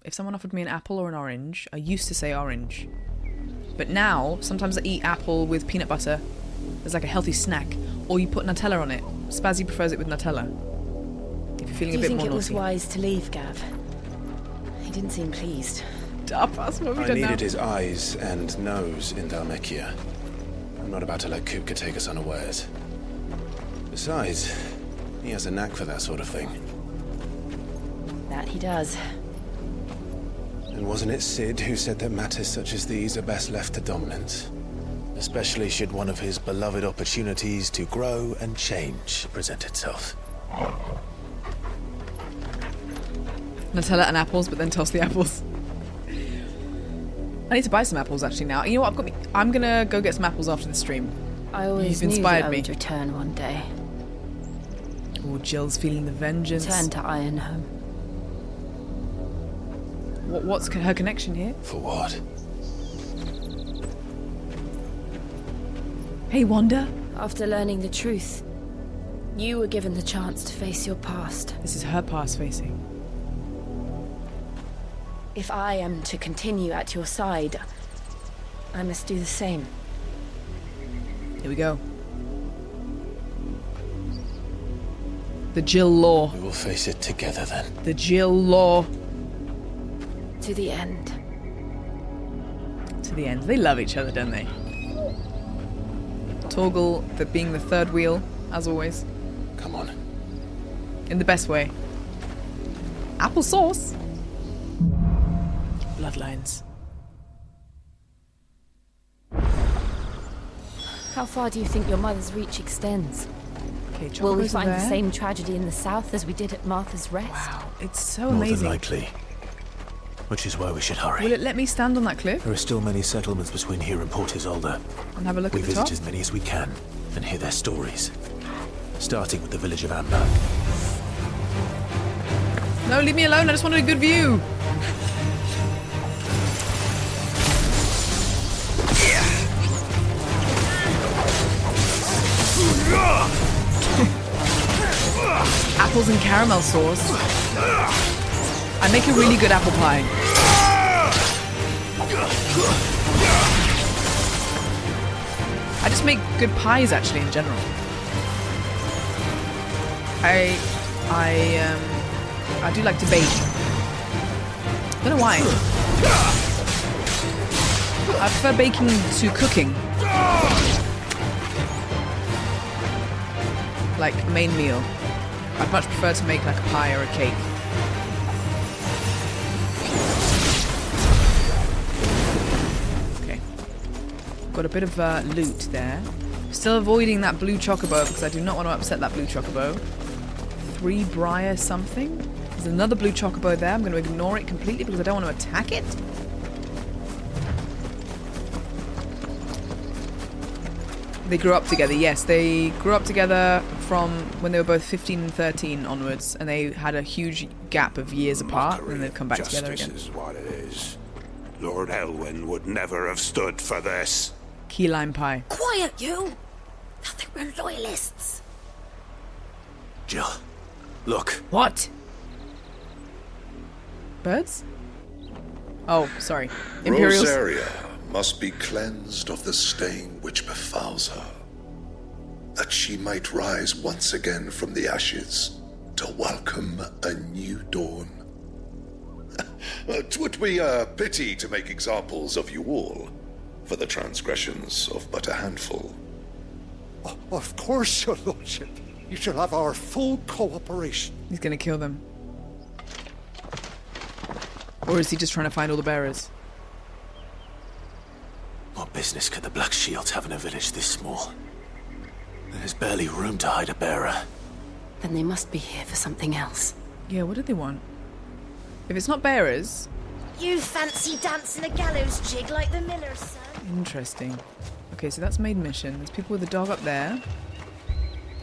if someone offered me an apple or an orange, I used to say orange. But now, sometimes I eat apple with peanut butter as like a healthy snack. Or you put Nutella on it. Spazzy prefers it with Nutella. If you're feeling a bit more naughty. Do you think it was wise to leave, Gav? He didn't seem pleased. Darpas, what have we I done now? needed his eyes and nose in Dhalmekia. I'm not about to let Kupka take us unawares. Besides, he has a knack for that sort of thing. That he does. And wasn't it Sid who said that matters such as these are best left to dominance? Especially should one of his beloved opportunities to grow and change present itself. Nutella and apples, but then toss the apples. I need to buy some apples actually now. You know what? I'm gonna go get some apples after the stream. I always You've knew inspired that I me. would return one day. Oh, Jill's feeling the vengeance. Return to Ironhome. What's her connection here? For what? Hey, Wanda. After learning the truth, you were given the chance to face your past. This is her past facing. If I am to continue at your side, I must do the same. Here we go. The Jill law. We will face it together then. The Jill law. To the end. To the end. They love each other, don't they? Torgal being the third wheel, as always. Come on. In the best way. Applesauce. Bloodlines. How far do you think your mother's reach extends? Okay, Will we Chocobos are find the there. same tragedy in the south as we did at Martha's Rest? Wow, it's so More amazing. than likely. Which is why we should hurry. Will it let me stand on that cliff There are still many settlements between here and Port Isolde. and have a look We at the visit top? as many as we can and hear their stories. Starting with the village of Amber. No, leave me alone. I just wanted a good view. Apples and caramel sauce. I make a really good apple pie. I just make good pies actually in general. I do like to bake. I don't know why. I prefer baking to cooking. Like main meal. I'd much prefer to make like a pie or a cake. Okay. Got a bit of loot there. Still avoiding that blue chocobo because I do not want to upset that blue chocobo. 3 briar something. There's another blue chocobo there. I'm going to ignore it completely because I don't want to attack it. They grew up together, yes. They grew up together from when they were both 15 and 13 onwards, and they had a huge gap of years apart, and they've come back together again. Justice is what it is. Lord Elwyn would never have stood for this. Key lime pie. Quiet, you! I think we're loyalists. Jill, look. What? Birds? Oh, sorry. Imperials. Rosaria must be cleansed of the stain which befouls her, that she might rise once again from the ashes to welcome a new dawn. 'Twould be a pity to make examples of you all for the transgressions of but a handful. Of course, your lordship. You shall have our full cooperation. He's gonna kill them. Or is he just trying to find all the bearers? What business could the Black Shields have in a village this small? There's barely room to hide a bearer. Then they must be here for something else. Yeah, what do they want? If it's not bearers... You fancy dancing a gallows jig like the miller's son? Interesting. Okay, so that's main mission. There's people with a dog up there.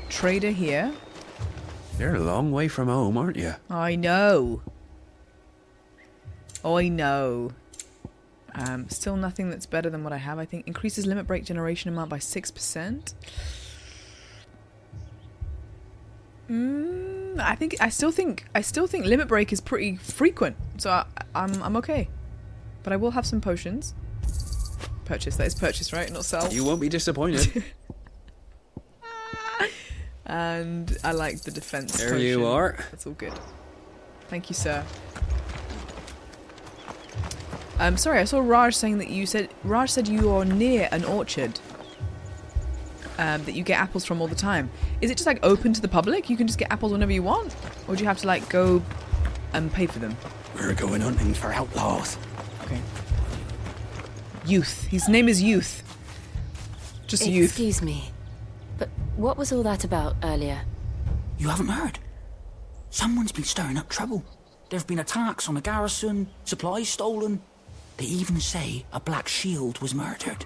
Trader here. You're a long way from home, aren't you? I know. I know. Still nothing that's better than what I have, I think. Increases limit break generation amount by 6%. I still think limit break is pretty frequent. So I'm okay. But I will have some potions. Purchase, that is purchase, right? Not sell. You won't be disappointed. And I like the defense There potion. you are. That's all good. Thank you, sir. Sorry, I saw Raj saying that Raj said you are near an orchard. That you get apples from all the time. Is it just like open to the public? You can just get apples whenever you want? Or do you have to like go and pay for them? We're going hunting for outlaws. Okay. Youth. His name is Youth. Just Youth. Excuse me, but what was all that about earlier? You haven't heard? Someone's been stirring up trouble. There have been attacks on the garrison, supplies stolen. They even say a Black Shield was murdered.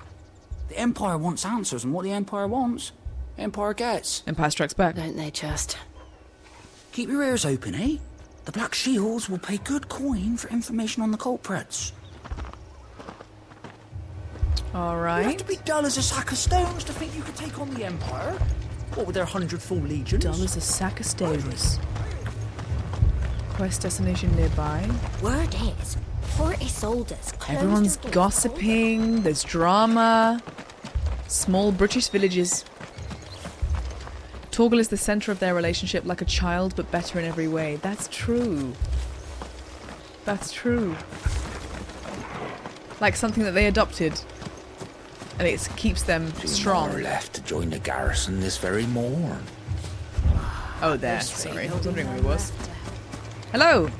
The Empire wants answers, and what the Empire wants, Empire gets. Empire Strikes Back. Don't they just? Keep your ears open, eh? The Black Shields will pay good coin for information on the culprits. All You have right. to be dull as a sack of stones to think you could take on the Empire. What with their 100 full legions? Dull as a sack of stones. Quest destination nearby. Word is, Port Isolde's closed Everyone's their gates gossiping. There's drama. Small British villages. Torgal is the centre of their relationship, like a child, but better in every way. That's true. That's true. Like something that they adopted. And it keeps them strong. More left to join the garrison this very morn. Oh, there. Sorry. I was wondering who it was. Hello!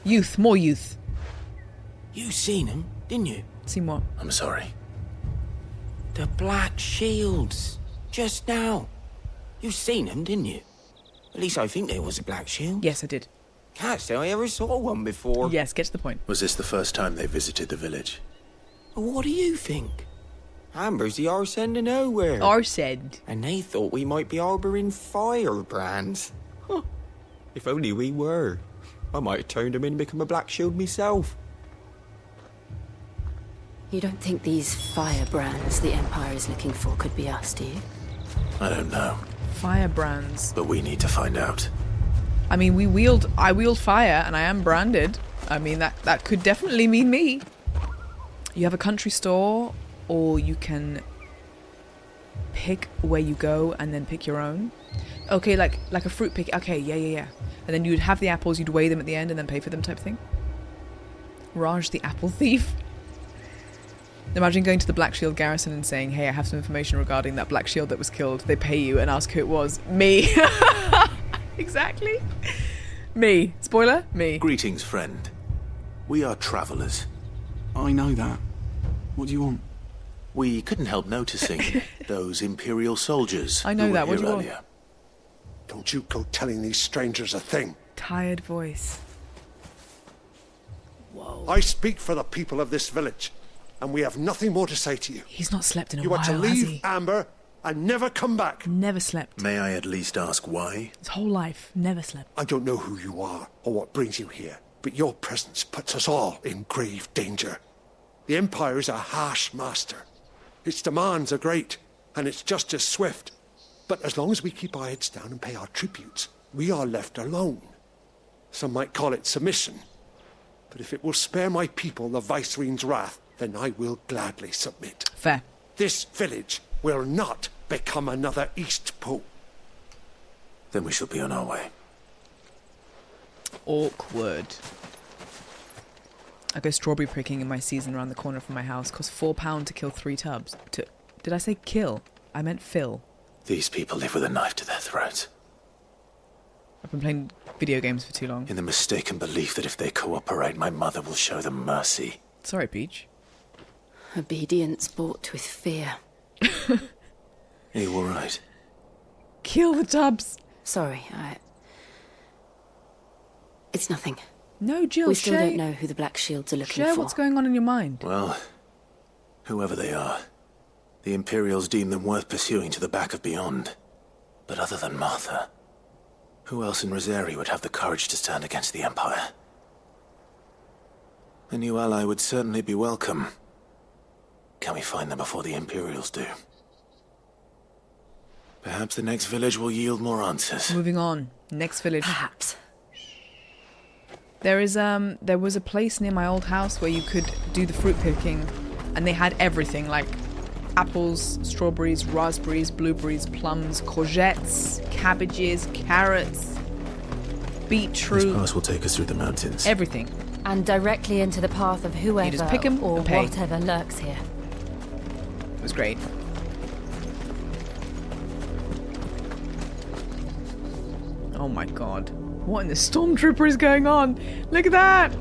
Youth. More youth. You seen him, didn't you? Seen what? I'm sorry. The Black Shields. Just now. You seen them, didn't you? At least I think there was a Black Shield. Yes, I did. Can't say I ever saw one before. Yes, get to the point. Was this the first time they visited the village? What do you think? Amber's the arse end of nowhere. Arse end. And they thought we might be harbouring firebrands. Huh. If only we were. I might have turned them in and become a Black Shield myself. You don't think these firebrands the Empire is looking for could be us, do you? I don't know, Firebrands. but we need to find out. I mean, I wield fire and I am branded. I mean, that could definitely mean me. You have a country store, or you can pick where you go and then pick your own. Okay, like a fruit pick. Okay, yeah. And then you'd have the apples, you'd weigh them at the end and then pay for them type thing. Raj the apple thief. Imagine going to the Black Shield garrison and saying, hey, I have some information regarding that Black Shield that was killed. They pay you and ask who it was. Me. Exactly. Me. Spoiler? Me. Greetings, friend. We are travelers. I know that. What do you want? We couldn't help noticing those Imperial soldiers. I know who that. were What do here you want? earlier. Don't you go telling these strangers a thing. Tired voice. I speak for the people of this village, and we have nothing more to say to you. He's not slept in a You while, are to has leave he? Amber and never come back. Never slept. May I at least ask why? His whole life. Never slept. I don't know who you are or what brings you here, but your presence puts us all in grave danger. The Empire is a harsh master. Its demands are great, and its justice swift. But as long as we keep our heads down and pay our tributes, we are left alone. Some might call it submission. But if it will spare my people the Viceroy's wrath, then I will gladly submit. Fair. This village will not become another East Pool. Then we shall be on our way. Awkward. I go strawberry picking in my season around the corner from my house. Costs £4 to kill 3 tubs. Did I say kill? I meant fill. These people live with a knife to their throats, I've been playing video games for too long. in the mistaken belief that if they cooperate, my mother will show them mercy. Sorry, Peach. Obedience bought with fear. Are you all right? Kill the tubs. Sorry, It's nothing. No, Jill. We still share, don't know who the Black Shields are looking share for. what's going on in your mind. Well, whoever they are, the Imperials deem them worth pursuing to the back of beyond. But other than Martha, who else in Rosari would have the courage to stand against the Empire? A new ally would certainly be welcome. Can we find them before the Imperials do? Perhaps the next village will yield more answers. Moving on. Next village. Perhaps. There was a place near my old house where you could do the fruit picking, and they had everything like apples, strawberries, raspberries, blueberries, plums, courgettes, cabbages, carrots, beetroot. This pass will take us through the mountains. Everything. And directly into the path of whoever just pick 'em or and pay. whatever lurks here. It was great. Oh my god. What in the Stormtrooper is going on? Look at that!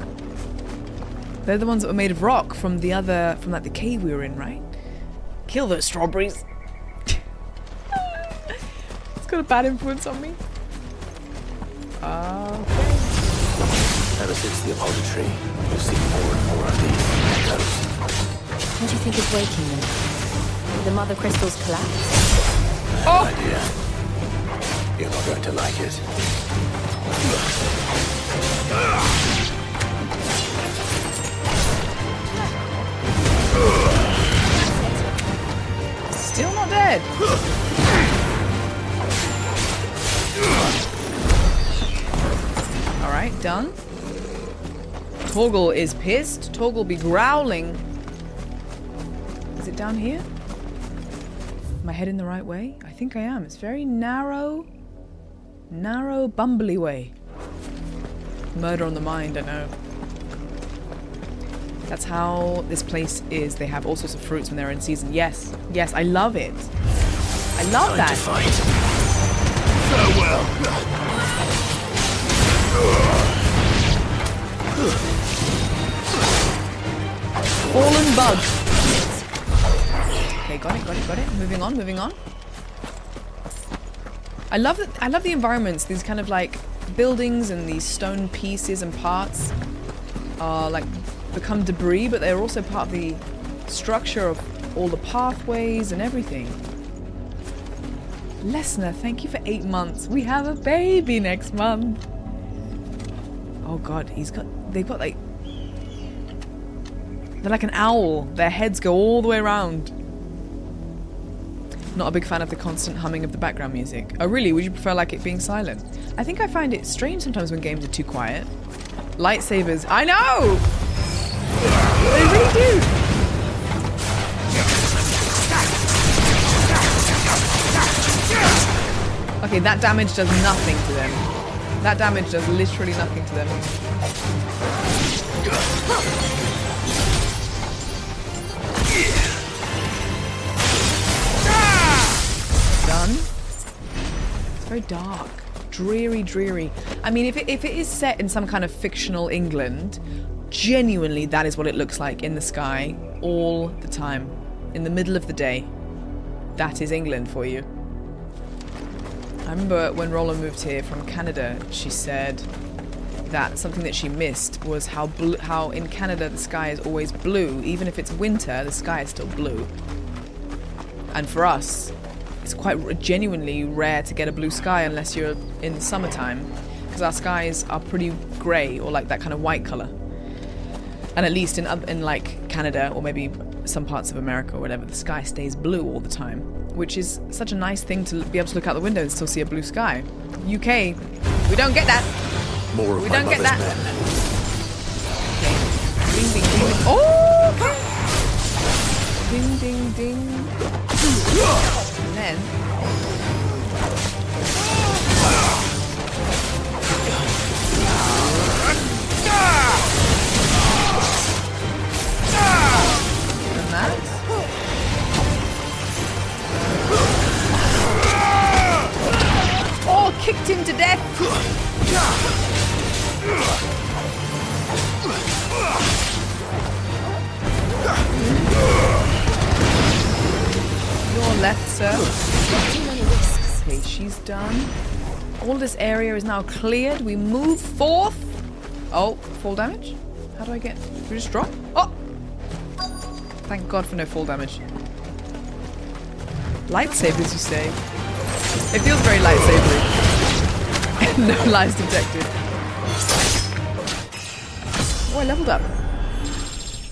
They're the ones that were made of rock from the cave we were in, right? Kill those strawberries. It's got a bad influence on me. Okay. Ever since the Apollo tree, we've seen more and more of these echoes. What do you think is waking them? Did the mother crystals collapse? Oh! Idea. You're not going to like it. Still not dead. Alright, done. Torgal is pissed. Torgal be growling. Is it down here? Am I heading the right way? I think I am. It's very narrow, bumbly way. Murder on the mind, I know. That's how this place is. They have all sorts of fruits when they're in season. Yes, yes, I love it. I love that. To fight. Farewell. Fallen bug. Okay, got it. Moving on. I love that. I love the environments. These kind of like buildings and these stone pieces and parts are like become debris, but they're also part of the structure of all the pathways and everything. Lesnar, thank you for 8 months. We have a baby next month. Oh god, they've got like, they're like an owl. Their heads go all the way around. Not a big fan of the constant humming of the background music. Oh really? Would you prefer like it being silent? I think I find it strange sometimes when games are too quiet. Lightsabers, I know! They really do! Okay, that damage does nothing to them. That damage does literally nothing to them. Done. It's very dark. Dreary. I mean, if it is set in some kind of fictional England, genuinely that is what it looks like in the sky all the time. In the middle of the day. That is England for you. I remember when Roland moved here from Canada, she said that something that she missed was how in Canada the sky is always blue. Even if it's winter, the sky is still blue. And for us, it's quite genuinely rare to get a blue sky unless you're in the summertime, because our skies are pretty grey or like that kind of white colour. And at least in like Canada or maybe some parts of America or whatever, the sky stays blue all the time, which is such a nice thing to be able to look out the window and still see a blue sky. UK, we don't get that. More of we my don't get mother's that. men. Okay. Ding, ding, ding. Oh, okay. Ding, ding, ding. And then. And that. Oh, kicked him to death. Your left, sir. Okay, she's done. All this area is now cleared. We move forth. Oh, fall damage? How do I get... Do we just drop? Oh! Thank God for no fall damage. Lightsabers, you say? It feels very lightsabery. No lies detected. Oh, I leveled up.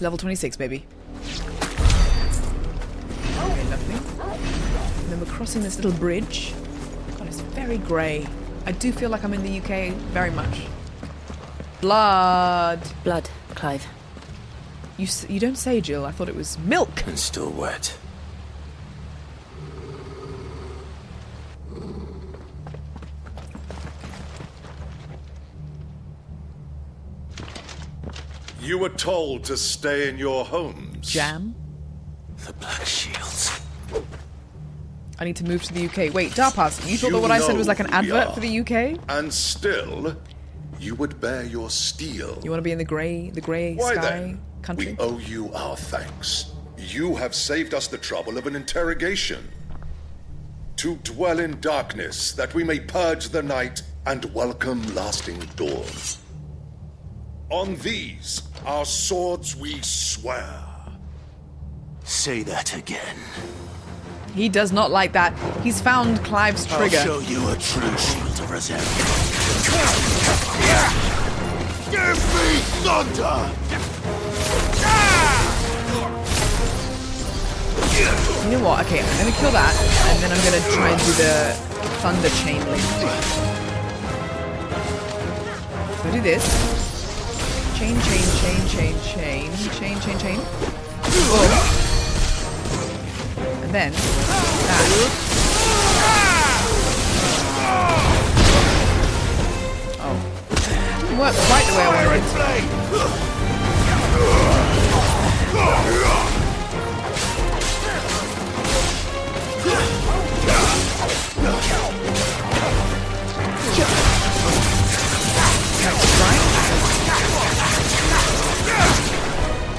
Level 26, baby. Okay, lovely. And then we're crossing this little bridge. God, it's very grey. I do feel like I'm in the UK very much. Blood. Blood, Clive. You don't say, Jill. I thought it was milk. And still wet. You were told to stay in your homes. Jam. The Black Shields. I need to move to the UK. Wait, Darpass, you thought that what I said was like an advert for the UK? And still, you would bear your steel. You want to be in the grey Why sky then, country? we owe you our thanks. You have saved us the trouble of an interrogation. To dwell in darkness, that we may purge the night and welcome lasting dawn. On these, our swords we swear. Say that again. He does not like that. He's found Clive's trigger. I'll show you a true shield of resentment. Give me thunder! You know what? Okay, I'm gonna kill that, and then I'm gonna try and do the thunder chain link. So I do this. Chain. Boom. And then that. Oh. Didn't work quite the way I wanted it to.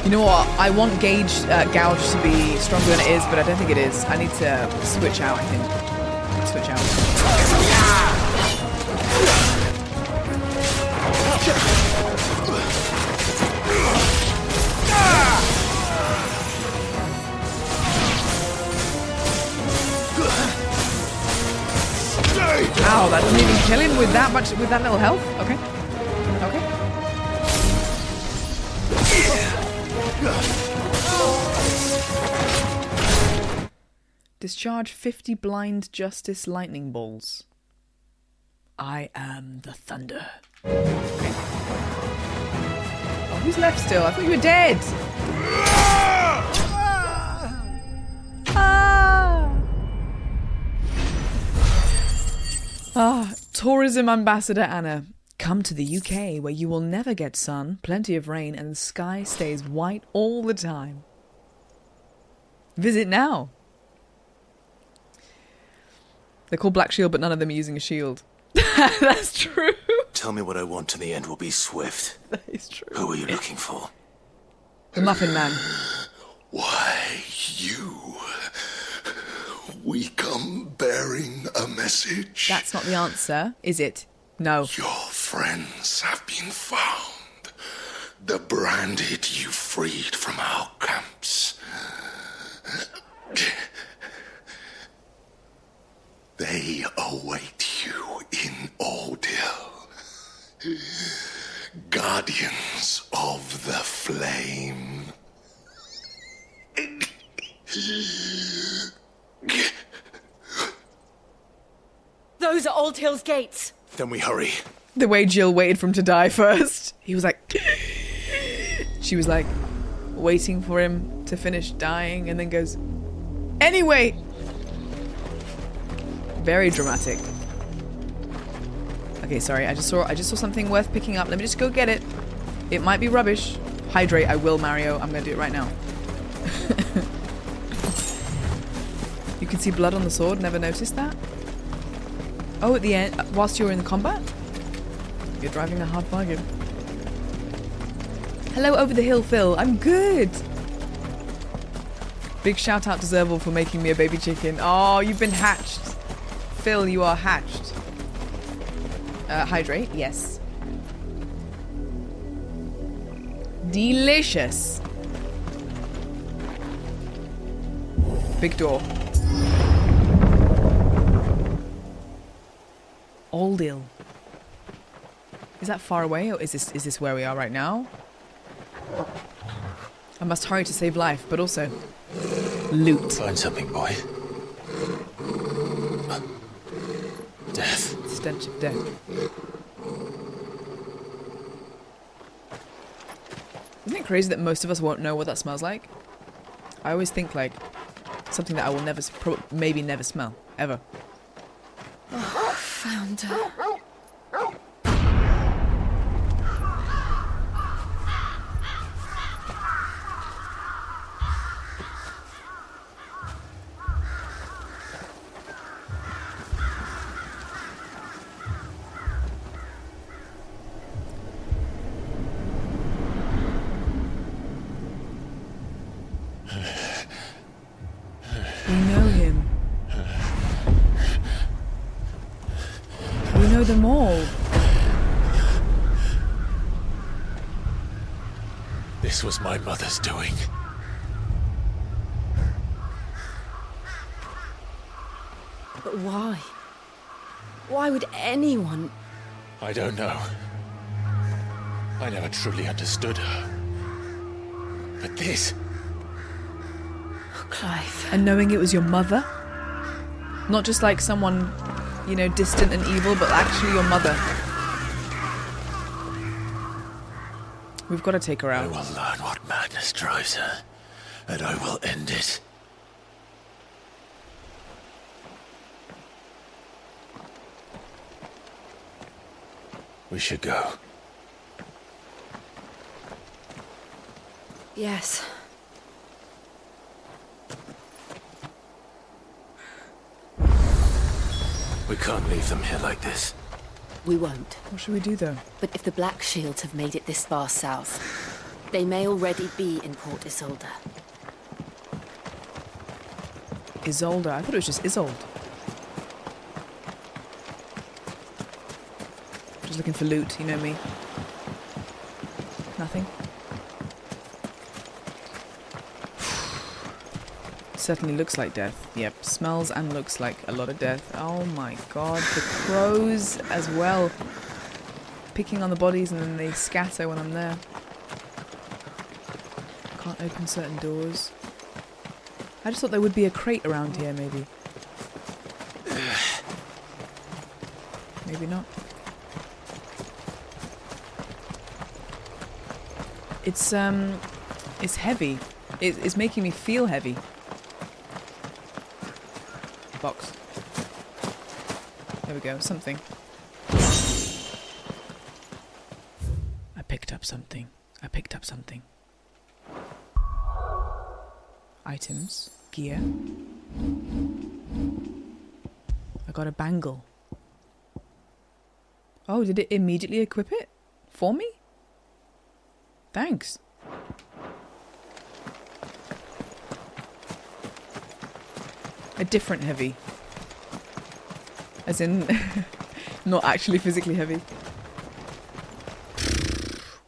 You know what? I want Gouge to be stronger than it is, but I don't think it is. I need to switch out, I think. Switch out. Ow, that doesn't even kill him with that little health? Okay. Discharge 50 blind justice lightning balls. I am the thunder. Okay. Oh, who's left still? I thought you were dead. Tourism Ambassador Anna. Come to the UK where you will never get sun, plenty of rain, and the sky stays white all the time. Visit now. They're called Black Shield, but none of them are using a shield. That's true. Tell me what I want and the end will be swift. That is true. Who are you looking for? The Muffin Man. Why, you? We come bearing a message. That's not the answer, is it? No. Your friends have been found. The branded you freed from our camps. They await you in Oldhill. Guardians of the Flame. Those are Old Hill's gates. Then we hurry. The way Jill waited for him to die first. He was like... She was like, waiting for him to finish dying, and then goes, anyway! Very dramatic. Okay, sorry, I just saw something worth picking up. Let me just go get it. It might be rubbish. Hydrate, I will, Mario. I'm gonna do it right now. You can see blood on the sword, never noticed that? Oh, at the end, whilst you're in combat? You're driving a hard bargain. Hello, Over the Hill, Phil. I'm good. Big shout out to Zerval for making me a baby chicken. Oh, you've been hatched. Phil, you are hatched. Hydrate, yes. Delicious. Big door. Oldhill. Is that far away, or is this where we are right now? I must hurry to save life, but also loot. Find something, boy. Death. Stench of death. it crazy that most of us won't know what that smells like? I always think like something that I will never, maybe never smell, ever. Oh, found her. We know him. We know them all. This was my mother's doing. But why? Why would anyone... I don't know. I never truly understood her. But this... Oh, Clive. And knowing it was your mother? Not just like someone, you know, distant and evil, but actually your mother. We've got to take her out. I will learn what madness drives her, and I will end it. We should go. Yes. We can't leave them here like this. We won't. What should we do though? But if the Black Shields have made it this far south, they may already be in Port Isolde. Isolde? I thought it was just Isolde. Just looking for loot, you know me. Nothing. Certainly looks like death. Yep, smells and looks like a lot of death. Oh my god, the crows as well. Picking on the bodies and then they scatter when I'm there. Can't open certain doors. I just thought there would be a crate around here, maybe. Maybe not. It's heavy. It's making me feel heavy. Box. There we go, something. I picked up something. I picked up something. Items. Gear. I got a bangle. Oh, did it immediately equip it? For me? Thanks. A different heavy. As in, not actually physically heavy.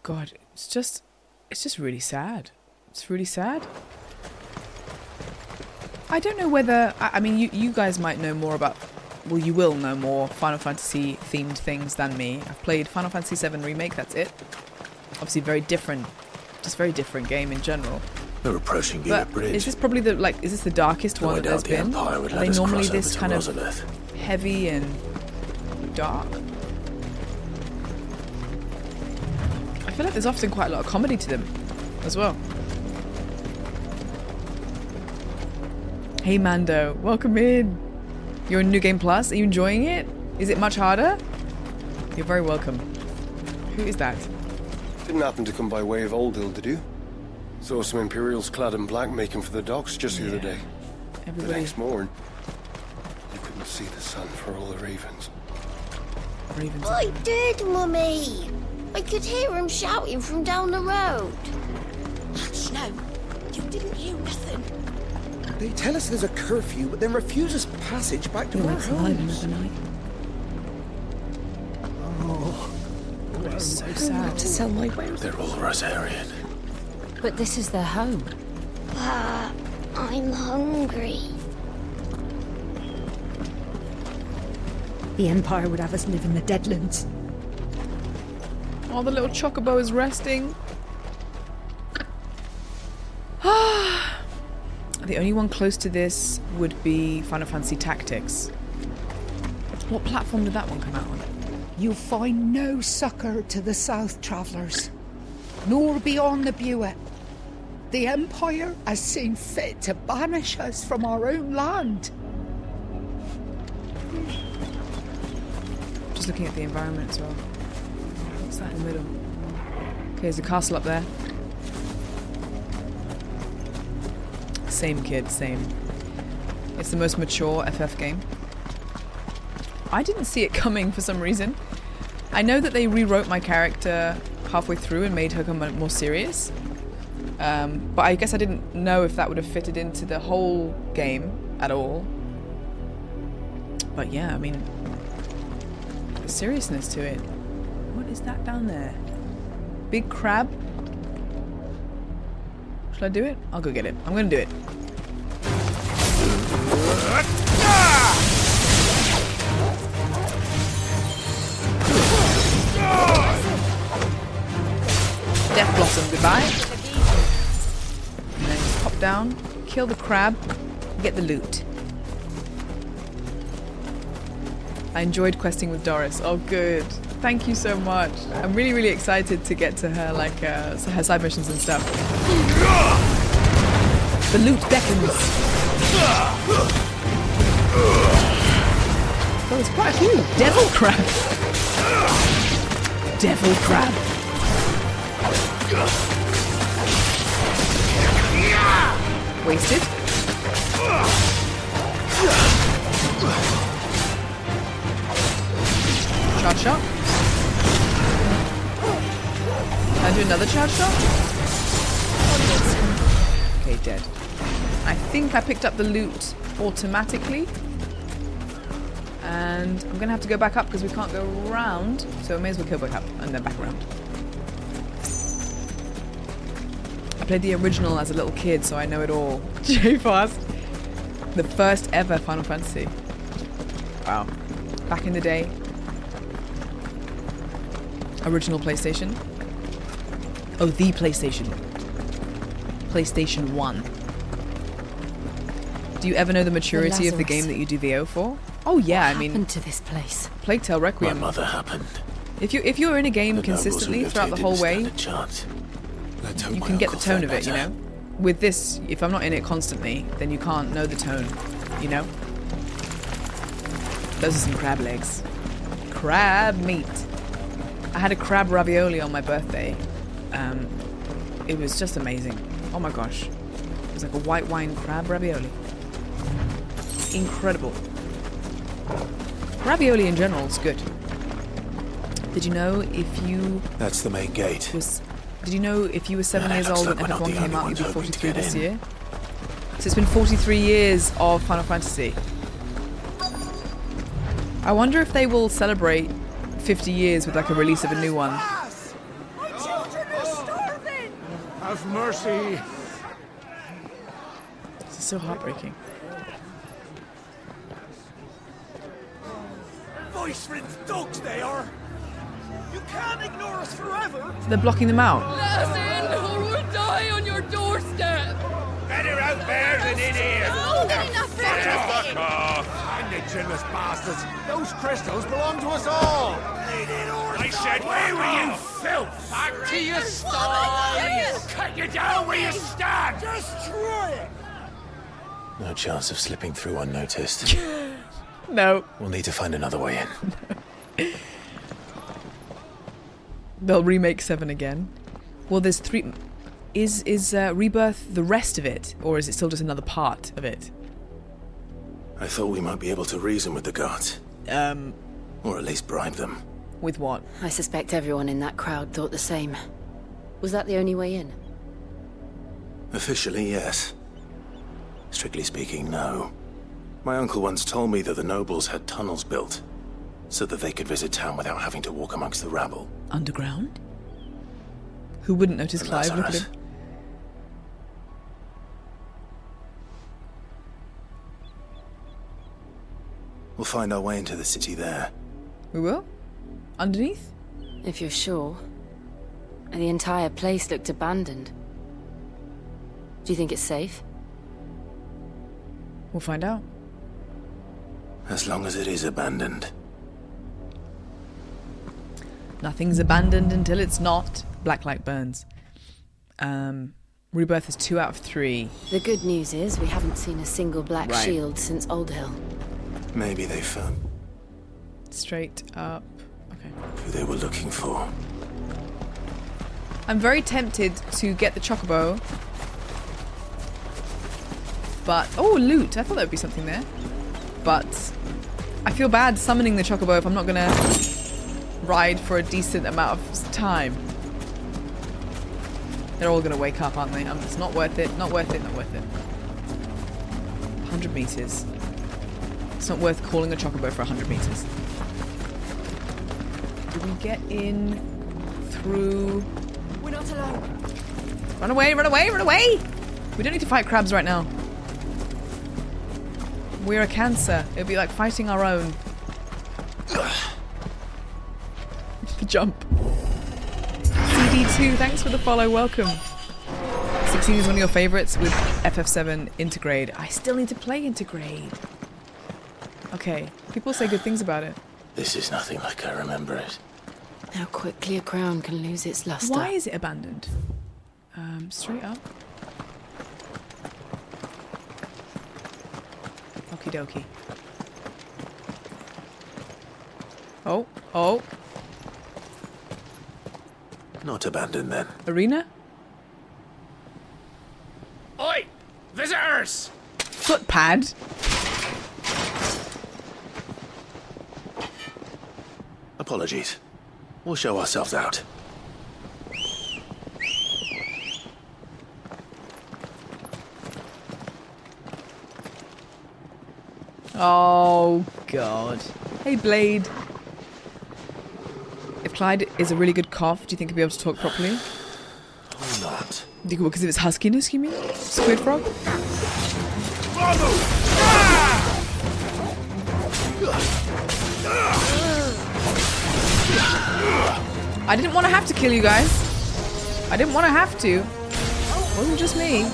God, it's just really sad. It's really sad. I don't know whether, I mean, you guys might know more about, well, you will know more Final Fantasy themed things than me. I've played Final Fantasy VII Remake, that's it. Obviously very different, just very different game in general. We're approaching Gila Bridge. Is this probably the, like, is this the darkest one that there's been? Are they normally this kind of heavy and dark? I feel like there's often quite a lot of comedy to them as well. Hey Mando, welcome in. You're in New Game Plus, are you enjoying it? Is it much harder? You're very welcome. Who is that? Didn't happen to come by way of Old Hill, did you? Saw some Imperials clad in black making for the docks just the other day. Everybody. The next morning, you couldn't see the sun for all the ravens. Ravens. I did, Mummy. I could hear him shouting from down the road. No, you didn't hear nothing. They tell us there's a curfew, but then refuse us passage back to our homes. Oh, it's so sad. To sell my wares. They're all Rosarian. But this is their home. I'm hungry. The Empire would have us live in the Deadlands. Oh, the little chocobo is resting. The only one close to this would be Final Fantasy Tactics. What platform did that one come out on? You'll find no succor to the South Travellers. nor beyond the Buet. The Empire has seen fit to banish us from our own land. Just looking at the environment as well. What's that in the middle? Okay, there's a castle up there. Same kid, same. It's the most mature FF game. I didn't see it coming for some reason. I know that they rewrote my character halfway through and made her come more serious. But I guess I didn't know if that would have fitted into the whole game at all. But yeah, I mean, the seriousness to it. What is that down there? Big crab? Should I do it? I'll go get it. I'm gonna do it. Death Blossom, goodbye. And then just pop down, kill the crab, get the loot. I enjoyed questing with Dorys. Oh, good. Thank you so much. I'm really, really excited to get to her, like, her side missions and stuff. The loot beckons. Oh, there's quite a few. Devil crab. Devil crab. Wasted. Charge shot. Can I do another charge shot? Okay, dead. I think I picked up the loot automatically. And I'm going to have to go back up because we can't go around. So I may as well go back up and then back around. I played the original as a little kid, so I know it all. J-Fast. The first ever Final Fantasy. Wow. Back in the day. Original PlayStation. Oh, the PlayStation. PlayStation 1. Do you ever know the maturity of the game that you do VO for? Oh yeah, What I mean, happened to this place? Plague Tale Requiem. My mother happened. If you're in a game consistently throughout the whole way, you can get the tone of it, you know? With this, if I'm not in it constantly, then you can't know the tone, you know? Those are some crab legs. Crab meat. I had a crab ravioli on my birthday. It was just amazing. Oh my gosh. It was like a white wine crab ravioli. Incredible. Ravioli in general is good. Did you know if you... That's the main gate. Did you know if you were 7 years old when FF1 came out, you'd be 43 this year? So it's been 43 years of Final Fantasy. I wonder if they will celebrate 50 years with like a release of a new one. My children are starving! Have mercy. This is so heartbreaking. Voice-rinsed dogs they are! You can't ignore us forever! They're blocking them out. Let us in or we'll die on your doorstep! Better out there than in here! Oh, enough Fuck off! Indigenous bastards! Those crystals belong to us all! I said, where were you, filth? Back to your stalls! Cut you down where you stand! Destroy it! No chance of slipping through unnoticed. No. We'll need to find another way in. They'll remake 7 again. Well, there's 3... Is Rebirth the rest of it? Or is it still just another part of it? I thought we might be able to reason with the guards. Or at least bribe them. With what? I suspect everyone in that crowd thought the same. Was that the only way in? Officially, yes. Strictly speaking, no. My uncle once told me that the nobles had tunnels built, so that they could visit town without having to walk amongst the rabble. Underground? Who wouldn't notice Clive? Look at him. We'll find our way into the city there. We will? Underneath? If you're sure. And the entire place looked abandoned. Do you think it's safe? We'll find out. As long as it is abandoned. Nothing's abandoned until it's not. Black light burns. Rebirth is 2 out of 3. The good news is we haven't seen a single black Right. shield since Old Hill. Maybe they found Straight up. Okay. who they were looking for. I'm very tempted to get the chocobo. But, oh, loot. I thought there would be something there. But I feel bad summoning the chocobo if I'm not going to ride for a decent amount of time. They're all going to wake up, aren't they? It's not worth it. Not worth it. Not worth it. 100 meters. It's not worth calling a chocobo for 100 meters. Do we get in through... We're not alone. Run away, run away, run away! We don't need to fight crabs right now. We're a cancer. It'd be like fighting our own. The jump. CD2, thanks for the follow, welcome. 16 is one of your favourites with FF7 Intergrade. I still need to play Intergrade. Okay, people say good things about it. This is nothing like I remember it. How quickly a crown can lose its luster. Why is it abandoned? Straight up. Okie dokie. Oh, oh. Not abandoned then. Arena? Oi! Visitors! Footpad? Apologies. We'll show ourselves out. Oh, God. Hey, Blade. If Clyde is a really good cough, do you think he'll be able to talk properly? Or not. Because of its huskiness, you mean? Squid frog? I didn't want to have to kill you guys. I didn't want to have to. It wasn't just me.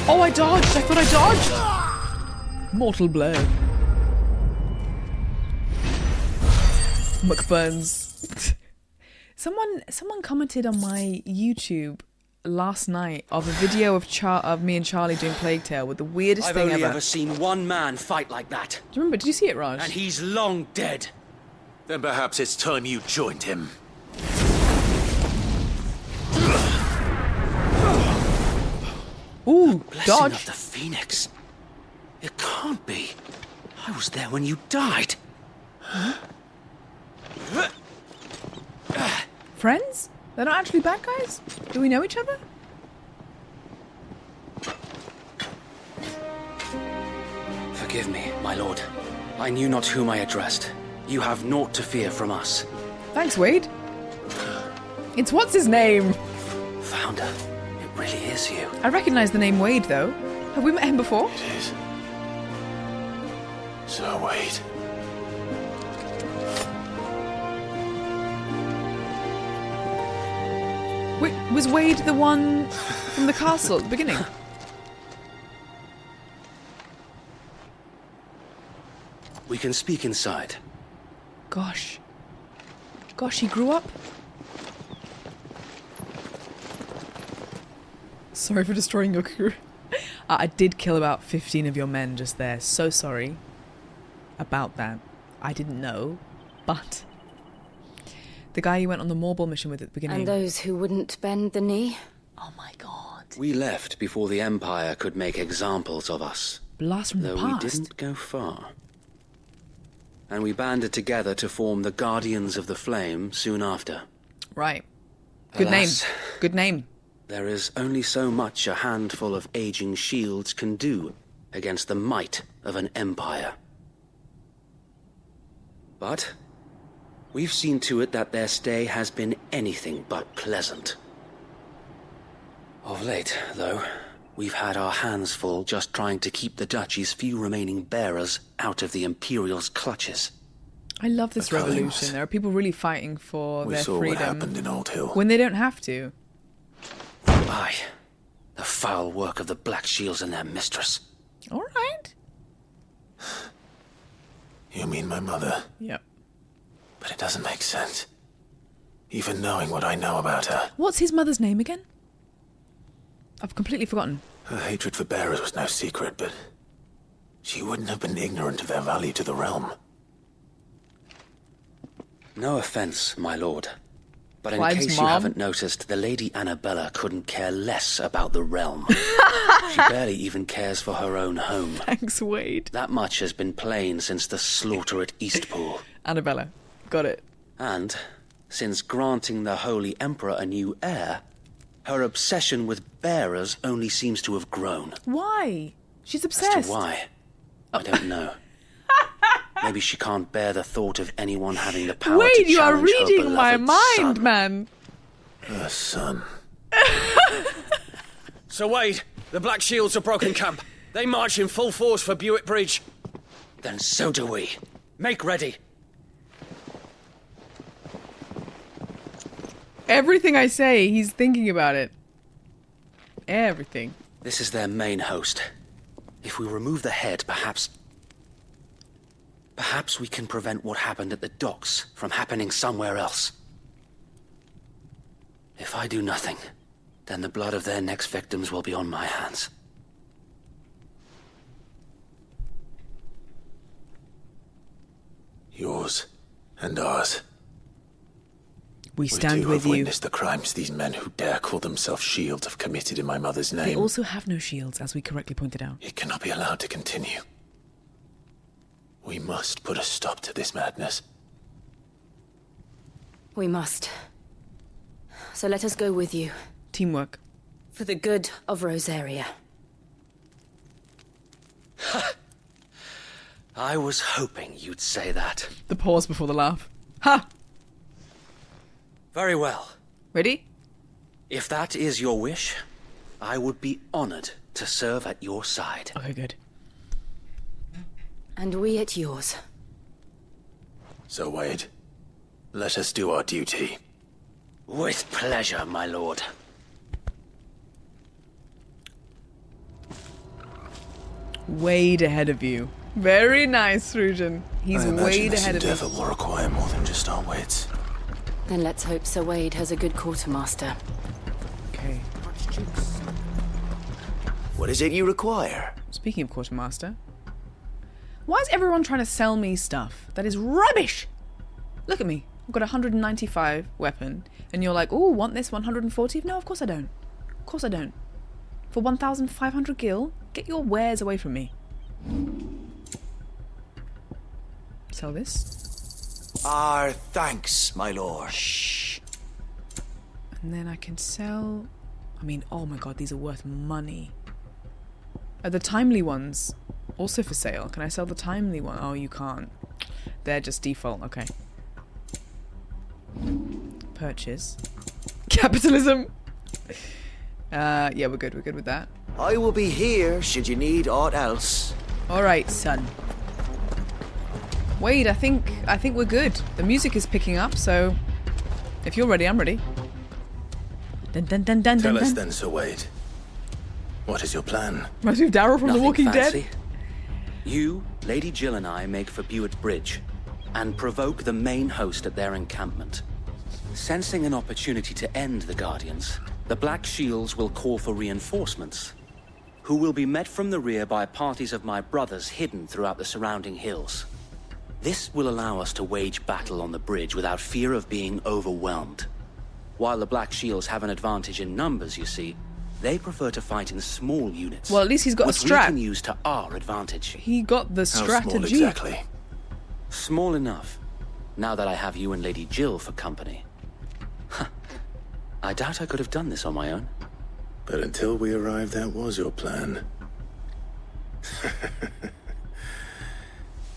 Oh, I dodged! I thought I dodged! Mortal blow. McBurns. Someone commented on my YouTube last night of a video of me and Charlie doing Plague Tale with the weirdest I've thing only ever. ever seen one man fight like that. Do you remember? Did you see it, Raj? And he's long dead. Then perhaps it's time you joined him. Ooh, Blessing dodge. of the Phoenix. It can't be. I was there when you died. Huh? Friends? They're not actually bad guys? Do we know each other? Forgive me, my lord. I knew not whom I addressed. You have naught to fear from us. Thanks, Wade. It's what's his name? Founder, it really is you. I recognize the name Wade, though. Have we met him before? It is. Sir Wade. Wait, was Wade the one from the castle at the beginning? We can speak inside. Gosh. Gosh, he grew up? Sorry for destroying your crew. I did kill about 15 of your men just there. So sorry about that. I didn't know, but... The guy you went on the Morble mission with at the beginning. And those who wouldn't bend the knee? Oh my god. We left before the Empire could make examples of us. Blast from the past. Though we didn't go far. And we banded together to form the Guardians of the Flame soon after. Right. Good Alas, name. Good name. There is only so much a handful of aging shields can do against the might of an empire. But we've seen to it that their stay has been anything but pleasant. Of late, though, we've had our hands full just trying to keep the Duchy's few remaining bearers out of the Imperial's clutches. I love this The Cullings. revolution. There are people really fighting for We their saw freedom what happened in Old Hill. when they don't have to. Aye. The foul work of the Black Shields and their mistress. All right. You mean my mother? Yep. But it doesn't make sense. Even knowing what I know about her. What's his mother's name again? I've completely forgotten. Her hatred for bearers was no secret, but she wouldn't have been ignorant of their value to the realm. No offense, my lord. But in Clive's case mom? you haven't noticed, the Lady Annabella couldn't care less about the realm. She barely even cares for her own home. Thanks, Wade. That much has been plain since the slaughter at Eastpool. Annabella. Got it. And, since granting the Holy Emperor a new heir, her obsession with bearers only seems to have grown. Why? She's obsessed. As to why, I don't know. Maybe she can't bear the thought of anyone having the power to Wade, you are challenge her reading my beloved mind, son. man. Her son. Sir Wade, the Black Shields have broken camp. They march in full force for Buick Bridge. Then so do we. Make ready. Everything I say, he's thinking about it. Everything. This is their main host. If we remove the head, perhaps we can prevent what happened at the docks from happening somewhere else. If I do nothing, then the blood of their next victims will be on my hands. Yours and ours. We stand too with have you. witnessed the crimes these men who dare call themselves shields have committed in my mother's name. They also have no shields, as we correctly pointed out. It cannot be allowed to continue. We must put a stop to this madness. We must. So let us go with you. Teamwork. For the good of Rosaria. I was hoping you'd say that. The pause before the laugh. Ha! Very well. Ready? If that is your wish, I would be honored to serve at your side. Okay, good. And we at yours. So, Wade, let us do our duty. With pleasure, my lord. Wade ahead of you. Very nice, Rujan. He's I imagine way this ahead of endeavor me. will require more than just our wits. Then let's hope Sir Wade has a good quartermaster. Okay. What is it you require? Speaking of quartermaster, why is everyone trying to sell me stuff? That is rubbish! Look at me. I've got a 195 weapon, and you're like, oh, want this 140? No, of course I don't. Of course I don't. For 1,500 gil, get your wares away from me. Sell this. Our thanks, my lord. Shh. And then I can sell... I mean, oh my god, these are worth money. Are the timely ones also for sale? Can I sell the timely one? Oh, you can't. They're just default. Okay. Purchase. Capitalism. Yeah, we're good. We're good with that. I will be here should you need aught else. All right, son. Wade, I think we're good. The music is picking up, so if you're ready, I'm ready. Dun, dun, dun, dun, Tell dun, us dun. then, Sir Wade. What is your plan? Reminds me of Daryl from The Nothing Walking fancy. Dead. You, Lady Jill and I make for Buick Bridge and provoke the main host at their encampment. Sensing an opportunity to end the Guardians, the Black Shields will call for reinforcements, who will be met from the rear by parties of my brothers hidden throughout the surrounding hills. This will allow us to wage battle on the bridge without fear of being overwhelmed. While the Black Shields have an advantage in numbers, you see, they prefer to fight in small units. Well, at least he's got a which strat. we can use to our advantage. He got the How strategy. small exactly? Small enough, now that I have you and Lady Jill for company. I doubt I could have done this on my own. But until we arrived, that was your plan.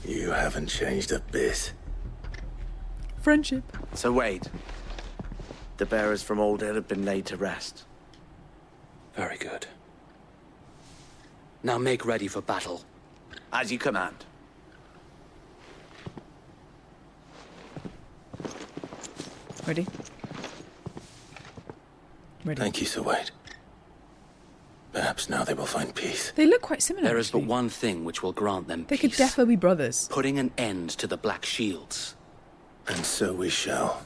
You haven't changed a bit. Friendship. So Wade, the bearers from Old Hill have been laid to rest. Very good. Now make ready for battle. As you command. Ready? Ready. Thank you, Sir Wade. Perhaps now they will find peace. They look quite similar. There is but actually. one thing which will grant them They peace. could defo be brothers. Putting an end to the Black Shields. And so we shall.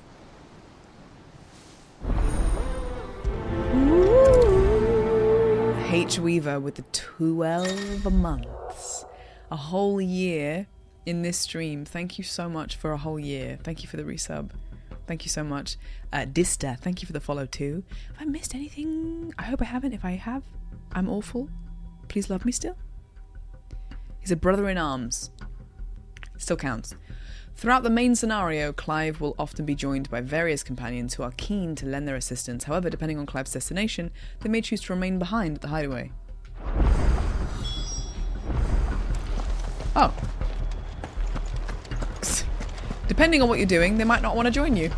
H. Weaver with the 12 months. A whole year in this stream. Thank you so much for a whole year. Thank you for the resub. Thank you so much. Dista, thank you for the follow too. Have I missed anything? I hope I haven't. If I have, I'm awful. Please love me still. He's a brother in arms. Still counts. Throughout the main scenario, Clive will often be joined by various companions who are keen to lend their assistance. However, depending on Clive's destination, they may choose to remain behind at the hideaway. Oh. Depending on what you're doing, they might not want to join you.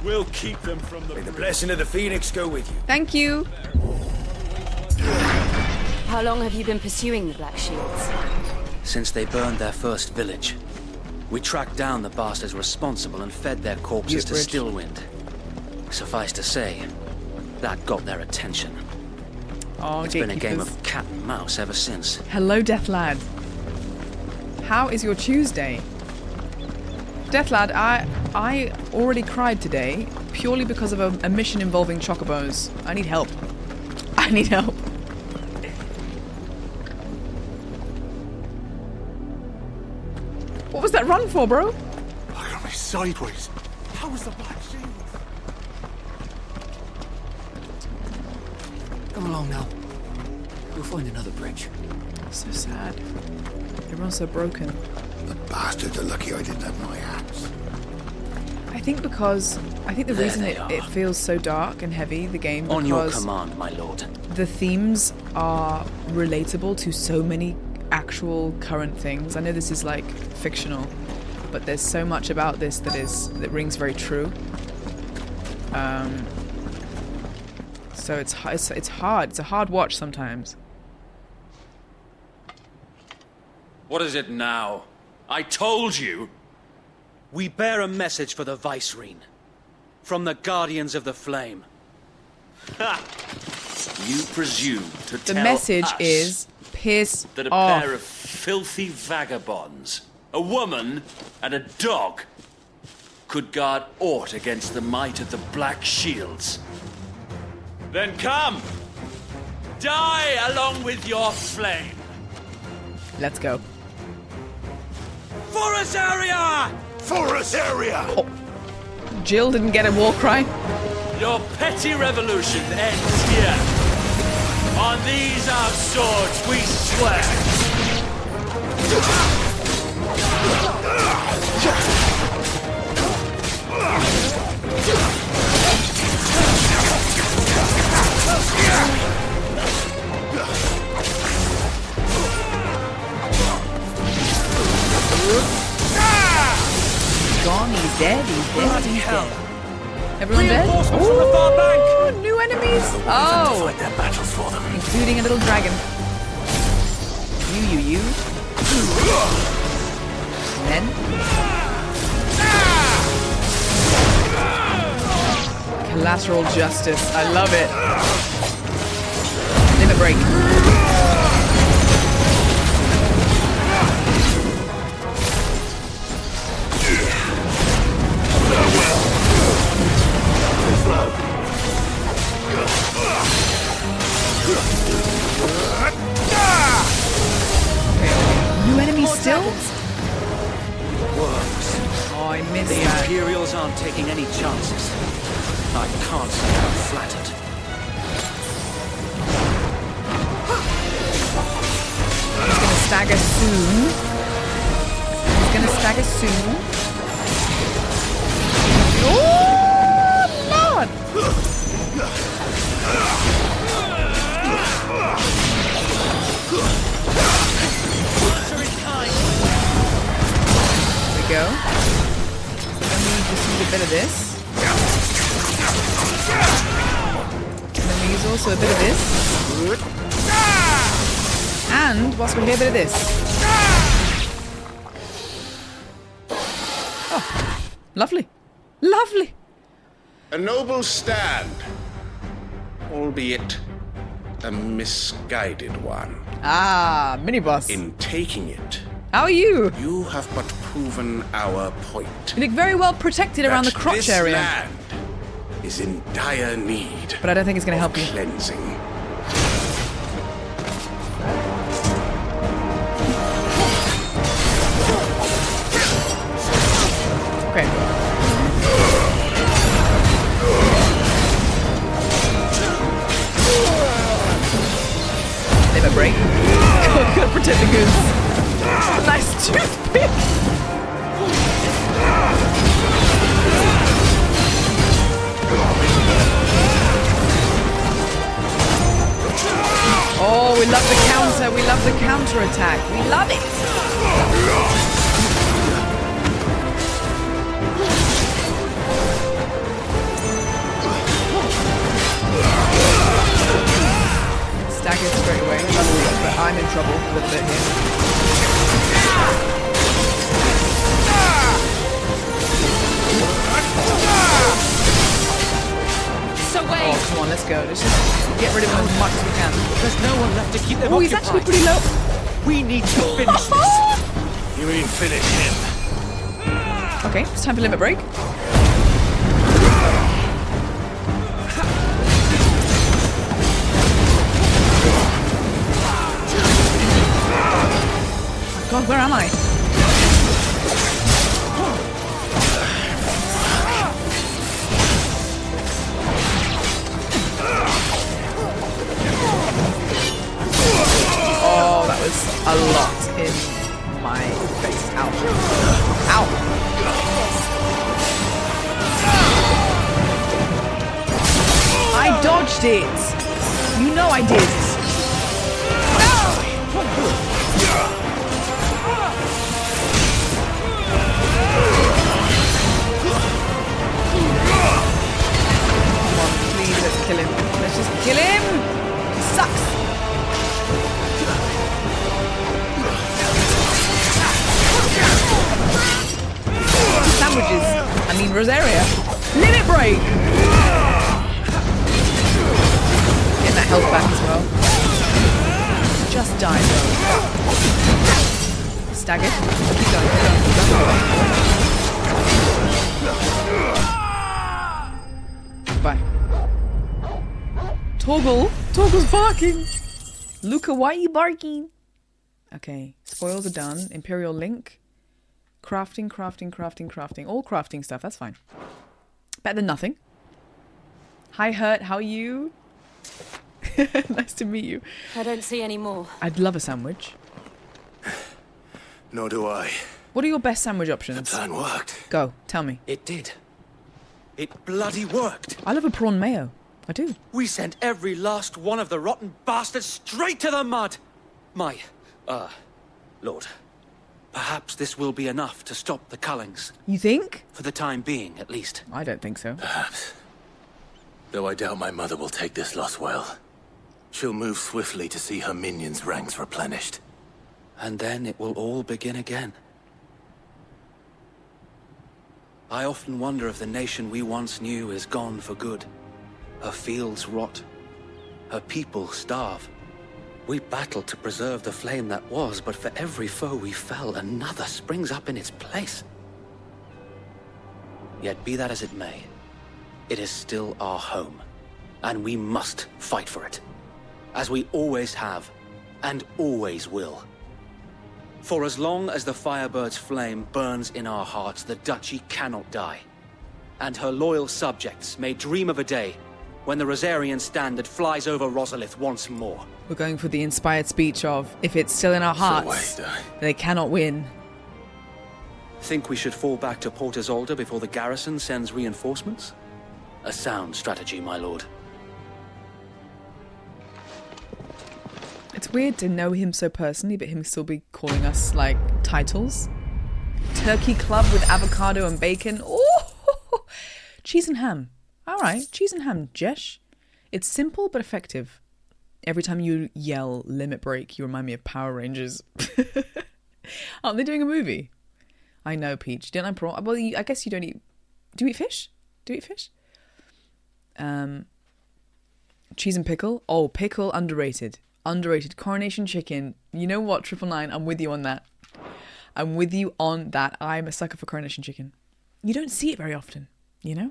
We'll keep them from the... May the blessing of the Phoenix go with you. Thank you. How long have you been pursuing the Black Shields? Since they burned their first village. We tracked down the bastards responsible and fed their corpses to Stillwind. Suffice to say, that got their attention. Oh, it's been a game of cat and mouse ever since. Hello, Death Lad. How is your Tuesday? Death Lad, I already cried today purely because of a mission involving chocobos. I need help. I need help. What was that run for, bro? Look at me sideways. How was the Black Shield? Come along now. We'll find another bridge. So sad. Everyone's so broken. The bastards are lucky I didn't have my axe. I think the reason it feels so dark and heavy, the game, because on your command, my lord. The themes are relatable to so many actual current things. I know this is like fictional, but there's so much about this that rings very true. So it's hard. It's a hard watch sometimes. What is it now? I told you! We bear a message for the Vicereine. From the Guardians of the Flame. Ha! You presume to The tell message us is piss that a off. pair of filthy vagabonds, a woman and a dog, could guard aught against the might of the Black Shields. Then come! Die along with your flame! Let's go. For us area! For us area! Oh. Jill didn't get a war cry. Your petty revolution ends here. On these our swords we swear. Gone, he's dead, he's dead. Everyone dead? Reinforcements from the far bank! New enemies! Oh! Fight their battles for them. Including a little dragon. You. And then? Collateral justice. I love it. Limit break. New enemies still? Oh, I missed The that. Imperials aren't taking any chances. I can't say I'm flattered. He's gonna stagger soon. Oh, Lord! There we go. So then we just use a bit of this. And then we use also a bit of this. And whilst we're here, a bit of this. Oh, lovely. Lovely. A noble stand, albeit a misguided one. Ah, Miniboss. In taking it, how are you? You have but proven our point. You look very well protected around the crotch this area. Land is in dire need. But I don't think it's going to help you. Cleansing. Okay. Limit break. Gotta protect the goose. Nice toothpick. Oh, we love the counter. We love the counter attack. We love it. Staggered straight away. But I'm in trouble a little bit here. So wait. Oh, come on, let's go. Let's just get rid of him as much as we can. There's no one left to keep them occupied. Oh, he's actually pretty low. We need to finish this. You mean finish him? Okay, it's time for limit break. God, where am I? Oh, that was a lot in my face. Ow. Ow. I dodged it. You know I did. Let's kill him. Let's just kill him! He sucks! Sandwiches. I mean Rosaria. Limit break! Getting that health back as well. Just die though. Staggered. Keep going, keep going. Bye. Torgal's barking. Luca, why are you barking? Okay, spoils are done. Imperial link. Crafting. All crafting stuff, that's fine. Better than nothing. Hi, Hurt, how are you? Nice to meet you. I don't see any more. I'd love a sandwich. Nor do I. What are your best sandwich options? The plan worked. Go, tell me. It did. It bloody worked. I love a prawn mayo. I do. We sent every last one of the rotten bastards straight to the mud. My, Lord, perhaps this will be enough to stop the Cullings. You think? For the time being, at least. I don't think so. Perhaps. Though I doubt my mother will take this loss well. She'll move swiftly to see her minions' ranks replenished. And then it will all begin again. I often wonder if the nation we once knew is gone for good. Her fields rot. Her people starve. We battled to preserve the flame that was, but for every foe we fell, another springs up in its place. Yet be that as it may, it is still our home, and we must fight for it, as we always have, and always will. For as long as the Firebird's flame burns in our hearts, the Duchy cannot die, and her loyal subjects may dream of a day when the Rosarian standard flies over Rosalith once more. We're going for the inspired speech of, if it's still in our hearts, they cannot win. Think we should fall back to Port Isolde before the garrison sends reinforcements? A sound strategy, my lord. It's weird to know him so personally, but him still be calling us, like, titles. Turkey club with avocado and bacon. Oh, cheese and ham. All right, cheese and ham, Jesh. It's simple but effective. Every time you yell limit break, you remind me of Power Rangers. Aren't they doing a movie? I know, Peach. Didn't I I guess you don't eat... Do you eat fish? Do you eat fish? Cheese and pickle. Oh, pickle, underrated. Underrated. Coronation chicken. You know what, 999? I'm with you on that. I'm with you on that. I'm a sucker for coronation chicken. You don't see it very often, you know?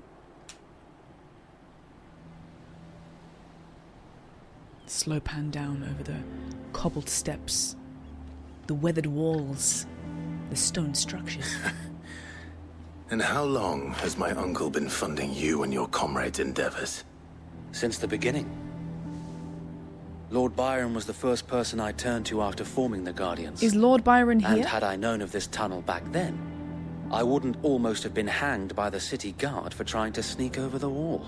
Slow pan down over the cobbled steps, the weathered walls, the stone structures. And how long has my uncle been funding you and your comrades' endeavors? Since the beginning. Lord Byron was the first person I turned to after forming the Guardians. Is Lord Byron here? And had I known of this tunnel back then, I wouldn't almost have been hanged by the city guard for trying to sneak over the wall.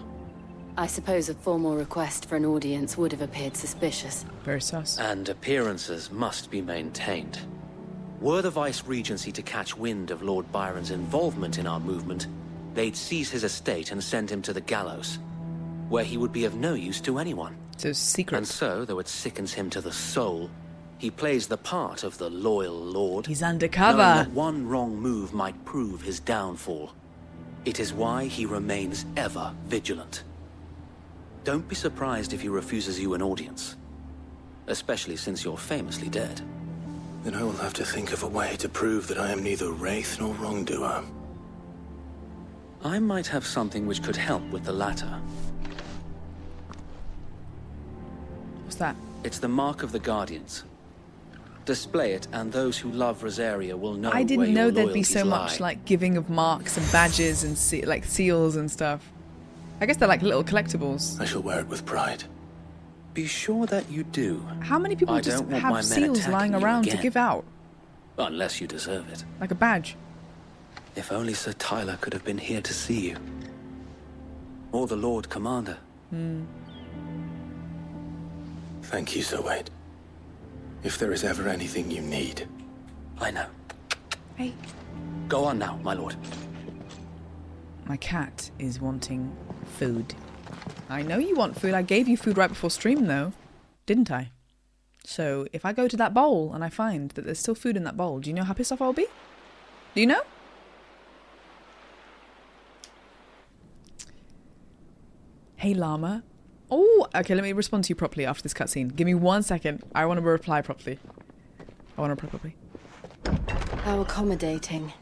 I suppose a formal request for an audience would have appeared suspicious. Very sus. And appearances must be maintained. Were the Vice-Regency to catch wind of Lord Byron's involvement in our movement, they'd seize his estate and send him to the gallows, where he would be of no use to anyone. So secret. And so, though it sickens him to the soul, he plays the part of the loyal lord. He's undercover. Knowing that one wrong move might prove his downfall. It is why he remains ever vigilant. Don't be surprised if he refuses you an audience, especially since you're famously dead. Then I will have to think of a way to prove that I am neither wraith nor wrongdoer. I might have something which could help with the latter. What's that? It's the mark of the Guardians. Display it, and those who love Rosaria will know. I didn't where know your there'd be so loyalties much lie. like giving of marks and badges and like seals and stuff. I guess they're like little collectibles. I shall wear it with pride. Be sure that you do. How many people I just don't want my men have seals attacking lying you around to again. give out? Unless you deserve it. Like a badge. If only Sir Tyler could have been here to see you. Or the Lord Commander. Thank you, Sir Wade. If there is ever anything you need. I know. Hey. Go on now, my lord. My cat is wanting food. I know you want food. I gave you food right before stream, though. Didn't I? So, if I go to that bowl and I find that there's still food in that bowl, do you know how pissed off I'll be? Do you know? Hey, llama. Oh, okay, let me respond to you properly after this cutscene. Give me 1 second. I want to reply properly. I want to reply properly. How accommodating.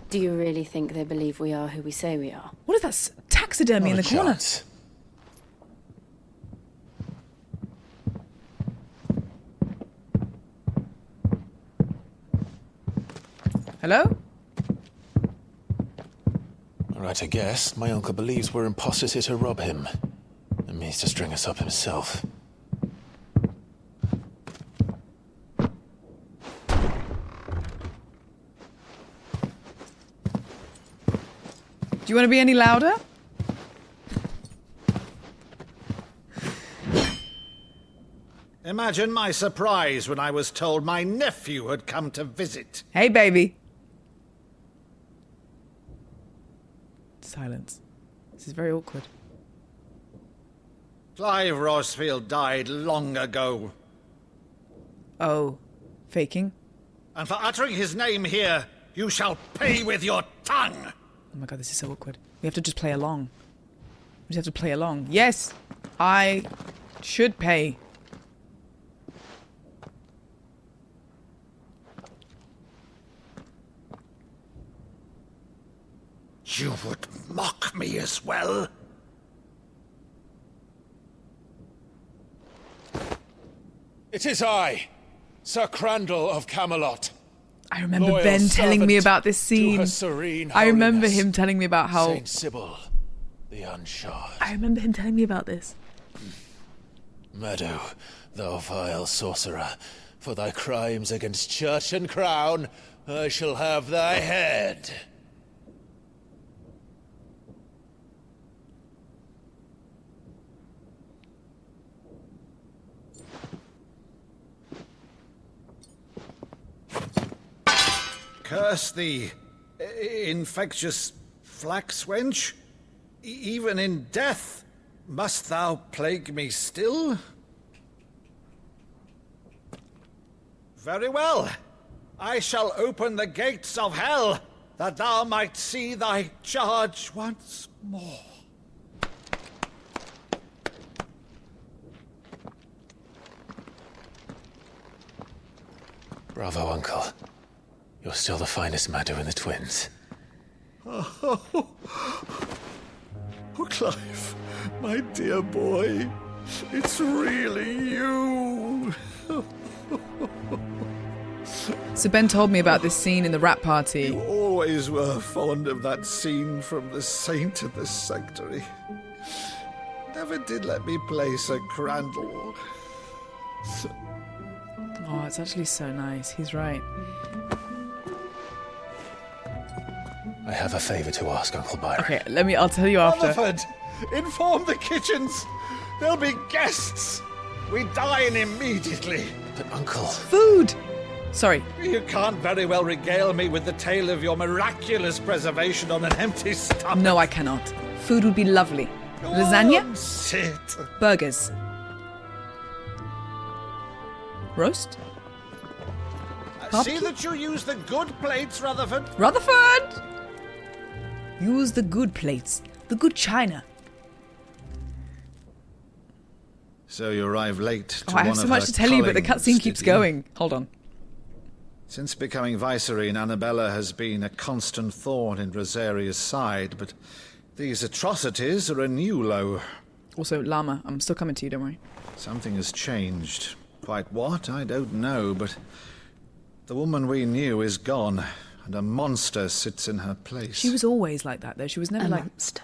Do you really think they believe we are who we say we are? What is that taxidermy in the corner? Hello? Right, I guess. My uncle believes we're imposters here to rob him. And means to string us up himself. Do you want to be any louder? Imagine my surprise when I was told my nephew had come to visit. Hey, baby. Silence. This is very awkward. Clive Rosfield died long ago. Oh, faking? And for uttering his name here, you shall pay with your tongue. Oh my god, this is so awkward. We have to just play along. We just have to play along. Yes, I should pay. You would mock me as well? It is I, Sir Crandall of Camelot. I remember Loyal Ben telling me servant about this to scene. Her Serene I remember Holiness, him telling me about how... Saint Sybil, the Unshod. I remember him telling me about this. Meadow, thou vile sorcerer, for thy crimes against church and crown, I shall have thy head. Curse thee, infectious flax wench. Even in death, must thou plague me still? Very well. I shall open the gates of hell, that thou might see thy charge once more. Bravo, Uncle. You're still the finest Madu in the twins. Oh, Clive, my dear boy. It's really you. So Ben told me about this scene in the rap party. You always were fond of that scene from The Saint of the Sanctuary. Never did let me play Sir Crandall. Oh, it's actually so nice. He's right. I have a favor to ask, Uncle Byron. Okay, I'll tell you after. Rutherford, inform the kitchens. There'll be guests. We dine immediately. But, Uncle... Food! Sorry. You can't very well regale me with the tale of your miraculous preservation on an empty stomach. No, I cannot. Food would be lovely. Lasagna? Sit. Burgers. Roast? See that you use the good plates, Rutherford. Rutherford! Use the good plates. The good china. So you arrive late to I have so much to tell you, but the cutscene keeps going. Hold on. Since becoming Vicereine, Annabella has been a constant thorn in Rosaria's side, but these atrocities are a new low. Also, Llama, I'm still coming to you, don't worry. Something has changed. Quite what, I don't know, but the woman we knew is gone, and a monster sits in her place. She was always like that, though. She was never like... monster.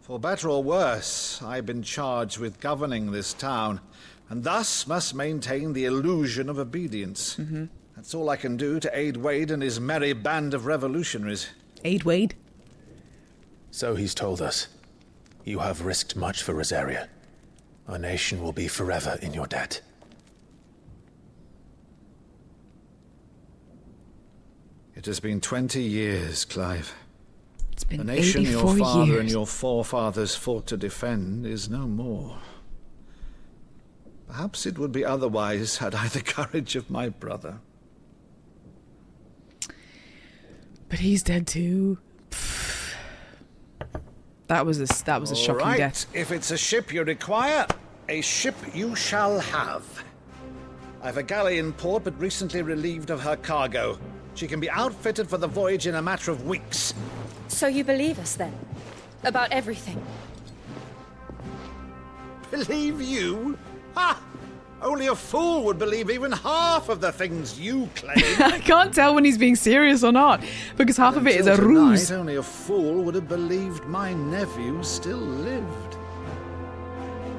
For better or worse, I've been charged with governing this town, and thus must maintain the illusion of obedience. Mm-hmm. That's all I can do to aid Wade and his merry band of revolutionaries. Aid Wade? So he's told us. You have risked much for Rosaria. Our nation will be forever in your debt. It has been 20 years, Clive. It's been the nation 84 your father years. and your forefathers fought to defend is no more. Perhaps it would be otherwise had I the courage of my brother. But he's dead too. That was a shocking right. death. If it's a ship you require, a ship you shall have. I've a galley in port, but recently relieved of her cargo. She can be outfitted for the voyage in a matter of weeks. So you believe us then? About everything? Believe you? Ha! Only a fool would believe even half of the things you claim. I can't tell when he's being serious or not, because half of it is a Until ruse. tonight, only a fool would have believed my nephew still lived.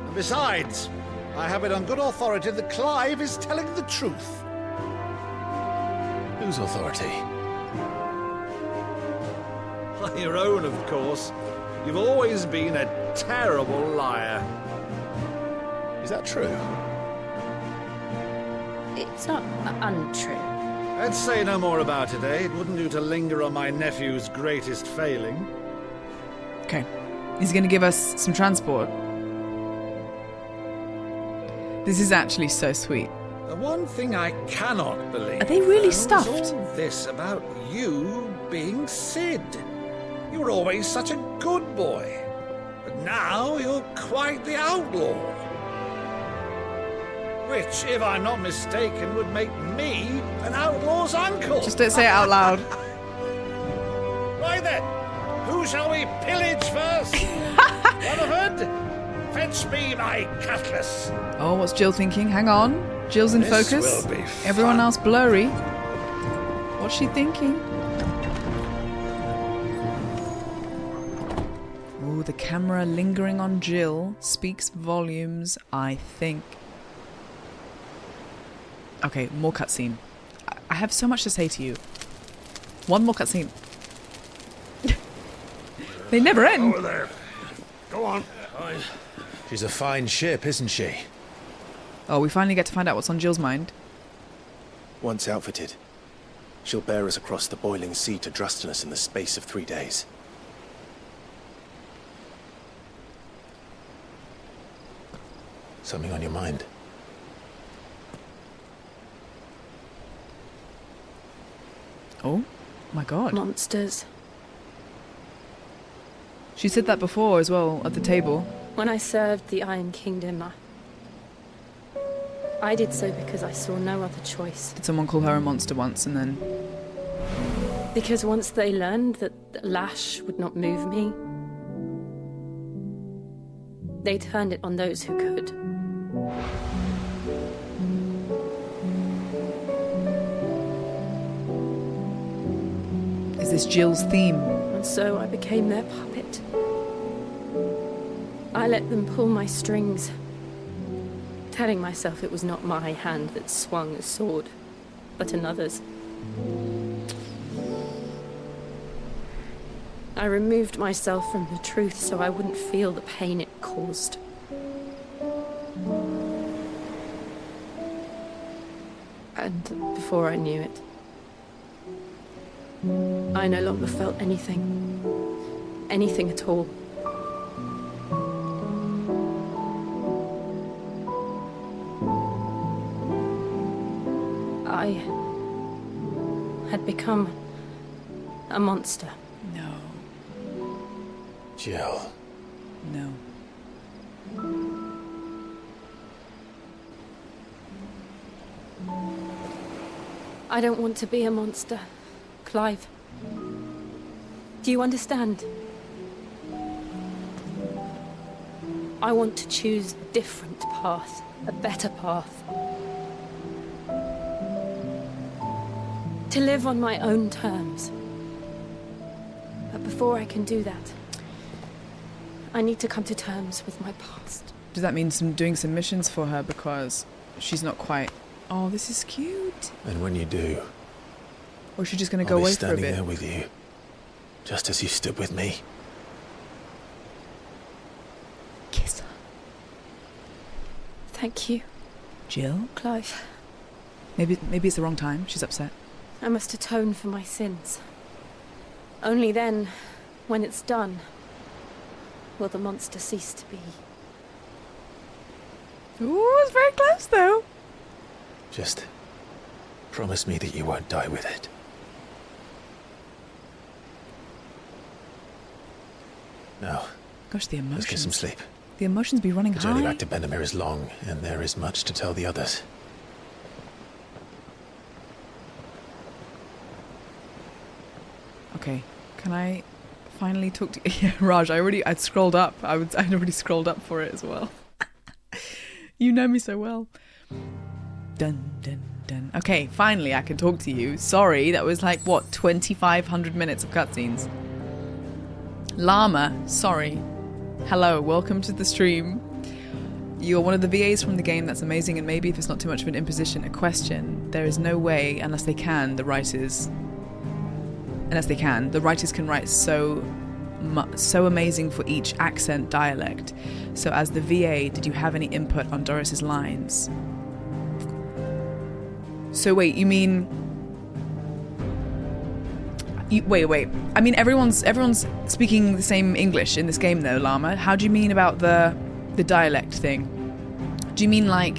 And besides, I have it on good authority that Clive is telling the truth. Whose authority? Your own, of course. You've always been a terrible liar. Is that true? It's not untrue. Let's say no more about it, eh? It wouldn't do to linger on my nephew's greatest failing. Okay. He's going to give us some transport. This is actually so sweet. The one thing I cannot believe... Are they really though, stuffed? is all this about you being Sid. You were always such a good boy. But now you're quite the outlaw. Which, if I'm not mistaken, would make me an outlaw's uncle. Just don't say it out loud. Right then, who shall we pillage first? Rutherford, fetch me my cutlass. Oh, what's Jill thinking? Hang on. Jill's in This focus. will be Everyone fun. else blurry. What's she thinking? Ooh, the camera lingering on Jill speaks volumes, I think. Okay, more cutscene. I have so much to say to you. One more cutscene. They never end. Over there. Go on. She's a fine ship, isn't she? Oh, we finally get to find out what's on Jill's mind. Once outfitted, she'll bear us across the boiling sea to Drustinus in the space of 3 days. Something on your mind? Oh, my God. Monsters. She said that before as well, at the table. When I served the Iron Kingdom, I did so because I saw no other choice. Did someone call her a monster once and then... Because once they learned that the lash would not move me, they turned it on those who could. Is this Jill's theme? And so I became their puppet. I let them pull my strings, telling myself it was not my hand that swung a sword, but another's. I removed myself from the truth so I wouldn't feel the pain it caused. And before I knew it, I no longer felt anything. Anything at all. I had become a monster. No. Jill. No. I don't want to be a monster, Clive. Do you understand? I want to choose a different path, a better path. To live on my own terms. But before I can do that, I need to come to terms with my past. Does that mean doing some missions for her because she's not quite... Oh, this is cute. And when you do... Or is she just going to go away for a bit? I'll be standing there with you, just as you stood with me. Kiss her. Thank you. Jill? Clive. Maybe it's the wrong time. She's upset. I must atone for my sins. Only then, when it's done, will the monster cease to be. Ooh, it's very close, though. Just promise me that you won't die with it. Now, gosh, the emotions. Let's get some sleep. The emotions be running high. The journey back to Benamir is long, and there is much to tell the others. Okay, can I finally talk to... Yeah, Raj, I'd scrolled up. I'd already scrolled up for it as well. You know me so well. Dun, dun, dun. Okay, finally I can talk to you. Sorry, that was like, what, 2,500 minutes of cutscenes. Llama, sorry. Hello, welcome to the stream. You're one of the VAs from the game, that's amazing, and maybe if it's not too much of an imposition, a question. There is no way, unless they can, the writers can write so amazing for each accent dialect. So as the VA, did you have any input on Dorys's lines? So wait, you mean... Wait. I mean, everyone's speaking the same English in this game, though, Llama. How do you mean about the dialect thing? Do you mean, like,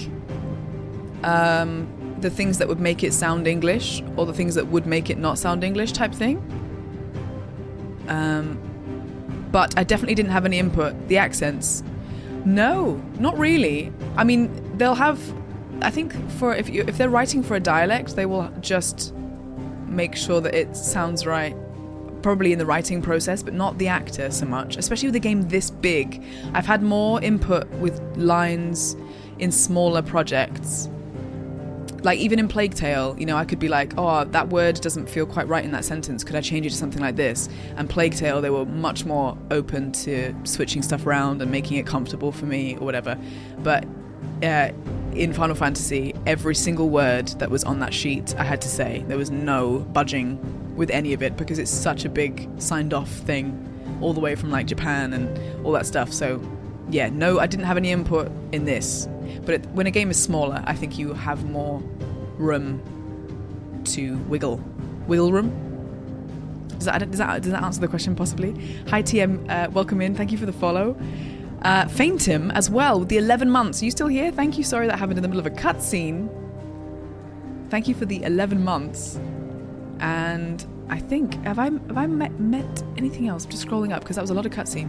the things that would make it sound English, or the things that would make it not sound English type thing? But I definitely didn't have any input. The accents. No, not really. I mean, they'll have... I think if they're writing for a dialect, they will just make sure that it sounds right, probably in the writing process, but not the actor so much, especially with a game this big. I've had more input with lines in smaller projects. Like even in Plague Tale, you know, I could be like, oh, that word doesn't feel quite right in that sentence. Could I change it to something like this? And Plague Tale, they were much more open to switching stuff around and making it comfortable for me or whatever. But in Final Fantasy, every single word that was on that sheet I had to say. There was no budging with any of it because it's such a big signed off thing all the way from like Japan and all that stuff. So yeah, no, I didn't have any input in this. But when a game is smaller, I think you have more room to wiggle room. Does that answer the question possibly? Hi TM, welcome in. Thank you for the follow. Faintim as well with the 11 months. Are you still here? Thank you. Sorry that happened in the middle of a cutscene. Thank you for the 11 months. And I think have I met anything else? I'm just scrolling up because that was a lot of cutscene.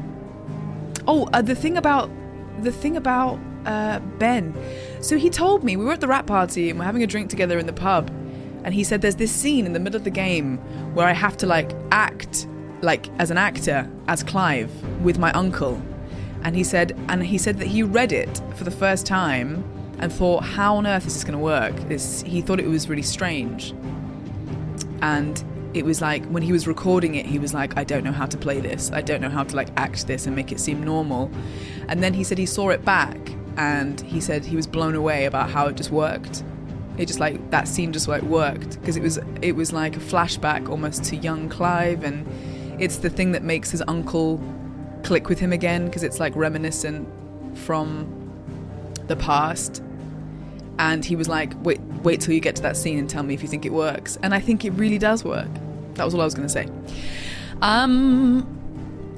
Oh, the thing about Ben. So he told me, we were at the rap party and we're having a drink together in the pub, and he said there's this scene in the middle of the game where I have to like act like as an actor as Clive with my uncle. And he said that he read it for the first time and thought, how on earth is this going to work? He thought it was really strange. And it was like, when he was recording it, he was like, I don't know how to play this. I don't know how to like act this and make it seem normal. And then he said he saw it back and he said he was blown away about how it just worked. It just like, that scene just like worked because it was like a flashback almost to young Clive, and it's the thing that makes his uncle click with him again because it's like reminiscent from the past. And he was like, wait till you get to that scene and tell me if you think it works. And I think it really does work. That was all I was going to say.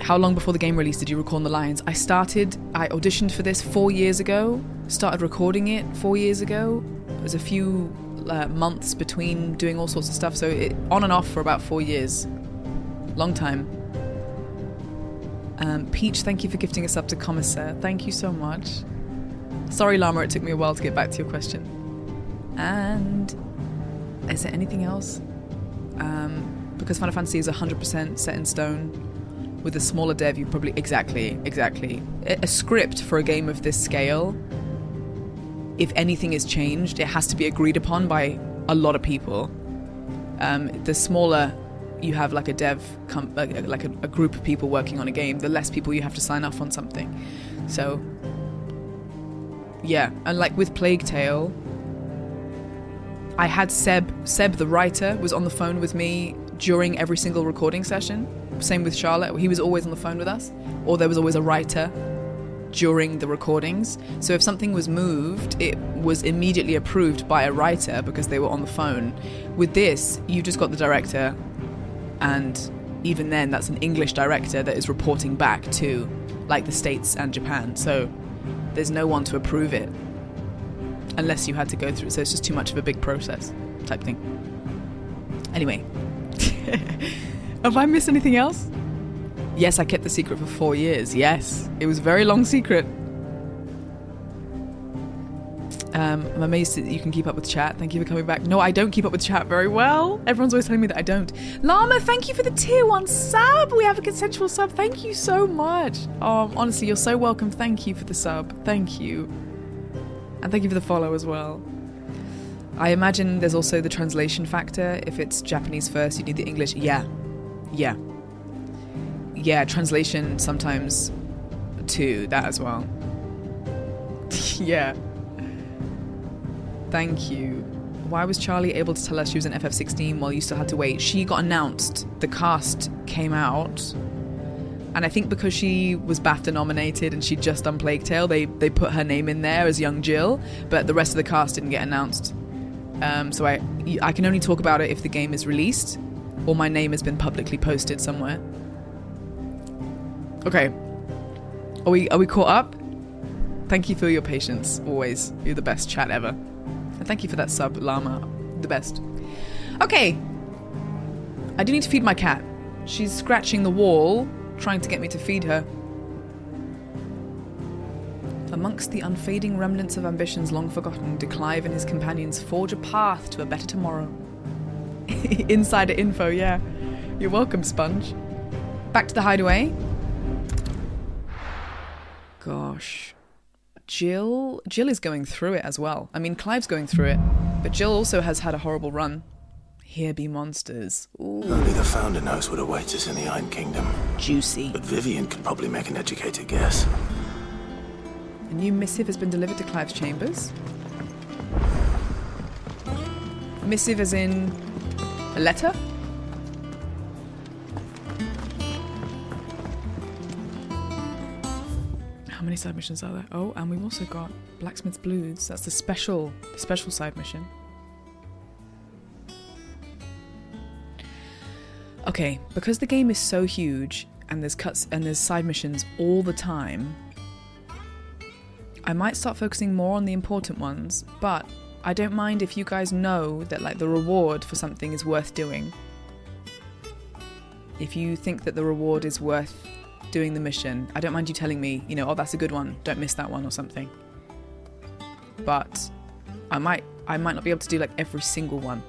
How long before the game release did you record the lines? I auditioned for this 4 years ago, started recording it 4 years ago. It was a few months between doing all sorts of stuff, so it on and off for about 4 years. Long time. Peach, thank you for gifting us up to Commissaire. Thank you so much. Sorry, Llama, it took me a while to get back to your question. And is there anything else? Because Final Fantasy is 100% set in stone, with a smaller dev, you probably... Exactly. A script for a game of this scale, if anything is changed, it has to be agreed upon by a lot of people. The smaller you have like a dev, like a group of people working on a game, the less people you have to sign off on something. So... yeah, and like with Plague Tale, I had Seb the writer was on the phone with me during every single recording session. Same with Charlotte, he was always on the phone with us, or there was always a writer during the recordings. So if something was moved, it was immediately approved by a writer because they were on the phone. With this, you just got the director, and even then that's an English director that is reporting back to like the States and Japan. So there's no one to approve it unless you had to go through it. So it's just too much of a big process type thing. Anyway. Have I missed anything else? Yes, I kept the secret for 4 years. Yes, it was a very long secret. I'm amazed that you can keep up with chat. Thank you for coming back. No, I don't keep up with chat very well. Everyone's always telling me that I don't. Llama, thank you for the tier 1 sub. We have a consensual sub. Thank you so much. Honestly, you're so welcome. Thank you for the sub. Thank you. And thank you for the follow as well. I imagine there's also the translation factor. If it's Japanese first, you need the English. Yeah, translation sometimes too, that as well. Yeah. Thank you. Why was Charlie able to tell us she was in FF16 while you still had to wait? She got announced. The cast came out. And I think because she was BAFTA nominated and she'd just done Plague Tale, they put her name in there as young Jill, but the rest of the cast didn't get announced. So I can only talk about it if the game is released or my name has been publicly posted somewhere. Okay. Are we caught up? Thank you for your patience, always. You're the best chat ever. And thank you for that sub, Llama. The best. Okay. I do need to feed my cat. She's scratching the wall, trying to get me to feed her. Amongst the unfading remnants of ambitions long forgotten, do Clive and his companions forge a path to a better tomorrow. Insider info, yeah. You're welcome, Sponge. Back to the hideaway. Gosh. Jill is going through it as well. I mean, Clive's going through it, but Jill also has had a horrible run. Here be monsters. Ooh. Only the Founder knows what awaits us in the Iron Kingdom. Juicy. But Vivian could probably make an educated guess. A new missive has been delivered to Clive's chambers. Missive as in a letter? How many side missions are there? Oh, and we've also got Blacksmith's Blues. That's the special side mission. Okay, because the game is so huge and there's cuts and there's side missions all the time, I might start focusing more on the important ones, but I don't mind if you guys know that like the reward for something is worth doing. If you think that the reward is worth doing the mission, I don't mind you telling me, oh, that's a good one, don't miss that one or something. but I might not be able to do like every single one.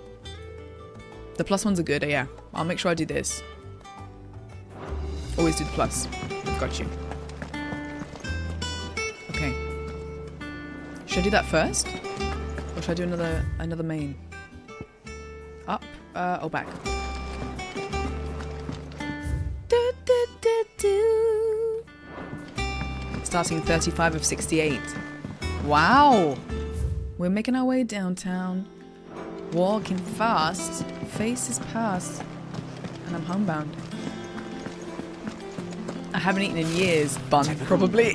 The plus ones are good, yeah. I'll make sure I do this. Always do the plus. Got you. Okay. Should I do that first? Or should I do another main? Up, or back? Starting 35 of 68. Wow! We're making our way downtown. Walking fast. Faces past. And I'm homebound. I haven't eaten in years. Bun, probably.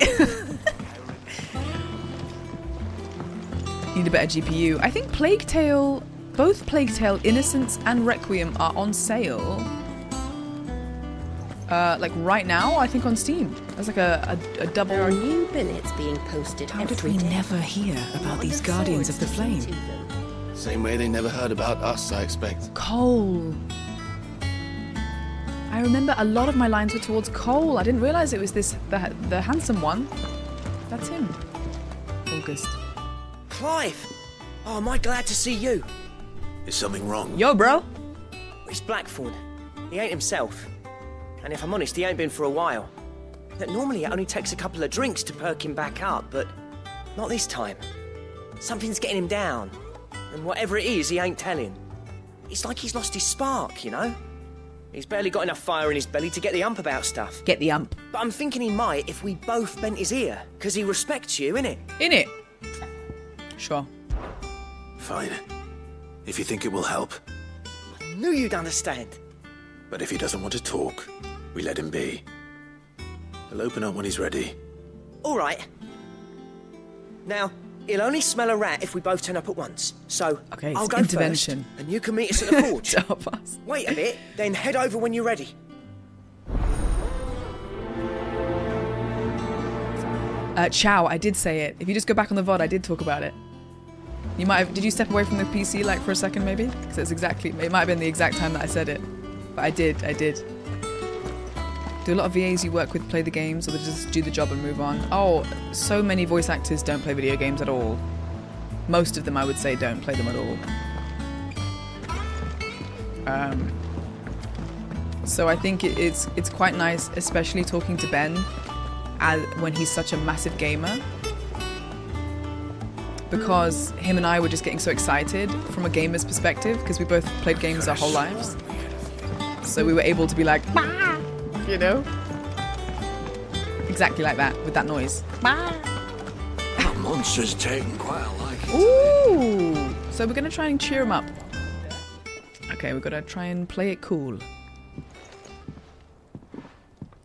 Need a better GPU. I think Plague Tale, both Plague Tale Innocence and Requiem are on sale. Like right now, I think on Steam. That's like a double. There are new billets being posted. How did we never hear about these Guardians of the Flame? Same way they never heard about us, I expect. Cole. I remember a lot of my lines were towards Cole. I didn't realise it was the handsome one. That's him. August. Clive! Oh, am I glad to see you? Is something wrong? Yo, bro. It's Blackthorne. He ain't himself. And if I'm honest, he ain't been for a while. That normally it only takes a couple of drinks to perk him back up, but not this time. Something's getting him down. And whatever it is, he ain't telling. It's like he's lost his spark, you know? He's barely got enough fire in his belly to get the ump about stuff. Get the ump. But I'm thinking he might if we both bent his ear, because he respects you, innit? Innit? Sure. Fine. If you think it will help. I knew you'd understand. But if he doesn't want to talk, we let him be. He'll open up when he's ready. All right. Now, he'll only smell a rat if we both turn up at once. So, okay, I'll go intervention. first, and you can meet us at the forge. Wait a bit, then head over when you're ready. Chow, I did say it. If you just go back on the VOD, I did talk about it. You might have, did you step away from the PC like for a second maybe? Because it's exactly, it might have been the exact time that I said it. But I did. Do a lot of VAs you work with play the games, or they just do the job and move on? Oh, so many voice actors don't play video games at all. Most of them, I would say, don't play them at all. So I think it's quite nice, especially talking to Ben, when he's such a massive gamer. Because him and I were just getting so excited from a gamer's perspective, because we both played games our whole lives. So we were able to be like, bah! You know? Exactly like that, with that noise. Bah! That monster's taking quite a liking. Ooh! So we're going to try and cheer him up. Okay, we've got to try and play it cool.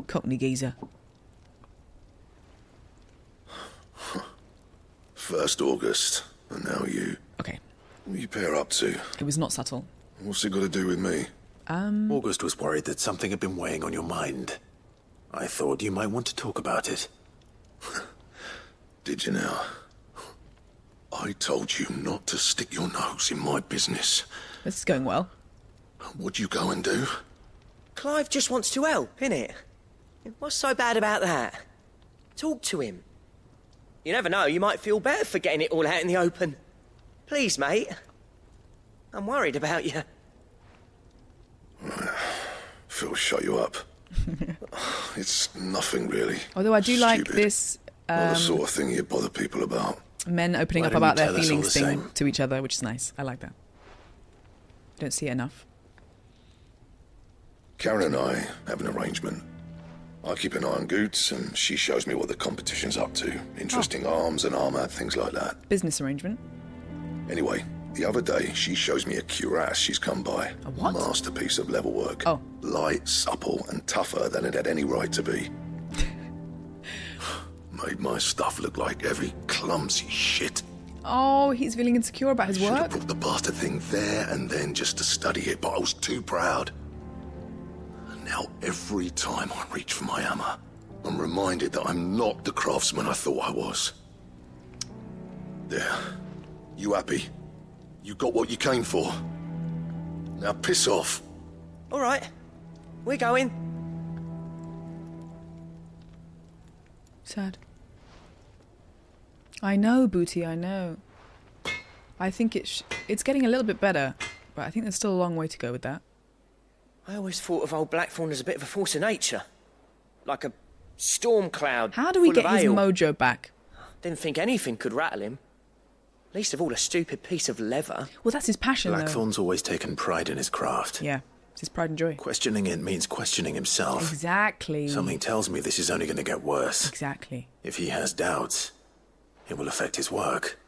Cockney geezer. First August, and now you. Okay. What are you pair up to? It was not subtle. What's it got to do with me? August was worried that something had been weighing on your mind. I thought you might want to talk about it. Did you now? I told you not to stick your nose in my business. This is going well. What'd you go and do? Clive just wants to help, innit? What's so bad about that? Talk to him. You never know, you might feel better for getting it all out in the open. Please, mate. I'm worried about you. Phil shut you up. It's nothing, really. Although I do like this... not the sort of thing you bother people about. Men opening up about their feelings thing to each other, which is nice. I like that. Don't see it enough. Karen and I have an arrangement. I keep an eye on Goots, and she shows me what the competition's up to. Interesting arms and armour, things like that. Business arrangement. Anyway, the other day, she shows me a cuirass she's come by. A what? Masterpiece of level work. Oh. Light, supple, and tougher than it had any right to be. Made my stuff look like heavy, clumsy shit. Oh, he's feeling insecure about his Should work. have brought the bastard thing there and then just to study it, but I was too proud. And now every time I reach for my hammer, I'm reminded that I'm not the craftsman I thought I was. There. You happy? You got what you came for. Now piss off. All right. We're going. Sad. I know, Booty, I know. I think it's getting a little bit better, but I think there's still a long way to go with that. I always thought of old Blackthorne as a bit of a force of nature. Like a storm cloud. How do we get his mojo back? Didn't think anything could rattle him. Least of all a stupid piece of leather. Well, that's his passion, Blackthorne's always taken pride in his craft. Yeah, it's his pride and joy. Questioning it means questioning himself. Exactly. Something tells me this is only going to get worse. Exactly. If he has doubts, it will affect his work,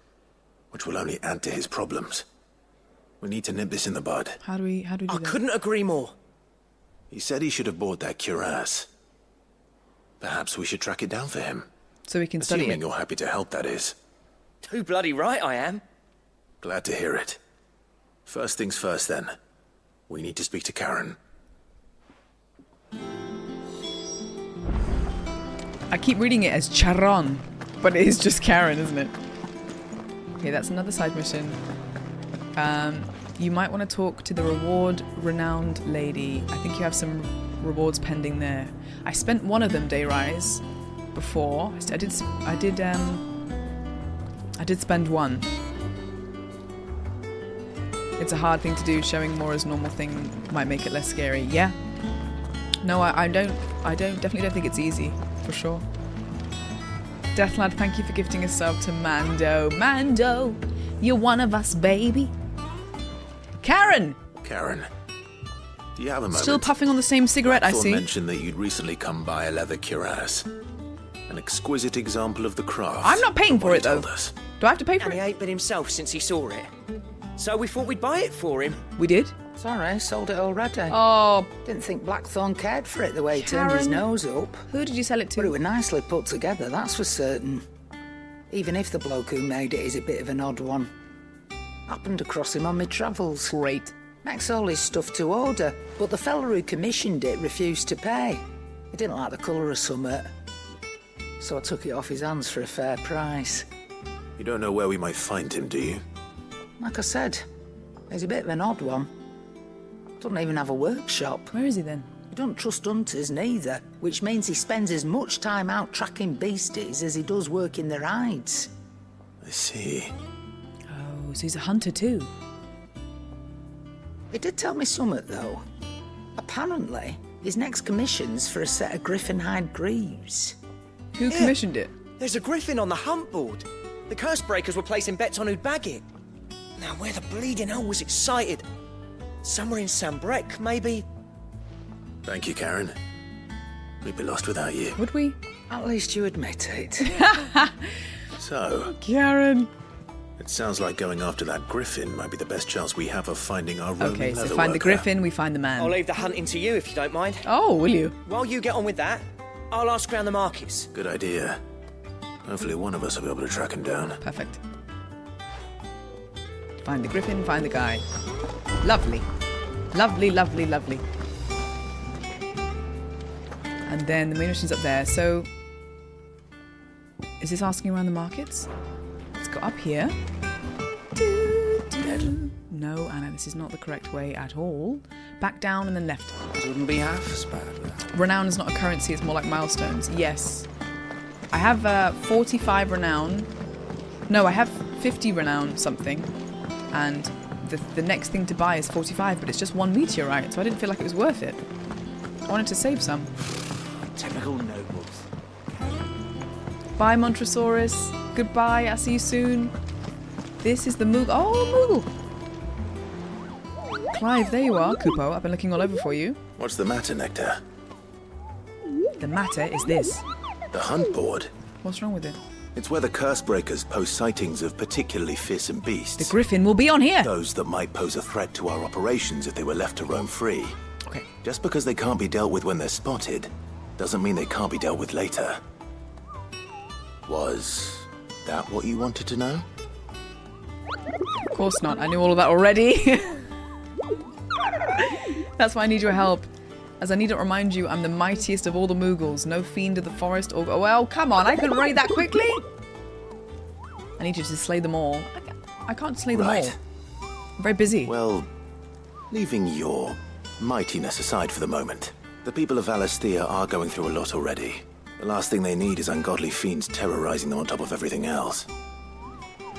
which will only add to his problems. We need to nip this in the bud. How do we do that? I couldn't agree more. He said he should have bought that cuirass. Perhaps we should track it down for him. So we can study it. Assuming you're happy to help, that is. Too bloody right I am. Glad to hear it. First things first, then. We need to speak to Karen. I keep reading it as Charon, but it is just Karen, isn't it? Okay, that's another side mission. You might want to talk to the renowned lady. I think you have some rewards pending there. I spent one of them, Dayrise, before. I did spend one. It's a hard thing to do. Showing more as normal thing might make it less scary. Yeah. No, I definitely don't think it's easy, for sure. Deathlad, thank you for gifting a sub to Mando. Mando, you're one of us, baby. Karen! Karen, do you have a moment? Still puffing on the same cigarette, I see. You mentioned that you'd recently come by a leather cuirass. An exquisite example of the craft. I'm not paying for it, though. Do I have to pay for And it? he ain't been himself since he saw it. So we thought we'd buy it for him. We did? Sorry, sold it already. Oh. Didn't think Blackthorne cared for it the way he turned his nose up. Who did you sell it to? But it was nicely put together, that's for certain. Even if the bloke who made it is a bit of an odd one. Happened across him on my travels. Great. Makes all his stuff to order, but the fella who commissioned it refused to pay. He didn't like the colour of summit. So I took it off his hands for a fair price. You don't know where we might find him, do you? Like I said, he's a bit of an odd one. Doesn't even have a workshop. Where is he then? He don't trust hunters neither, which means he spends as much time out tracking beasties as he does working their hides. I see. Oh, so he's a hunter too. He did tell me something, though. Apparently, his next commission's for a set of Griffin hide greaves. Who commissioned it? There's a Griffin on the hunt board. The curse breakers were placing bets on who'd bag it. Now, where the bleeding hell was it sighted? Somewhere in Sambrec, maybe? Thank you, Karen. We'd be lost without you. Would we? At least you admit it. So, Karen. it sounds like going after that Griffin might be the best chance we have of finding our Roman Okay, so leather find the worker. Griffin, we find the man. I'll leave the hunting to you if you don't mind. Oh, will you? While you get on with that, I'll ask around the markets. Good idea. Hopefully one of us will be able to track him down. Perfect. Find the Griffin, find the guy. Lovely. Lovely, lovely, lovely. And then the main mission's up there, so... Is this asking around the markets? Let's go up here. No, Anna, this is not the correct way at all. Back down and then left. It wouldn't be half as bad. Renown is not a currency, it's more like milestones. Yes. I have 45 renown. No, I have 50 renown something. And the next thing to buy is 45, but it's just one meteorite, so I didn't feel like it was worth it. I wanted to save some. Typical nobles. Bye, Montresaurus. Goodbye, I'll see you soon. This is the moogle. Oh, moogle! Clive, there you are. Kupo, I've been looking all over for you. What's the matter, Nectar? The matter is this. The hunt board? What's wrong with it? It's where the curse breakers post sightings of particularly fearsome beasts. The Griffin will be on here. Those that might pose a threat to our operations if they were left to roam free. Okay. Just because they can't be dealt with when they're spotted, doesn't mean they can't be dealt with later. Was that what you wanted to know? Of course not. I knew all of that already. That's why I need your help. As I need to remind you, I'm the mightiest of all the moogles. No fiend of the forest or... Oh, well, come on. I couldn't read that quickly. I need you to slay them all. I can't slay them all. I'm very busy. Well, leaving your mightiness aside for the moment, the people of Valisthea are going through a lot already. The last thing they need is ungodly fiends terrorizing them on top of everything else.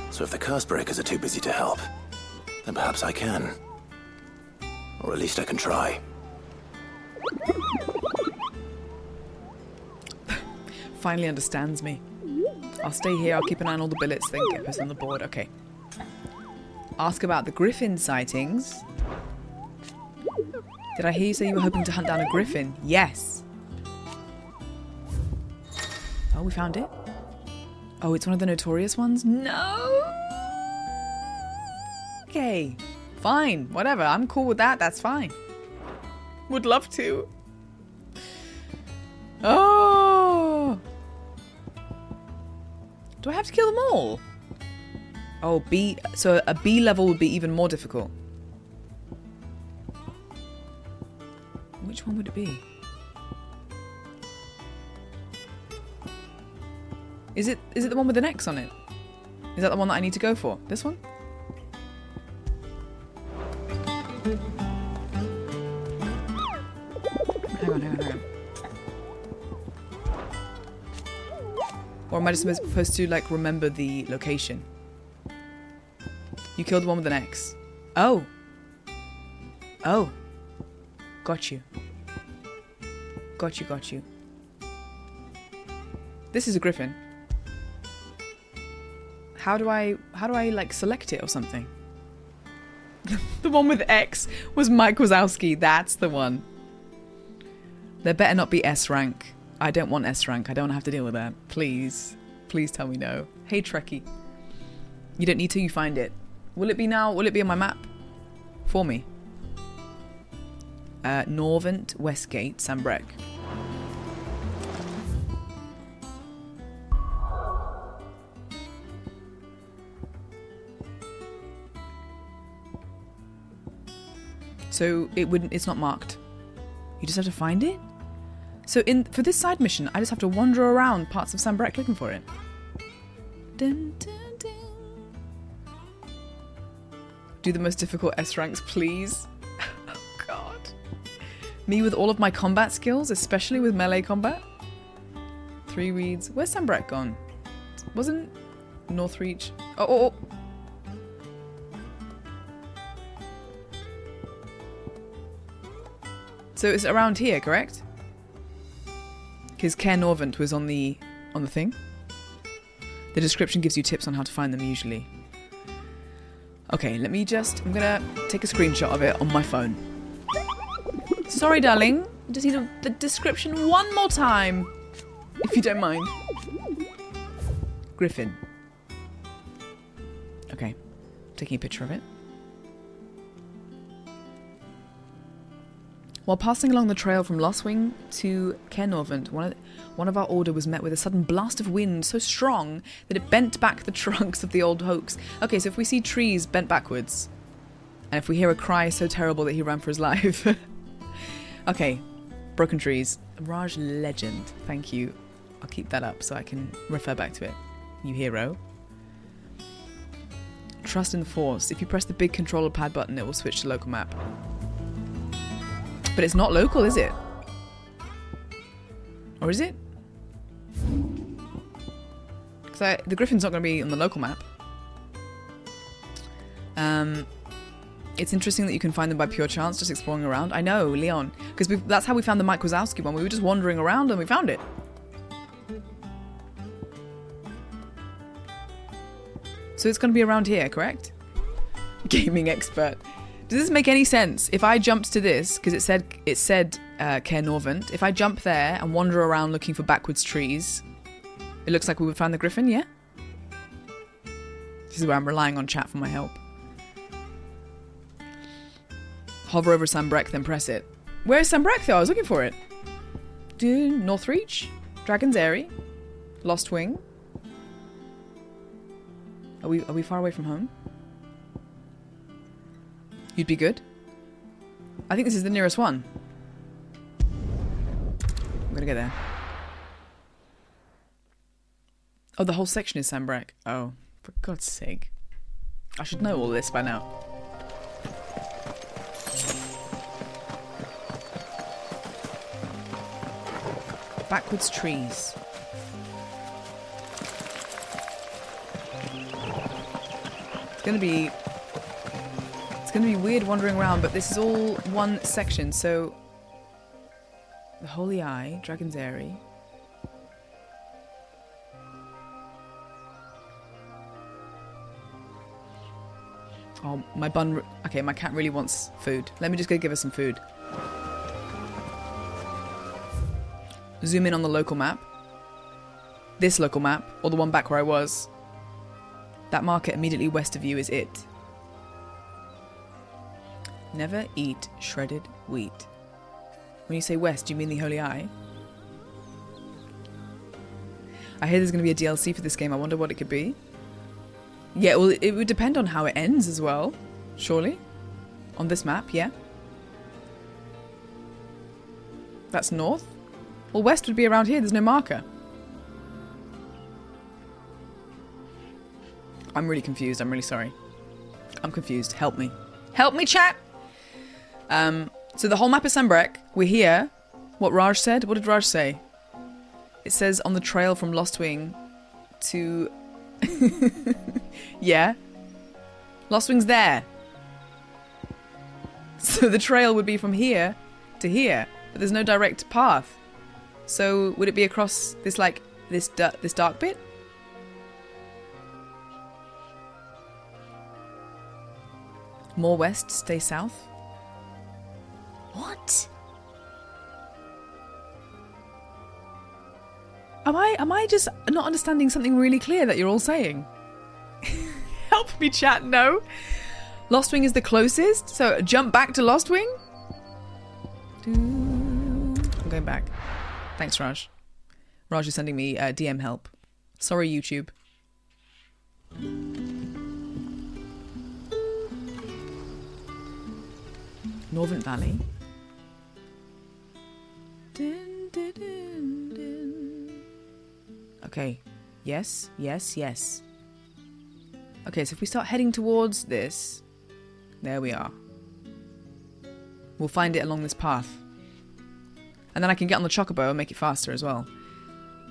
So if the curse breakers are too busy to help, then perhaps I can. Or at least I can try. Finally understands me. I'll stay here, I'll keep an eye on all the billets, then get this on the board. Okay. Ask about the Griffin sightings. Did I hear you say you were hoping to hunt down a Griffin? Yes. Oh, we found it? Oh, it's one of the notorious ones? No! Okay. Fine. Whatever. I'm cool with that. That's fine. Would love to. Oh! Do I have to kill them all? Oh, B. So a B level would be even more difficult. Which one would it be? Is it the one with an X on it? Is that the one that I need to go for? This one? Hang on. Or am I just supposed to, like, remember the location? You killed the one with an X. Oh. Oh. Got you. Got you. This is a Griffin. How do I like select it or something? The one with X was Mike Wazowski. That's the one. There better not be S rank. I don't want S rank. I don't have to deal with that. Please. Please tell me no. Hey Trekkie. You don't need to, you find it. Will it be now? Will it be on my map? For me. Norvent, Westgate, Sambrec. So it's not marked. You just have to find it? So for this side mission, I just have to wander around parts of Sambrec looking for it. Dun, dun, dun. Do the most difficult S ranks, please. Oh god. Me with all of my combat skills, especially with melee combat. 3 reads. Where's Sambrec gone? Wasn't Northreach? Oh. So it's around here, correct? Because Cair Norvent was on the thing. The description gives you tips on how to find them usually. Okay, I'm gonna take a screenshot of it on my phone. Sorry, darling. Just need the description one more time, if you don't mind. Griffin. Okay, taking a picture of it. While passing along the trail from Lostwing to Cair Norvent, one of our order was met with a sudden blast of wind so strong that it bent back the trunks of the old oaks. Okay, so if we see trees bent backwards, and if we hear a cry so terrible that he ran for his life. Okay, broken trees. Raj legend. Thank you. I'll keep that up so I can refer back to it. You hero. Trust in the Force. If you press the big controller pad button, it will switch to local map. But it's not local, is it? Or is it? Because the Griffin's not going to be on the local map. It's interesting that you can find them by pure chance, just exploring around. I know, Leon. Because that's how we found the Mike Wazowski one. We were just wandering around and we found it. So it's going to be around here, correct? Gaming expert. Does this make any sense? If I jumped to this, because it said Cair Norvent, if I jump there and wander around looking for backwards trees, it looks like we would find the Griffin, yeah? This is where I'm relying on chat for my help. Hover over Sambrec, then press it. Where's Sambrec though? I was looking for it. Northreach? Dragon's Eyrie? Lost Wing? Are we far away from home? You'd be good? I think this is the nearest one. I'm gonna get there. Oh, the whole section is Sambrec. Oh, for God's sake. I should know all this by now. Backwards trees. It's gonna be weird wandering around, but this is all one section, so the Holy Eye, Dragon's Eyrie. Oh, my bun. Okay, my cat really wants food. Let me just go give her some food. Zoom in on the local map. This local map, or the one back where I was. That marker immediately west of you is it. Never eat shredded wheat. When you say west, do you mean the Holy Eye? I hear there's going to be a DLC for this game. I wonder what it could be. Yeah, well, it would depend on how it ends as well, surely. On this map, yeah. That's north? Well, west would be around here. There's no marker. I'm really confused. I'm really sorry. I'm confused. Help me. Help me, chat! So the whole map is Sanbreque. We're here. What Raj said? What did Raj say? It says on the trail from Lostwing to... yeah. Lostwing's there. So the trail would be from here to here. But there's no direct path. So would it be across this, like, this dark bit? More west, stay south. What? Am I just not understanding something really clear that you're all saying? Help me, chat, no. Lostwing is the closest, so jump back to Lostwing? I'm going back. Thanks, Raj. Raj is sending me DM help. Sorry, YouTube. Northern Valley. Okay. Yes, yes, yes. Okay, so if we start heading towards this, there we are. We'll find it along this path. And then I can get on the chocobo and make it faster as well.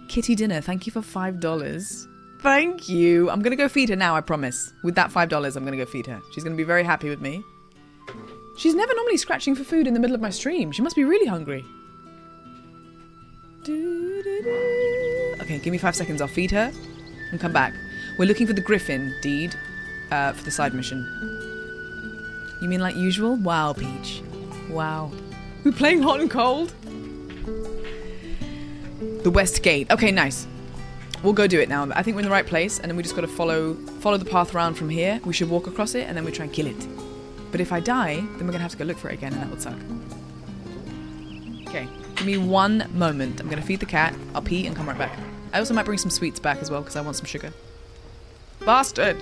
Kitty Dinner, thank you for $5. Thank you. I'm going to go feed her now, I promise. With that $5, I'm going to go feed her. She's going to be very happy with me. She's never normally scratching for food in the middle of my stream. She must be really hungry. Okay, give me 5 seconds. I'll feed her and come back. We're looking for the Griffin deed for the side mission. You mean like usual? Wow, Peach. Wow. We're playing hot and cold? The West Gate. Okay, nice. We'll go do it now. I think we're in the right place, and then we just got to follow the path around from here. We should walk across it, and then we try and kill it. But if I die, then we're going to have to go look for it again, and that would suck. Okay, give me 1 moment. I'm going to feed the cat. I'll pee and come right back. I also might bring some sweets back as well, because I want some sugar. Bastard!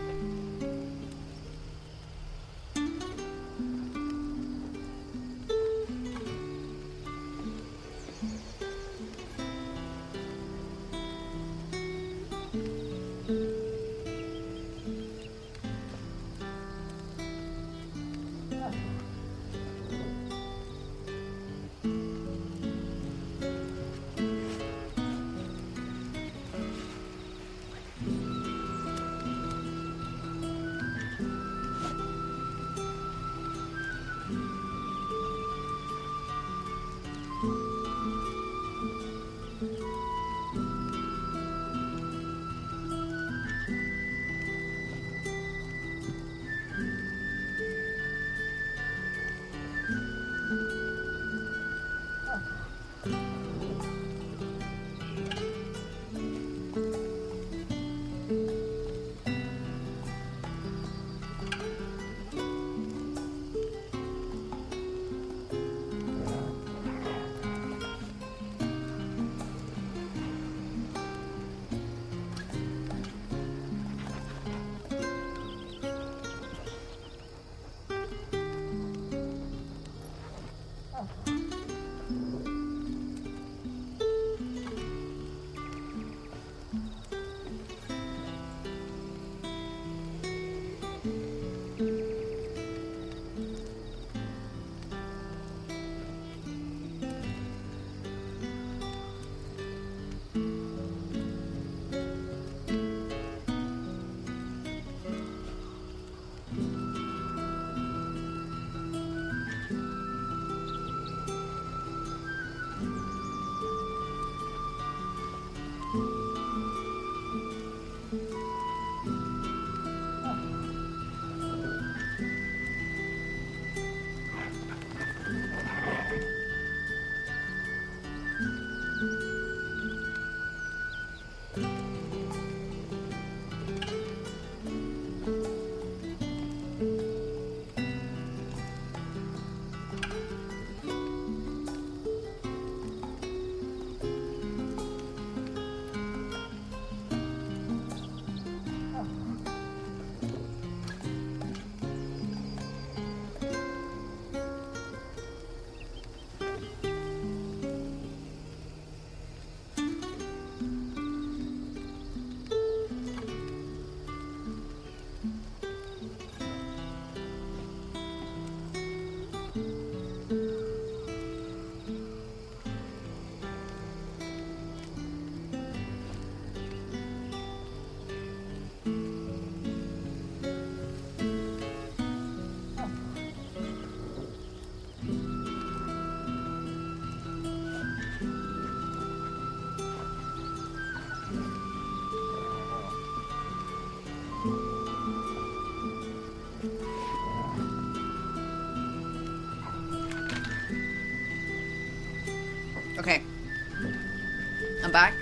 I'm back.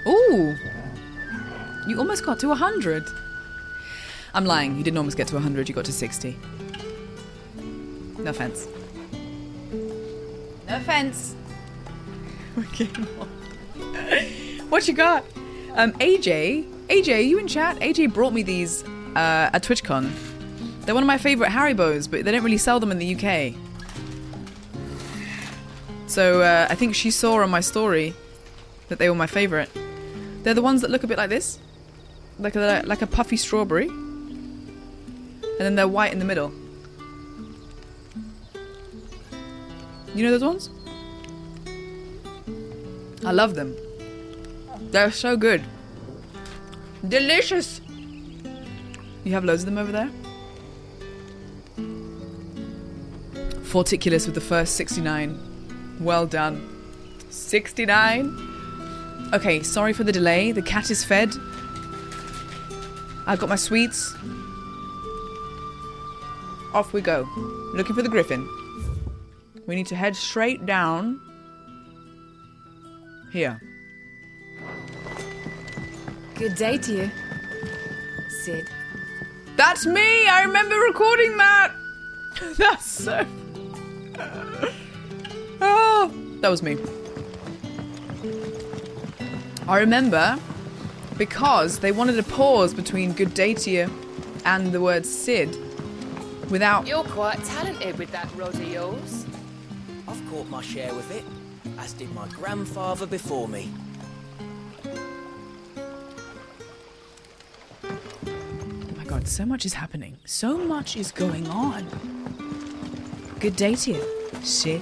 Ooh! You almost got to 100. I'm lying. You didn't almost get to 100. You got to 60. No offense. No offense. Okay. What you got? AJ, are you in chat? AJ brought me these at TwitchCon. They're one of my favorite Haribos, but they don't really sell them in the UK. So I think she saw on my story that they were my favorite. They're the ones that look a bit like this, like a puffy strawberry, and then they're white in the middle. You know those ones? I love them. They're so good. Delicious! You have loads of them over there? Forticulus with the first 69. Well done. 69? Okay, sorry for the delay. The cat is fed. I got my sweets. Off we go. Looking for the Griffin. We need to head straight down here. Good day to you, Sid. That's me! I remember recording that! That's so... Oh, that was me. I remember because they wanted a pause between good day to you and the word Sid without... You're quite talented with that rod of yours. I've caught my share with it, as did my grandfather before me. Oh my god, so much is happening. So much is going on. Good day to you, Sid.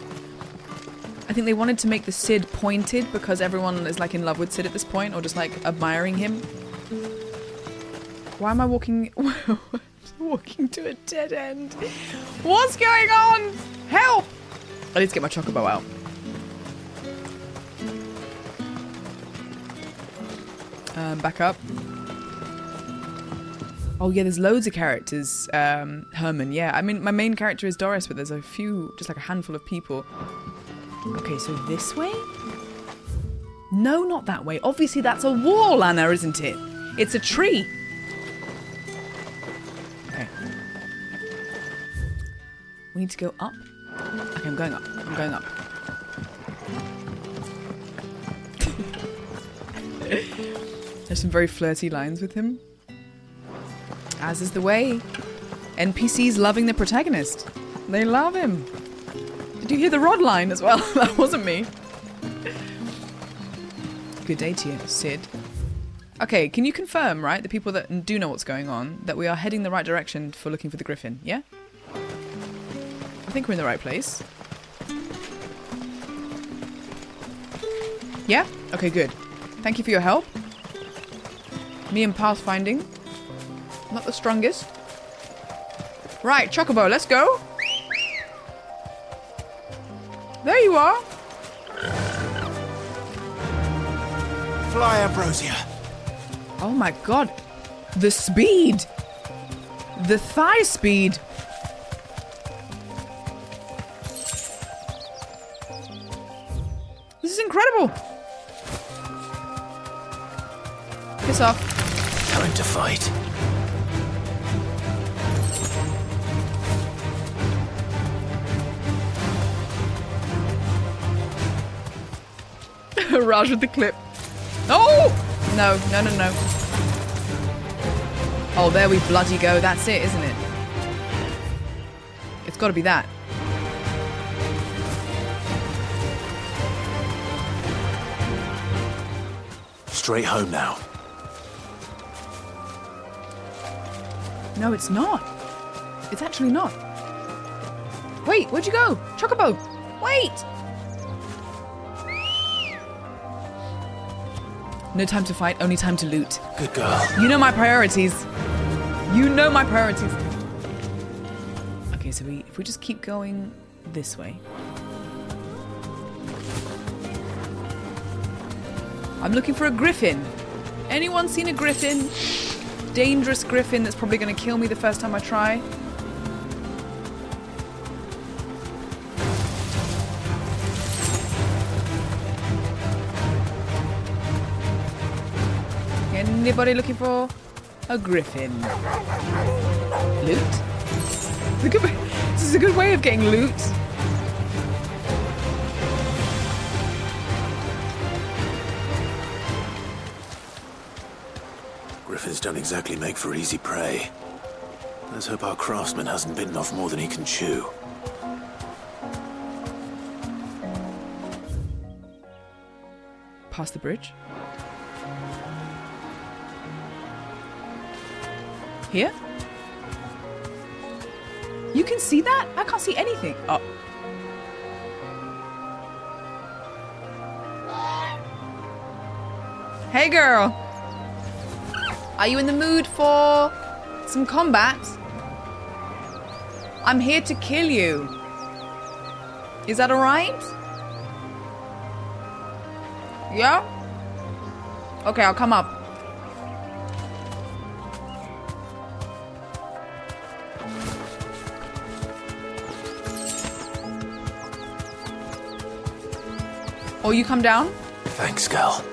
I think they wanted to make the Sid pointed because everyone is like in love with Sid at this point, or just like admiring him. Why am I walking to a dead end? What's going on? Help! I need to get my chocobo out. Back up. Oh yeah, there's loads of characters. Herman, yeah. I mean, my main character is Dorys, but there's a few, just like a handful of people. Okay, so this way? No, not that way. Obviously that's a wall, Anna, isn't it? It's a tree. Okay. We need to go up. Okay, I'm going up. I'm going up. There's some very flirty lines with him. As is the way. NPCs loving the protagonist. They love him. Did you hear the rod line as well? That wasn't me. Good day to you, Sid. Okay, can you confirm, right, the people that do know what's going on, that we are heading the right direction for looking for the Griffin, yeah? I think we're in the right place. Yeah? Okay, good. Thank you for your help. Me and pathfinding. Not the strongest. Right, Chocobo, let's go. There you are. Fly, Ambrosia. Oh my god. The speed. The thigh speed. This is incredible. Piss off. Time to fight. Raj with the clip. Oh! No, no, no, no. Oh, there we bloody go. That's it, isn't it? It's got to be that. Straight home now. No, it's not. It's actually not. Wait, where'd you go? Chocobo! Wait! No time to fight, only time to loot. Good girl. You know my priorities. You know my priorities. Okay, so if we just keep going this way. I'm looking for a Griffin. Anyone seen a Griffin? Dangerous Griffin that's probably going to kill me the first time I try. Anybody looking for a Griffin? Loot? This is a good way of getting loot. Griffins don't exactly make for easy prey. Let's hope our craftsman hasn't bitten off more than he can chew. Past the bridge. Here? You can see that? I can't see anything. Oh. Hey girl. Are you in the mood for some combat? I'm here to kill you. Is that alright? Yeah? Okay, I'll come up. Or you come down? Thanks, Gal.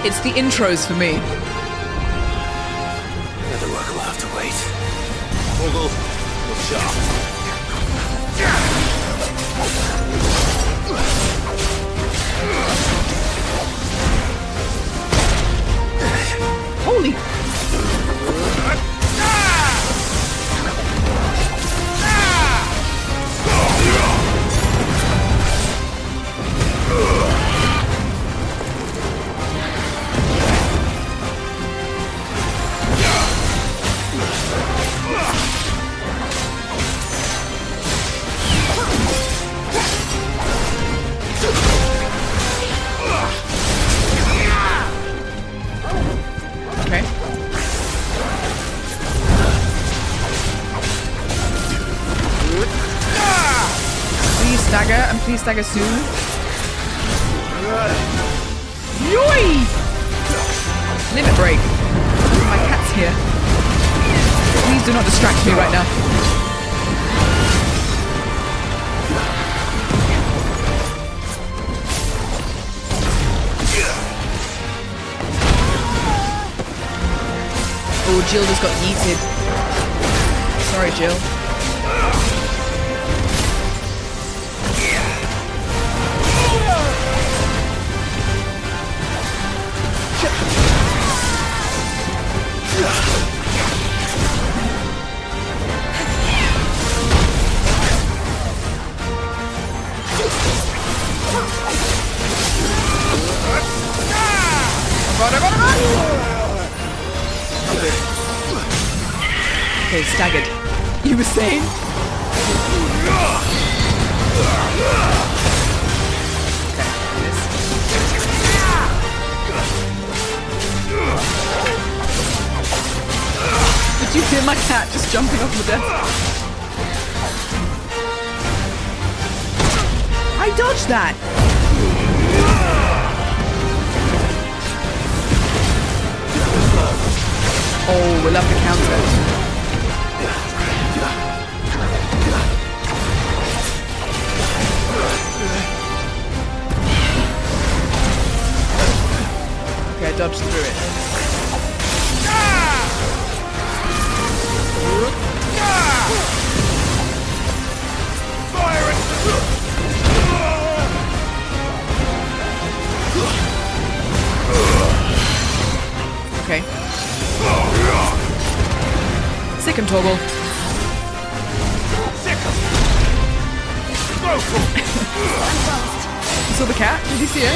It's the intros for me. The work will have to wait. Moogle, look sharp. Holy! Please stagger soon. Yoi! Limit break. My cat's here. Please do not distract me right now. Oh, Jill just got yeeted. Sorry, Jill. Okay, staggered. You were saying? Did you hear my cat just jumping off the desk? I dodged that! Oh, we love the counter. Okay, I dodged through it. Okay. Sick him, Torgal. Sick him. You saw the cat? Did you see it?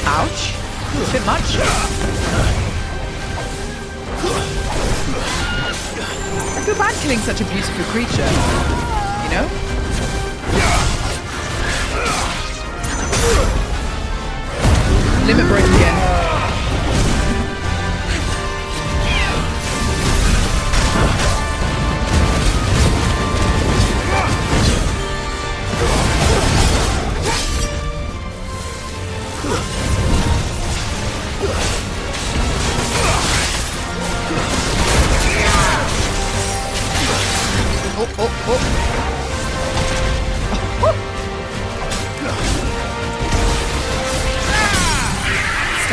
Ouch. A bit much. I feel bad killing such a beautiful creature. You know? Limit break again.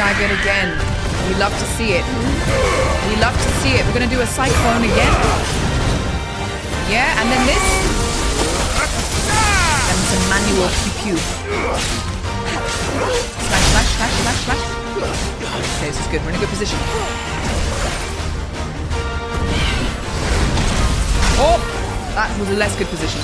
staggered again. We love to see it. We love to see it. We're going to do a cyclone again. Yeah, and then this. Then some manual pew-pew. Slash, slash, slash, slash, slash. Okay, this is good. We're in a good position. Oh! That was a less good position.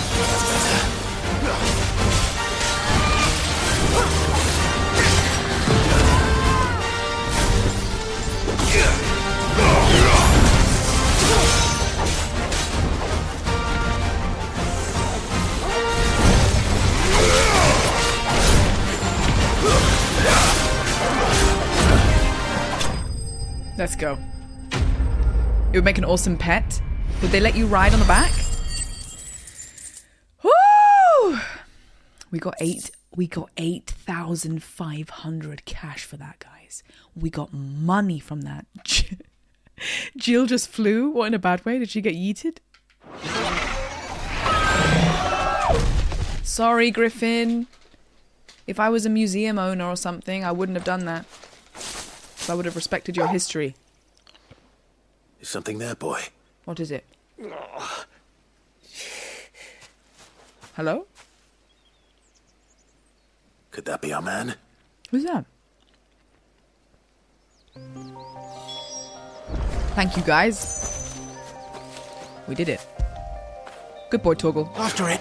Let's go. It would make an awesome pet. Would they let you ride on the back? Woo! We got 8,500 cash for that, guys. We got money from that. Jill just flew. What, in a bad way? Did she get yeeted? Sorry, Griffin. If I was a museum owner or something, I wouldn't have done that. I would have respected your history. Is something there, boy? What is it? Hello? Could that be our man? Who's that? Thank you, guys. We did it. Good boy, Torgal. After it.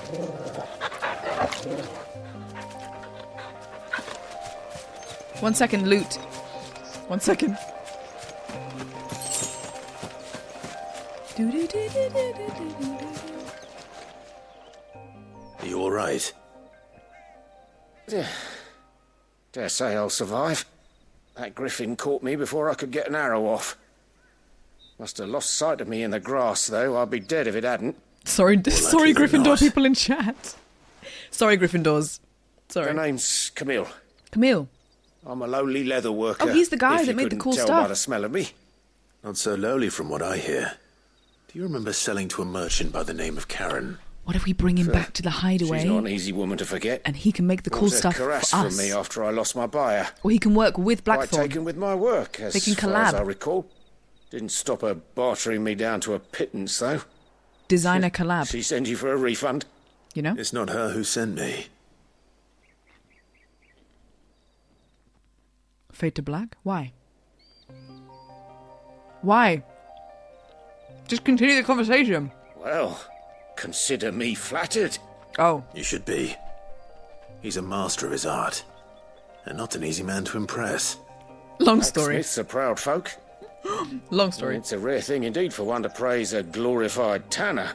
One second, loot. 1 second. Are you all right? Dare say I'll survive. That Griffin caught me before I could get an arrow off. Must have lost sight of me in the grass, though. I'd be dead if it hadn't. Sorry, sorry, Gryffindor people in chat. Sorry, Gryffindors. Sorry. Her name's Camille. Camille. I'm a lowly leather worker. Oh, he's the guy that made the cool tell stuff. By the smell of me. Not so lowly from what I hear. Do you remember selling to a merchant by the name of Karen? What if we bring him back to the hideaway? She's not an easy woman to forget. And he can make the cool stuff for us. From me after I lost my buyer. Or he can work with Blackthorne. Quite taken with my work, as they can far collab. as I recall. Didn't stop her bartering me down to a pittance, though. Designer collab. She send you for a refund? You know? It's not her who sent me. Fade to black? Why? Why? Just continue the conversation. Well, consider me flattered. Oh. You should be. He's a master of his art. And not an easy man to impress. Long story. Blacksmiths are proud folk. Long story. It's a rare thing indeed for one to praise a glorified tanner.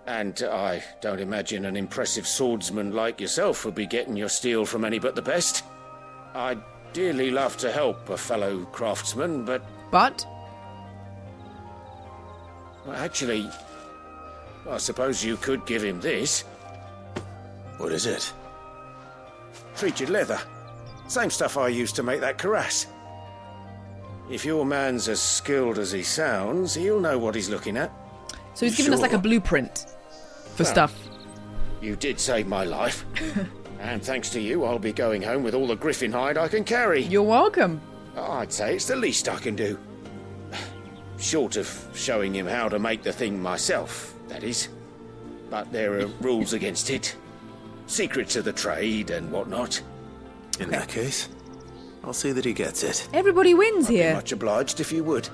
And I don't imagine an impressive swordsman like yourself would be getting your steel from any but the best. I'd dearly love to help a fellow craftsman, but... But? Well, actually, I suppose you could give him this. What is it? Treated leather. Same stuff I used to make that cuirass. If your man's as skilled as he sounds, he'll know what he's looking at. So he's giving us like a blueprint for stuff. You did save my life. And thanks to you, I'll be going home with all the Griffin hide I can carry. You're welcome. I'd say it's the least I can do. Short of showing him how to make the thing myself, that is. But there are rules against it. Secrets of the trade and whatnot. In that case, I'll see that he gets it. Everybody wins I'd here. be much obliged if you would.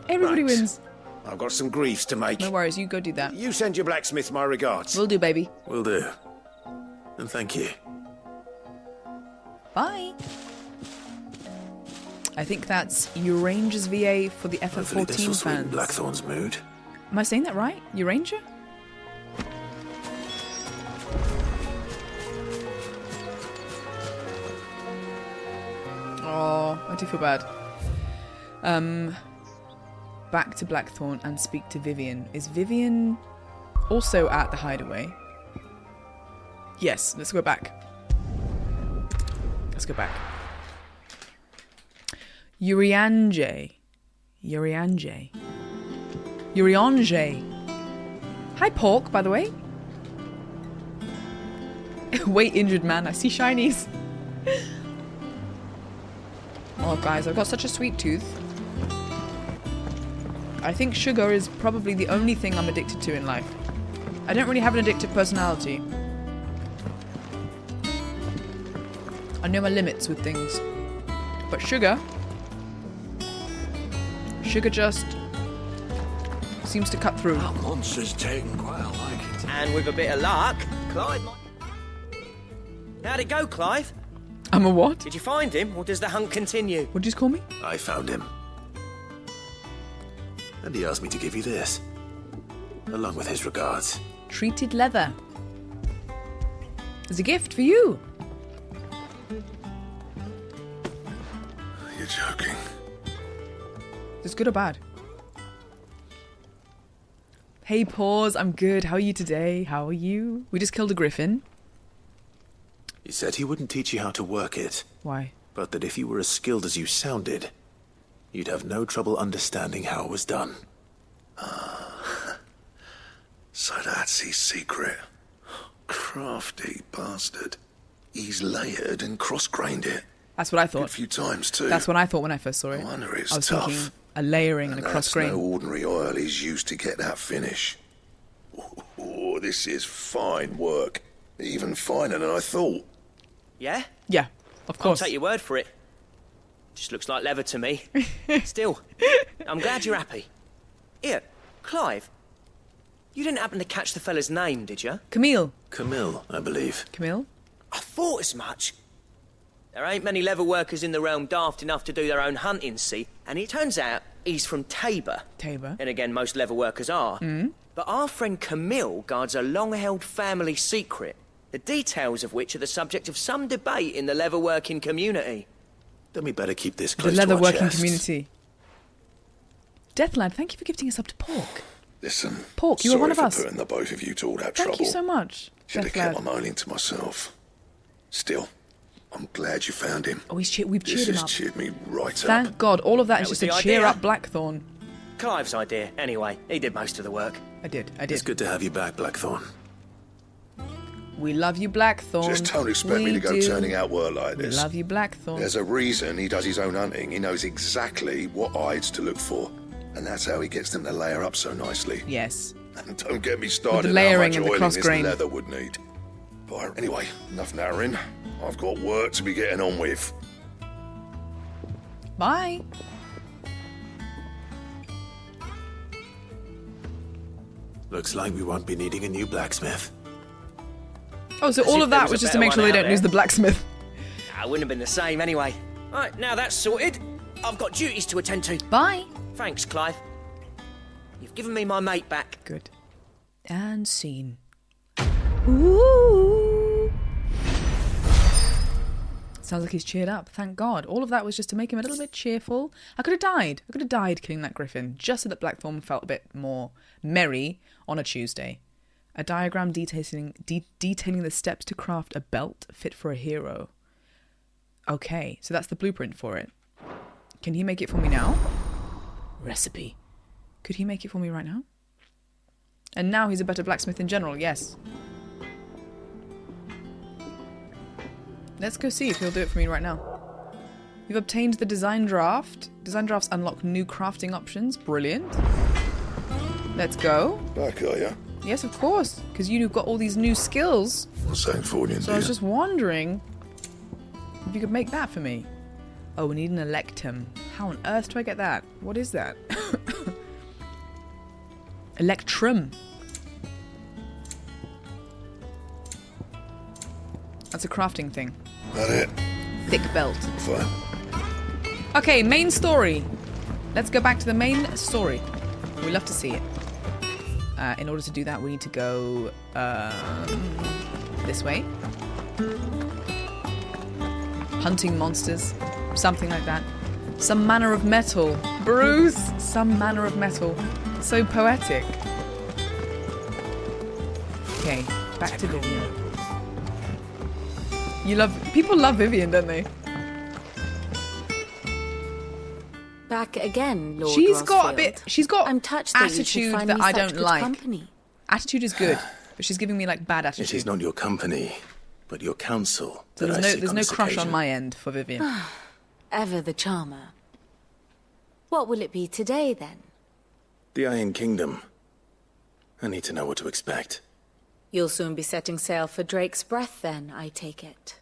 Everybody Right. wins. I've got some griefs to make. No worries, you go do that. You send your blacksmith my regards. Will do, baby. Will do. And thank you. Bye. I think that's Uranger's VA for the Hopefully this will FF14 sweeten fans. Blackthorne's mood. Am I saying that right? Uranger? Oh, I do feel bad. Back to Blackthorne and speak to Vivian. Is Vivian also at the hideaway? Yes, let's go back. Let's go back. Urianger. Hi, Pork, by the way. Wait, injured man. I see shinies. Oh, guys, I've got such a sweet tooth. I think sugar is probably the only thing I'm addicted to in life. I don't really have an addictive personality. I know my limits with things. But sugar just seems to cut through. That monster's taken quite a liking. And with a bit of luck, Clive might... How'd it go, Clive? I'm a what? Did you find him, or does the hunt continue? What'd you call me? I found him. And he asked me to give you this. Along with his regards. Treated leather. As a gift for you. You're joking. Is it good or bad? Hey, Paws, I'm good. How are you today? How are you? We just killed a griffin. He said he wouldn't teach you how to work it. Why? But that if you were as skilled as you sounded, you'd have no trouble understanding how it was done. So that's his secret. Crafty bastard. He's layered and cross-grained it. That's what I thought. A few times too. That's what I thought when I first saw it. I wonder it's I was tough. thinking a layering and a cross grain. That's no ordinary oil he's used to get that finish. Oh, this is fine work. Even finer than I thought. Yeah? Yeah, of course. I'll take your word for it. Just looks like leather to me. Still, I'm glad you're happy. Here, Clive. You didn't happen to catch the fella's name, did you? Camille. Camille, I believe. Camille? I thought as much. There ain't many leather workers in the realm daft enough to do their own hunting, see? And it turns out he's from Tabor. Tabor? And again, most leather workers are. But our friend Camille guards a long-held family secret, the details of which are the subject of some debate in the leather-working community. Then we better keep this The close to our leather-working chests. community. Deathlad, thank you for gifting us up to Pork. Listen, Pork, you were one of us. Sorry for putting the both of you to all that trouble. Thank you so much, Should have kept Deathlad. my moaning to myself. Still, I'm glad you found him. Oh, we've cheered him This has up. cheered me right up. Thank God. All of that is was just to the cheer idea. up Blackthorne. Clive's idea, anyway. He did most of the work. I did. It's good to have you back, Blackthorne. We love you, Blackthorne. Just don't expect me to go turning out work like We this. love you, Blackthorne. There's a reason he does his own hunting. He knows exactly what hides to look for. And that's how he gets them to layer up so nicely. Yes. And don't get me started With the on layering how and much the oiling cross this grain. leather would need. But anyway, enough narrowing. I've got work to be getting on with. Bye. Looks like we won't be needing a new blacksmith. Oh, so As all if of there that was was a just to better make sure one they out don't lose there. the blacksmith. I wouldn't have been the same anyway. Right, now that's sorted. I've got duties to attend to. Bye. Thanks, Clive. You've given me my mate back. Good. And scene. Ooh. Sounds like he's cheered up. Thank God. All of that was just to make him a little bit cheerful. I could have died. I could have died killing that griffin, just so that Blackthorne felt a bit more merry on a Tuesday. A diagram detailing the steps to craft a belt fit for a hero. Okay, so that's the blueprint for it. Can he make it for me now? Recipe. Could he make it for me right now? And now he's a better blacksmith in general, yes. Let's go see if he'll do it for me right now. You've obtained the design draft. Design drafts unlock new crafting options. Brilliant. Let's go. Back, are you? Yes, of course, because you've got all these new skills. What's that for you, So I was just wondering if you could make that for me. Oh, we need an electum. How on earth do I get that? What is that? Electrum. That's a crafting thing. That it? Thick belt. Fine. Okay, main story. Let's go back to the main story. We love to see it. In order to do that, we need to go this way. Hunting monsters. Something like that. Some manner of metal. Bruce! Some manner of metal. So poetic. Okay, back to Vivian. People love Vivian, don't they? Back again, Lord She's got a Rosfield. bit. She's got I'm touched that you should attitude find that me I such don't good like. company. Attitude is good, but she's giving me like bad It attitude. is not your company, but your counsel. So that I there's seek no on this crush occasion. on my end for Vivian. ever the charmer. What will it be today, then? The Iron Kingdom. I need to know what to expect. You'll soon be setting sail for Drake's Breath, then, I take it.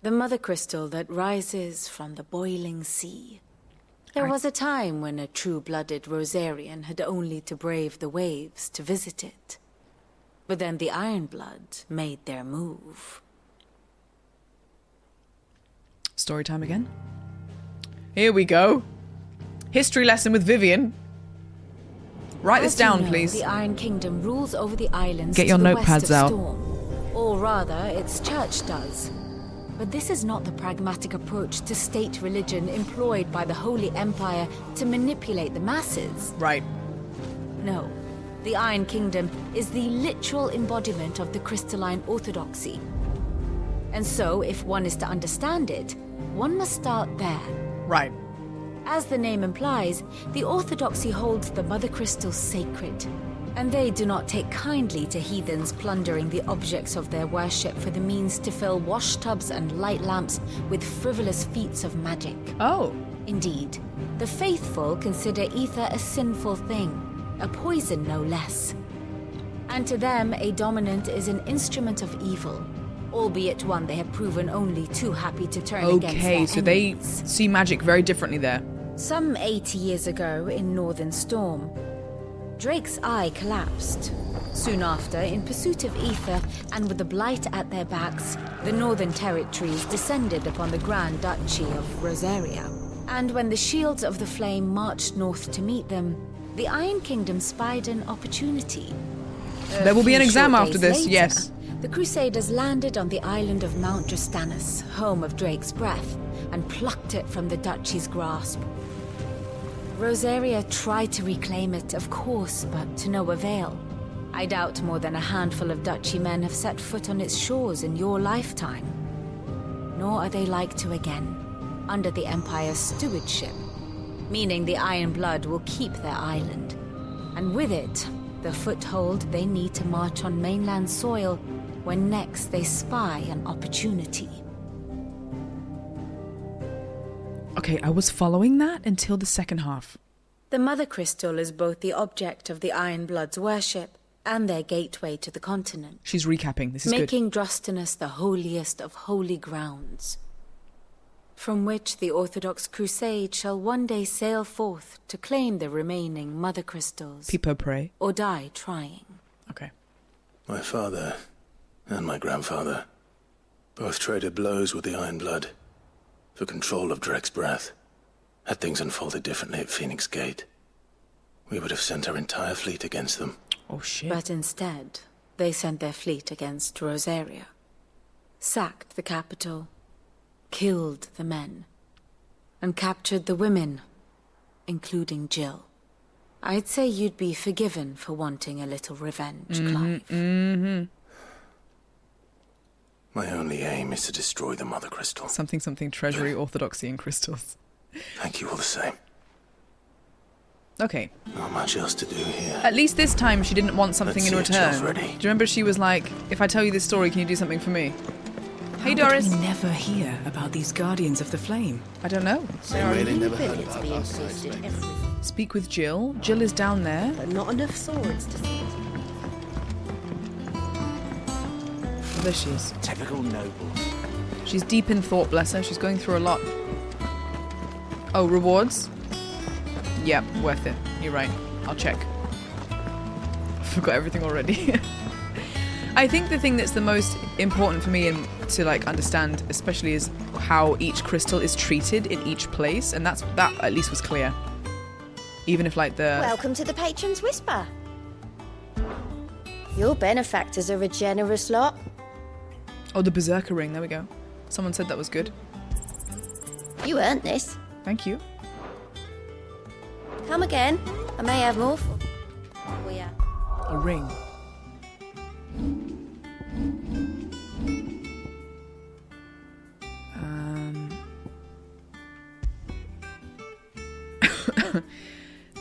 The mother crystal that rises from the boiling sea. There was a time when a true-blooded Rosarian had only to brave the waves to visit it. But then the Ironblood made their move. Story time again. Here we go. History lesson with Vivian. Write this down, please. The Iron Kingdom rules over the islands. Get your to the notepads west of out. Storm. Or rather, its church does. But this is not the pragmatic approach to state religion employed by the Holy Empire to manipulate the masses. Right. No. The Iron Kingdom is the literal embodiment of the crystalline orthodoxy. And so, if one is to understand it, one must start there. Right. As the name implies, the orthodoxy holds the mother crystals sacred. And they do not take kindly to heathens plundering the objects of their worship for the means to fill washtubs and light lamps with frivolous feats of magic. Oh. Indeed, the faithful consider ether a sinful thing, a poison no less. And to them, a dominant is an instrument of evil, albeit one they have proven only too happy to turn against their Okay, so enemies. they see magic very differently there. Some 80 years ago in Northern Storm, Drake's eye collapsed. Soon after, in pursuit of ether and with the blight at their backs, the Northern Territories descended upon the Grand Duchy of Rosaria. And when the Shields of the Flame marched north to meet them, the Iron Kingdom spied an opportunity. There will be an few exam short after days this, later, yes. The Crusaders landed on the island of Mount Drastanus, home of Drake's Breath, and plucked it from the Duchy's grasp. Rosaria tried to reclaim it, of course, but to no avail. I doubt more than a handful of Duchy men have set foot on its shores in your lifetime. Nor are they like to again, under the Empire's stewardship, meaning the Iron Blood will keep their island. And with it, the foothold they need to march on mainland soil when next they spy an opportunity. Okay, I was following that until the second half. The Mother Crystal is both the object of the Iron Blood's worship and their gateway to the continent. She's recapping. This is making good. Drastanus the holiest of holy grounds, from which the Orthodox Crusade shall one day sail forth to claim the remaining Mother Crystals. People pray. Or die trying. Okay. My father and my grandfather both traded blows with the Iron Blood for control of Drake's Breath. Had things unfolded differently at Phoenix Gate, we would have sent our entire fleet against them. Oh shit. But instead, they sent their fleet against Rosaria, sacked the capital, killed the men, and captured the women, including Jill. I'd say you'd be forgiven for wanting a little revenge, Clive. Mm-hmm. My only aim is to destroy the Mother Crystal. Something, treasury, orthodoxy, and crystals. Thank you all the same. Okay. Not much else to do here. At least this time she didn't want something in Let's see if return. Jill's ready. Do you remember she was like, if I tell you this story, can you do something for me? Hey, How Doris. did we never hear about these Guardians of the Flame? I don't know. never heard of being posted everywhere. Speak with Jill. Jill is down there. But not enough swords to see. Oh, there she is. Typical noble. She's deep in thought, bless her. She's going through a lot. Oh, rewards? Yep, worth it. You're right. I'll check. I forgot everything already. I think the thing that's the most important for me and to like understand especially is how each crystal is treated in each place, and that at least was clear. Even if like the... Welcome to the Patron's Whisper. Your benefactors are a generous lot. Oh, the Berserker ring. There we go. Someone said that was good. You earned this. Thank you. Come again. I may have more for... Oh, yeah. A ring.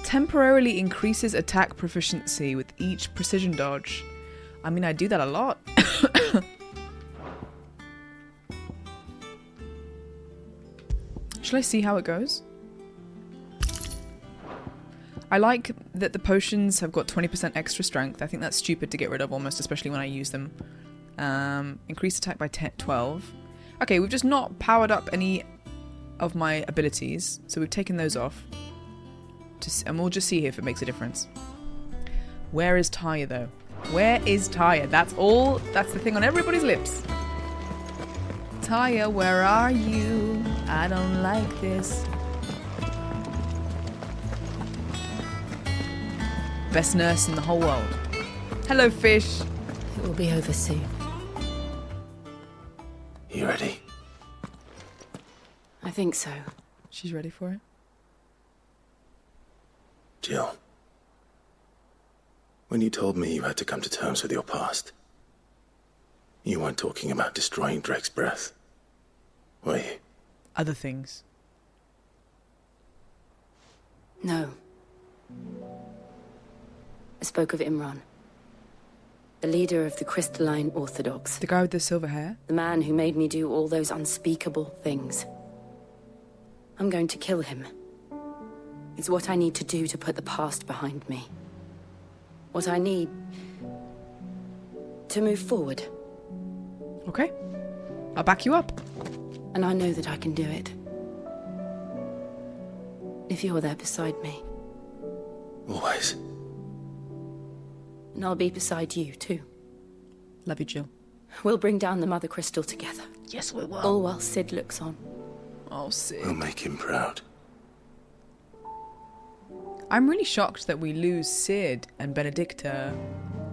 Temporarily increases attack proficiency with each precision dodge. I mean, I do that a lot. Shall I see how it goes? I like that the potions have got 20% extra strength. I think that's stupid to get rid of almost, especially when I use them. Increase attack by 12. Okay, we've just not powered up any of my abilities, so we've taken those off. And we'll just see if it makes a difference. Where is Taya, though? Where is Taya? That's the thing on everybody's lips. Taya, where are you? I don't like this. Best nurse in the whole world. Hello, fish. It will be over soon. You ready? I think so. She's ready for it. Jill, when you told me you had to come to terms with your past, you weren't talking about destroying Drake's breath, were you? Other things. No. I spoke of Imran, the leader of the Crystalline Orthodox. The guy with the silver hair? The man who made me do all those unspeakable things. I'm going to kill him. It's what I need to do to put the past behind me. What I need to move forward. Okay. I'll back you up. And I know that I can do it. If you're there beside me. Always. And I'll be beside you, too. Love you, Jill. We'll bring down the Mother Crystal together. Yes, we will. All while Sid looks on. Oh, Sid. We'll make him proud. I'm really shocked that we lose Sid and Benedicta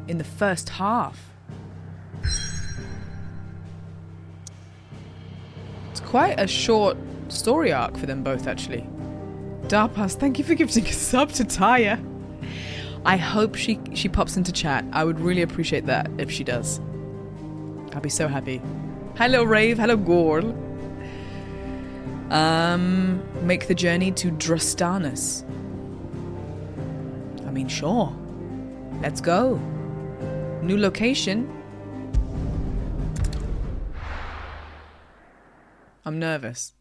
in the first half. It's quite a short story arc for them both, actually. Darpas, thank you for gifting a sub to Taya. I hope she pops into chat. I would really appreciate that if she does. I'll be so happy. Hello, Rave. Hello, Gorl. Make the journey to Drastanus. I mean, sure. Let's go. New location. I'm nervous.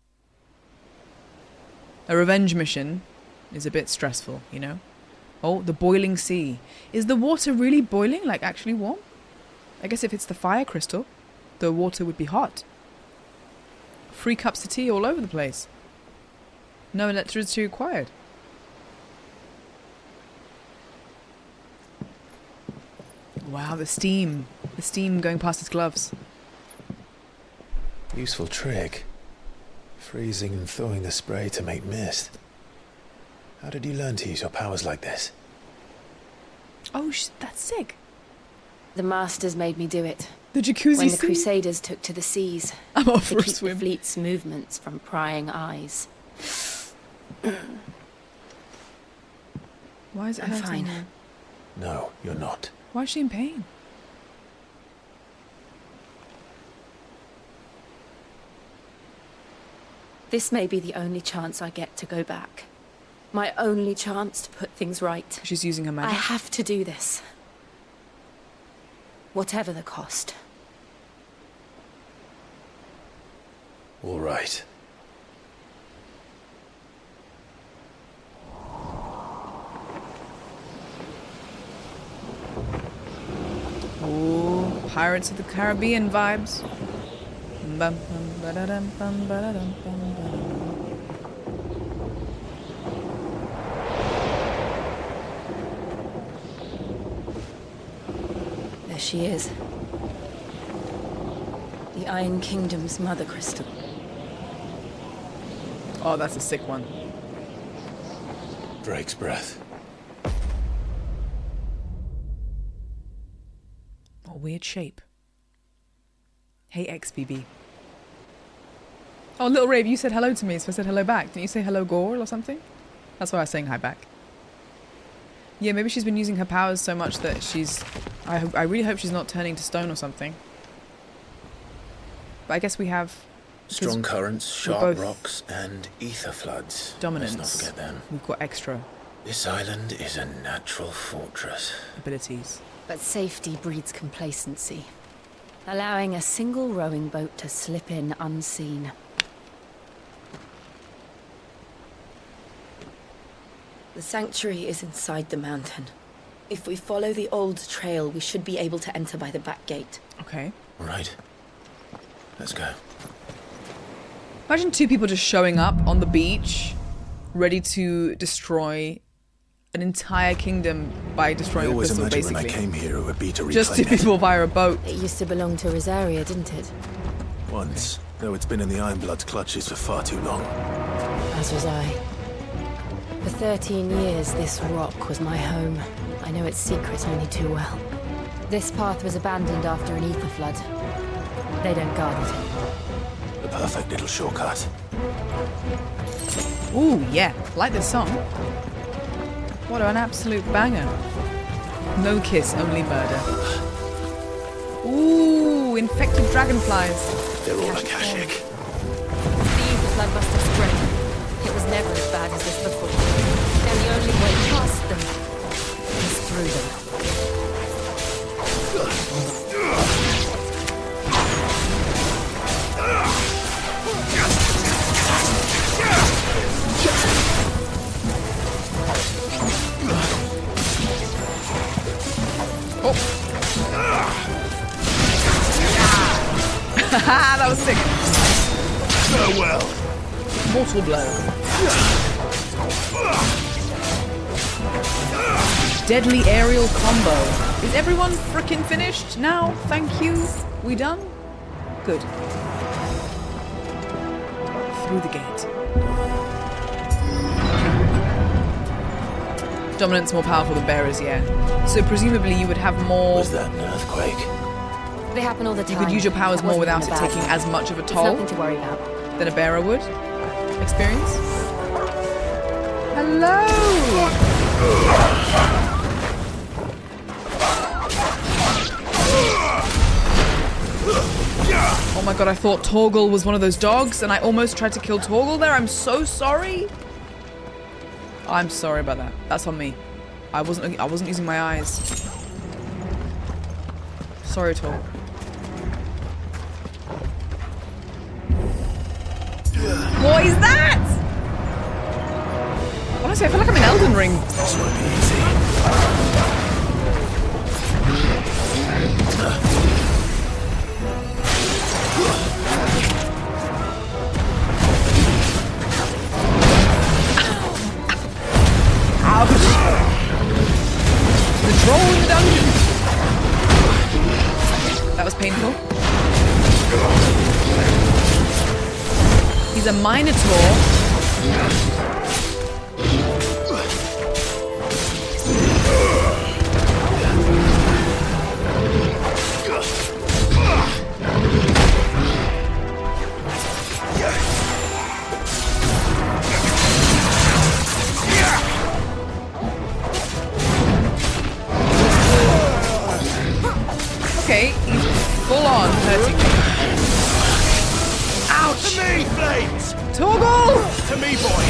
A revenge mission is a bit stressful, you know? Oh, the boiling sea. Is the water really boiling? Like, actually warm? I guess if it's the fire crystal, the water would be hot. Free cups of tea all over the place. No electricity required. Wow, the steam. The steam going past his gloves. Useful trick. Freezing and thawing the spray to make mist. How did you learn to use your powers like this? Oh, that's sick. The Masters made me do it. The jacuzzi When the scene? Crusaders took to the seas. I'm off to for a keep swim. the fleet's movements from prying eyes. Why is it I'm hurting fine. her? No, you're not. Why is she in pain? This may be the only chance I get to go back. My only chance to put things right. She's using her magic. I have to do this. Whatever the cost. All right. Oh, Pirates of the Caribbean vibes. Bum, bum, ba-da-dum, bum, ba-da-dum, bum, ba-da-dum. There she is. The Iron Kingdom's Mother Crystal. Oh, that's a sick one. Drake's breath. What a weird shape. Hey, XBB. Oh, Little Rave, you said hello to me, so I said hello back. Didn't you say hello, Gore, or something? That's why I was saying hi back. Yeah, maybe she's been using her powers so much that she's... I really hope she's not turning to stone or something. But I guess we have... Strong currents, sharp both rocks, and ether floods. dominance. Let's not forget them. We've got extra This island is a natural fortress. abilities. But safety breeds complacency. Allowing a single rowing boat to slip in unseen. The sanctuary is inside the mountain. If we follow the old trail, we should be able to enter by the back gate. Okay. Right. Let's go. Imagine two people just showing up on the beach, ready to destroy an entire kingdom by destroying a crystal, basically. When I came here, it would be to reclaim just two people via a boat. It used to belong to Rosaria, didn't it? Once, though it's been in the Ironblood's clutches for far too long. As was I. For 13 years, this rock was my home. I know its secret only too well. This path was abandoned after an ether flood. They don't guard it anymore. The perfect little shortcut. Ooh, yeah. Like this song. What an absolute banger. No kiss, only murder. Ooh, infected dragonflies. They're all Akashic. The ether flood must have spread. It was never as bad as this before. And the only way past them is through them. Oh. That was sick. Farewell. Mortal blow. Deadly aerial combo. Is everyone frickin' finished now? Thank you. We done? Good. Through the gate. Dominant's more powerful than bearers, yeah. So presumably you would have more... Was that an earthquake? They happen all the time. You could use your powers more without it taking as much of a toll nothing to worry about than a bearer would experience. Hello! Oh my god, I thought Torgal was one of those dogs and I almost tried to kill Torgal there. I'm so sorry. I'm sorry about that. That's on me. I wasn't using my eyes. Sorry, Torgal. What is that? Honestly, I feel like I'm in Elden Ring. This won't be easy. Ouch! The troll in the dungeon. That was painful. He's a minotaur. Okay, he's full on hurting me. Ouch! To me, Flames! Torgal! To me, boy!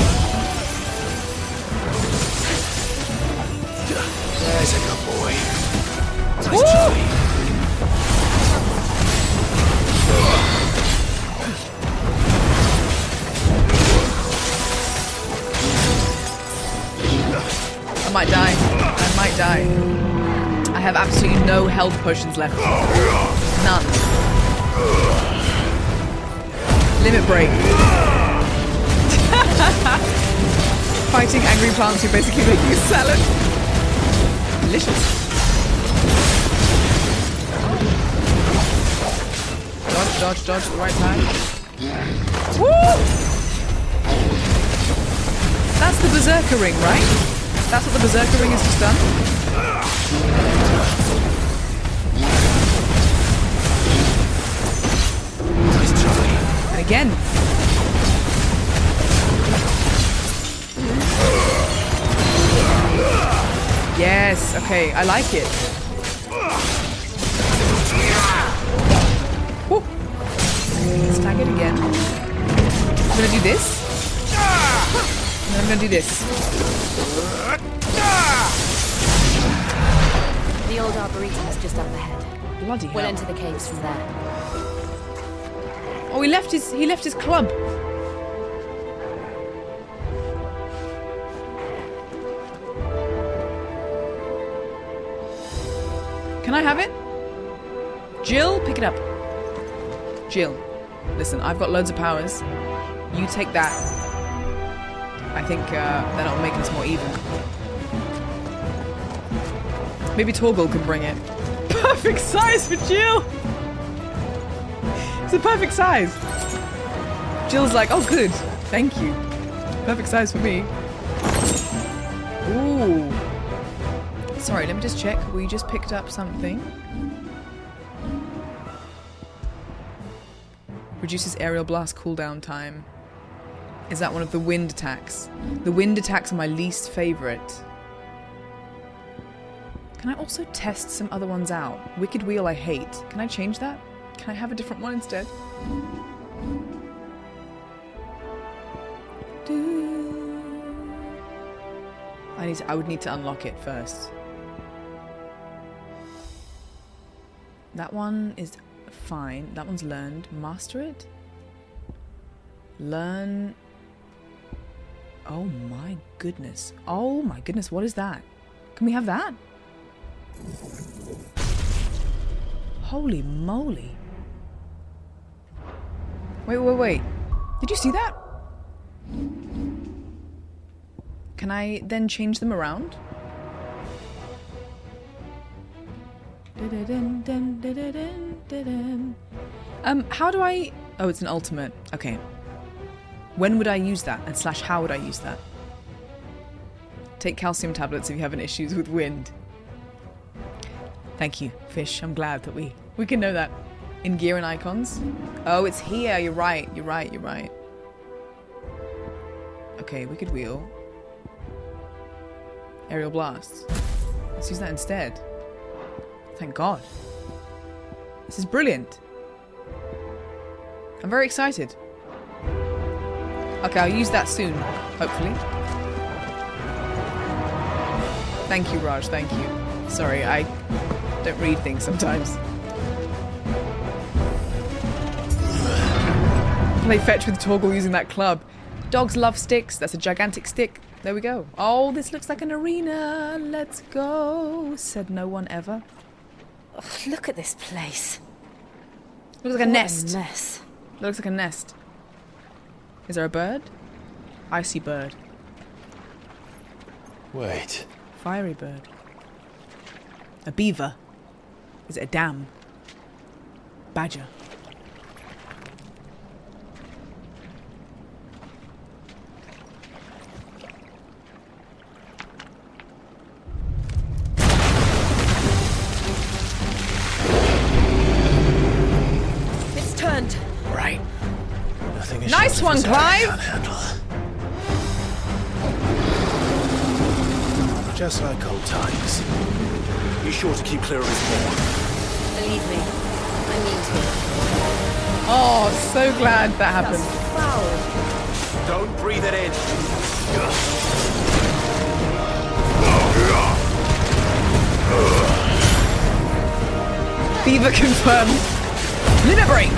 There's a good boy. Nice try. I might die. I might die. I have absolutely no health potions left. None. Limit break. Fighting angry plants who basically making a salad. Delicious. Dodge, dodge, dodge at the right time. Woo! That's the Berserker ring, right? That's what the Berserker ring has just done? Nice try. And again. Yes, okay, I like it. Woo. Staggered again. I'm gonna do this. And then I'm gonna do this. The old arboretum is just up ahead. Bloody hell. We'll enter the caves from there. Oh, he left his club. Can I have it? Jill, pick it up. Jill, listen, I've got loads of powers. You take that. I think then it'll make us more even. Maybe Torgal can bring it. Perfect size for Jill! It's a perfect size. Jill's like, oh good, thank you. Perfect size for me. Ooh. Sorry, let me just check. We just picked up something. Reduces aerial blast cooldown time. Is that one of the wind attacks? The wind attacks are my least favorite. Can I also test some other ones out? Wicked Wheel I hate. Can I change that? Can I have a different one instead? I would need to unlock it first. That one is fine. That one's learned. Master it? Learn. Oh my goodness. Oh my goodness, what is that? Can we have that? Holy moly. Wait. Did you see that? Can I then change them around? How do I... Oh, it's an ultimate. Okay. When would I use that? And / how would I use that? Take calcium tablets if you're having issues with wind. Thank you, Fish. I'm glad that we can know that. In gear and icons? Oh, it's here. You're right. Okay, Wicked Wheel. Aerial Blast. Let's use that instead. Thank God. This is brilliant. I'm very excited. Okay, I'll use that soon, hopefully. Thank you, Raj, thank you. Sorry, I don't read things sometimes. Play fetch with Torgal using that club. Dogs love sticks. That's a gigantic stick. There we go. Oh, this looks like an arena. Let's go, said no one ever. Ugh, look at this place. Looks like a nest. What a mess. Looks like a nest. Is there a bird? Icy bird. Wait. Fiery bird. A beaver. Is it a dam? Badger. It's turned. Right. Nothing is nice one, Clive! Just like old times. Be sure to keep clear of his paw. Believe me, I mean to. Oh, so glad that happened. That's foul. Don't breathe it in. Beaver confirmed. Limit break!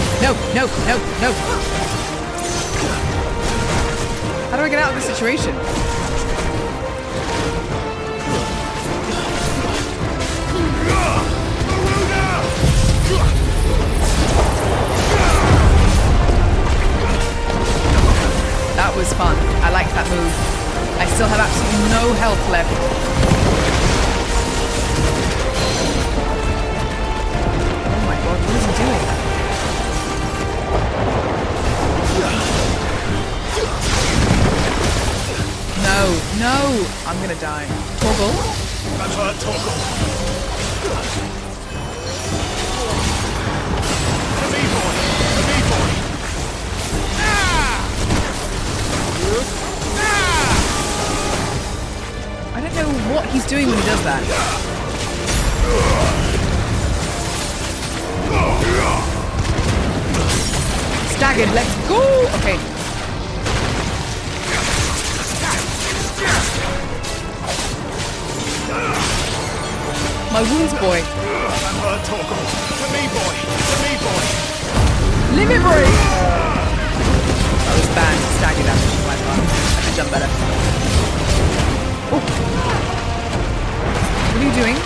No. How do I get out of this situation? That was fun. I like that move. I still have absolutely no health left. Oh my god, what is he doing? No, I'm gonna die. Torgal? That's right, Torgal. The B-boy! I don't know what he's doing when he does that. Staggered, let's go! Okay. My wounds boy. Limit break! That was bad. Stagger damage on my part. I should jump better. Oh. What are you doing?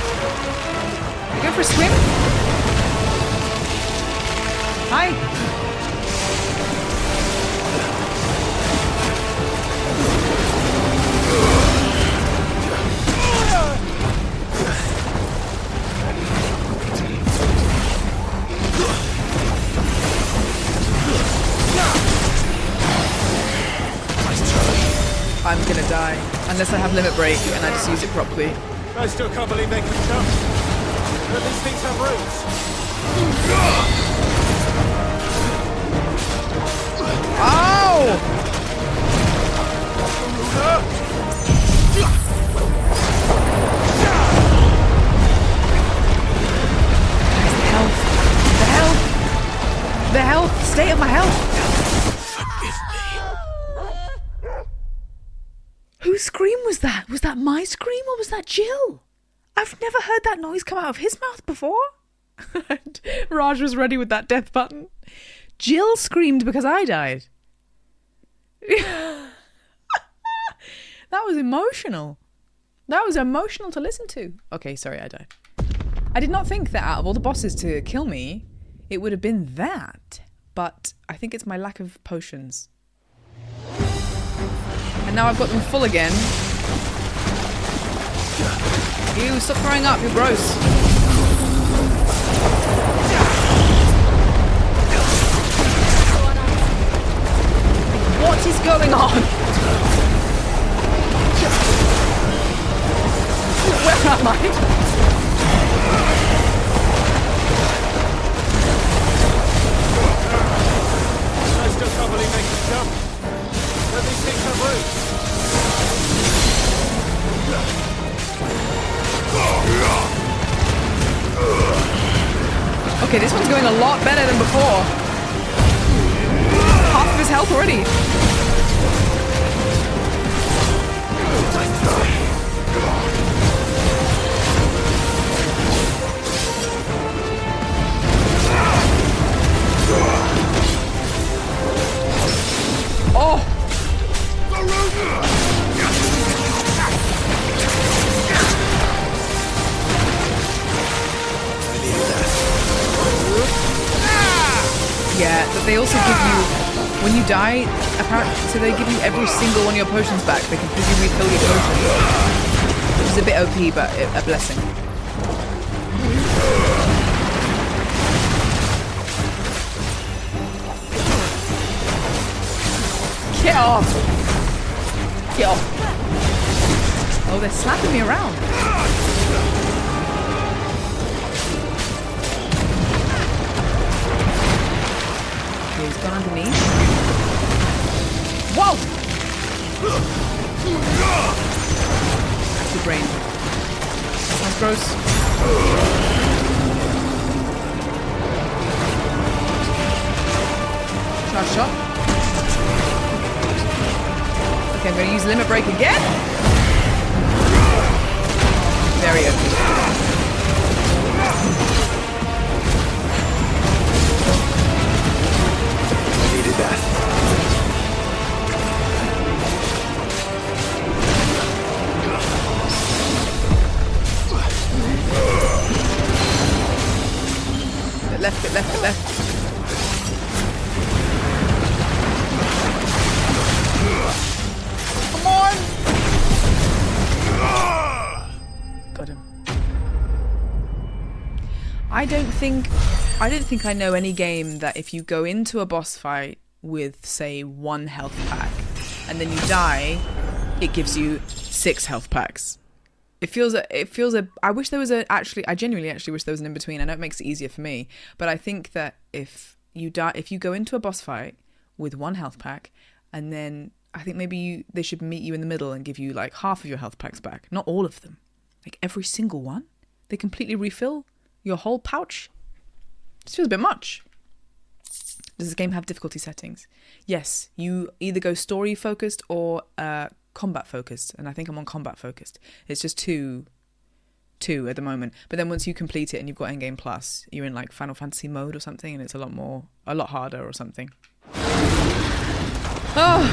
You go for a swim? Hi. I'm gonna die unless I have limit break and I just use it properly. I still can't believe they can jump. But these things have roots. Ow! The health! State of my health! Whose scream was that? Was that my scream or was that Jill? I've never heard that noise come out of his mouth before. Raj was ready with that death button. Jill screamed because I died. That was emotional. That was emotional to listen to. Okay, sorry, I died. I did not think that out of all the bosses to kill me, it would have been that. But I think it's my lack of potions. And now I've got them full again. Ew, stop throwing up, you're gross. What is going on? Where am I? I still can't believe they can jump. But these things have roots. Okay, this one's going a lot better than before. Half of his health already. Oh! Yeah, but they also give you, when you die, apparently, so they give you every single one of your potions back. They completely refill your potions. Which is a bit OP, but a blessing. Get off! Get off! Oh, they're slapping me around. Okay, he's gone underneath. Whoa! Acid brain. That sounds gross. Charge shot. Okay, I'm going to use limit break again. Very okay. Needed that. Get left, get left, get left. Come on! Got him. I don't think I know any game that if you go into a boss fight with, say, 1 health pack, and then you die, it gives you 6 health packs. I wish there was I genuinely actually wish there was an in-between. I know it makes it easier for me, but I think that if you go into a boss fight with 1 health pack, and then I think maybe they should meet you in the middle and give you like half of your health packs back. Not all of them. Like every single one. They completely refill your whole pouch. This feels a bit much. Does this game have difficulty settings? Yes, you either go story focused or combat focused, and I think I'm on combat focused. It's just too 2 at the moment. But then once you complete it and you've got Endgame Plus, you're in like Final Fantasy mode or something, and it's a lot harder or something. Oh!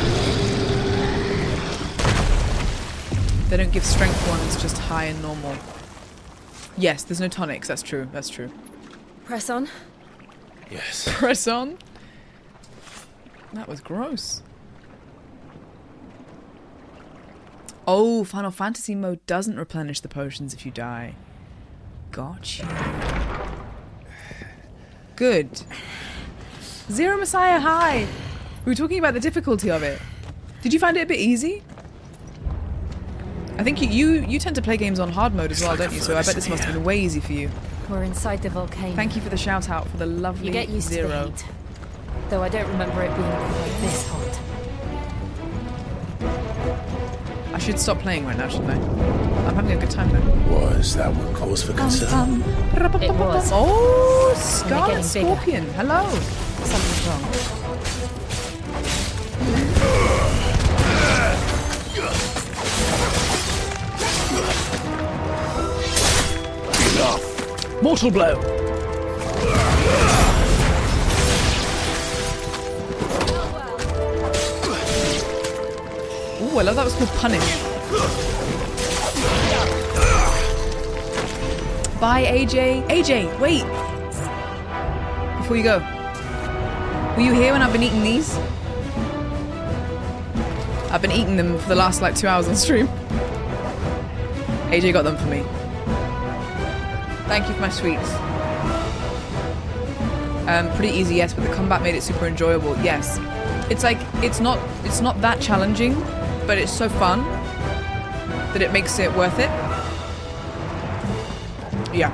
They don't give strength ones, just high and normal. Yes, there's no tonics, that's true, that's true. Press on. Yes. Press on? That was gross. Oh, Final Fantasy mode doesn't replenish the potions if you die. Gotcha. Good. Zero Messiah, hi! We were talking about the difficulty of it. Did you find it a bit easy? I think you tend to play games on hard mode as well, don't you? So I bet this must have been way easy for you. We're inside the volcano. Thank you for the shout out for the lovely You get used Zero. to the heat. Though I don't remember it being quite this hot. I should stop playing right now, shouldn't I? I'm having a good time though. Was that one cause for concern? It was. Oh, And Scarlet they're getting bigger. Scorpion. Hello. Something's wrong. Enough. Mortal blow. Ooh, I love that was called Punish. Bye, AJ. AJ, wait. Before you go. Were you here when I've been eating these? I've been eating them for the last like 2 hours on stream. AJ got them for me. Thank you for my sweets. Pretty easy, yes, but the combat made it super enjoyable. Yes. It's like it's not that challenging, but it's so fun that it makes it worth it. Yeah.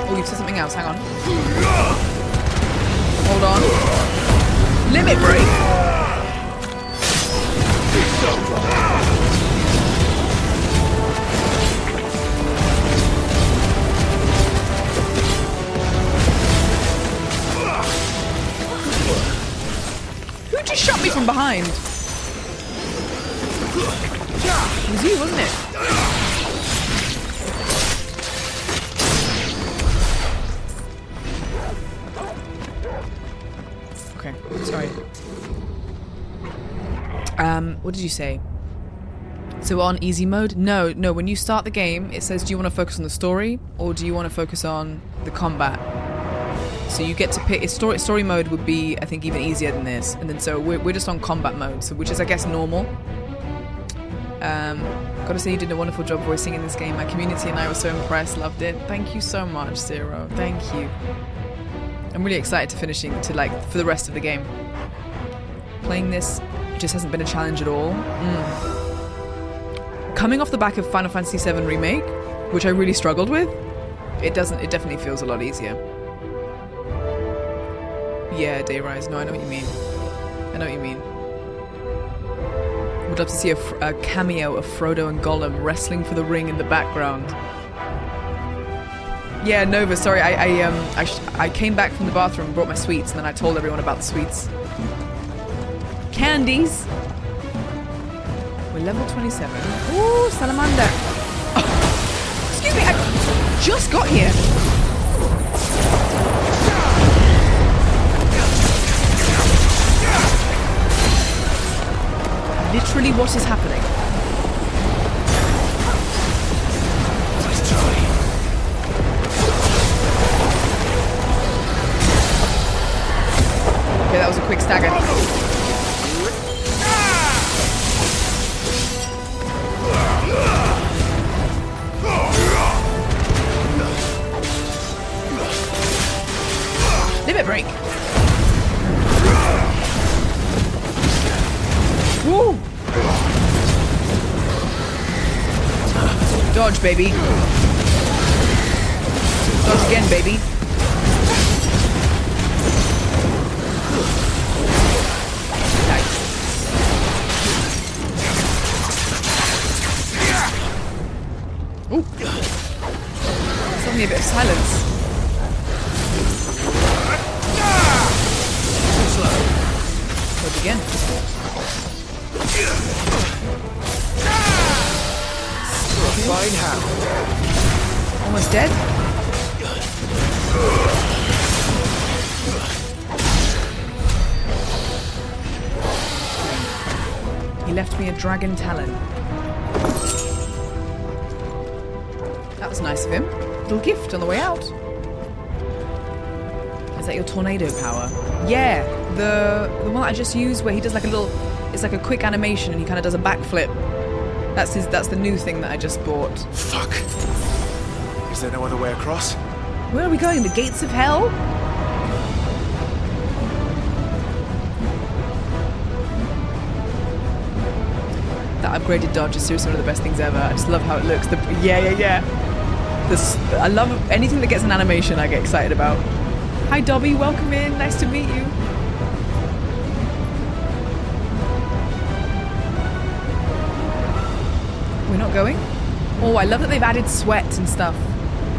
Oh, you've said something else. Hang on. Hold on. Limit break. Who just shot me from behind? It was you, wasn't it? Okay, sorry. What did you say? So on easy mode? No, when you start the game, it says do you want to focus on the story or do you want to focus on the combat? So you get to pick. Story mode would be, I think, even easier than this. And then so we're just on combat mode, so which is, I guess, normal. Gotta say you did a wonderful job voicing in this game. My community and I were so impressed, loved it. Thank you so much, Zero. Thank you. I'm really excited to finishing for the rest of the game. Playing this just hasn't been a challenge at all. Coming off the back of Final Fantasy VII Remake, which I really struggled with, it definitely feels a lot easier. Yeah, Dayrise. No, I know what you mean. Would love to see a cameo of Frodo and Gollum wrestling for the ring in the background. Yeah, Nova, sorry, I came back from the bathroom and brought my sweets, and then I told everyone about the sweets. Candies! We're level 27. Ooh, Salamander! Oh, excuse me, I just got here! Literally, what is happening? Okay, that was a quick stagger. Limit break. Woo! Dodge, baby. Dodge again, baby. Nice. Ooh. Suddenly a bit of silence. Too slow. Dodge again. Fine hand. Almost dead. He left me a dragon talon. That was nice of him. Little gift on the way out. Is that your tornado power? Yeah, the one I just used where he does like a little, it's like a quick animation and he kind of does a backflip. That's the new thing that I just bought. Fuck. Is there no other way across? Where are we going? The gates of hell? That upgraded dodge is seriously one of the best things ever. I just love how it looks. Yeah. I love anything that gets an animation. I get excited about. Hi Dobby, welcome in. Nice to meet you. We're not going? Oh, I love that they've added sweat and stuff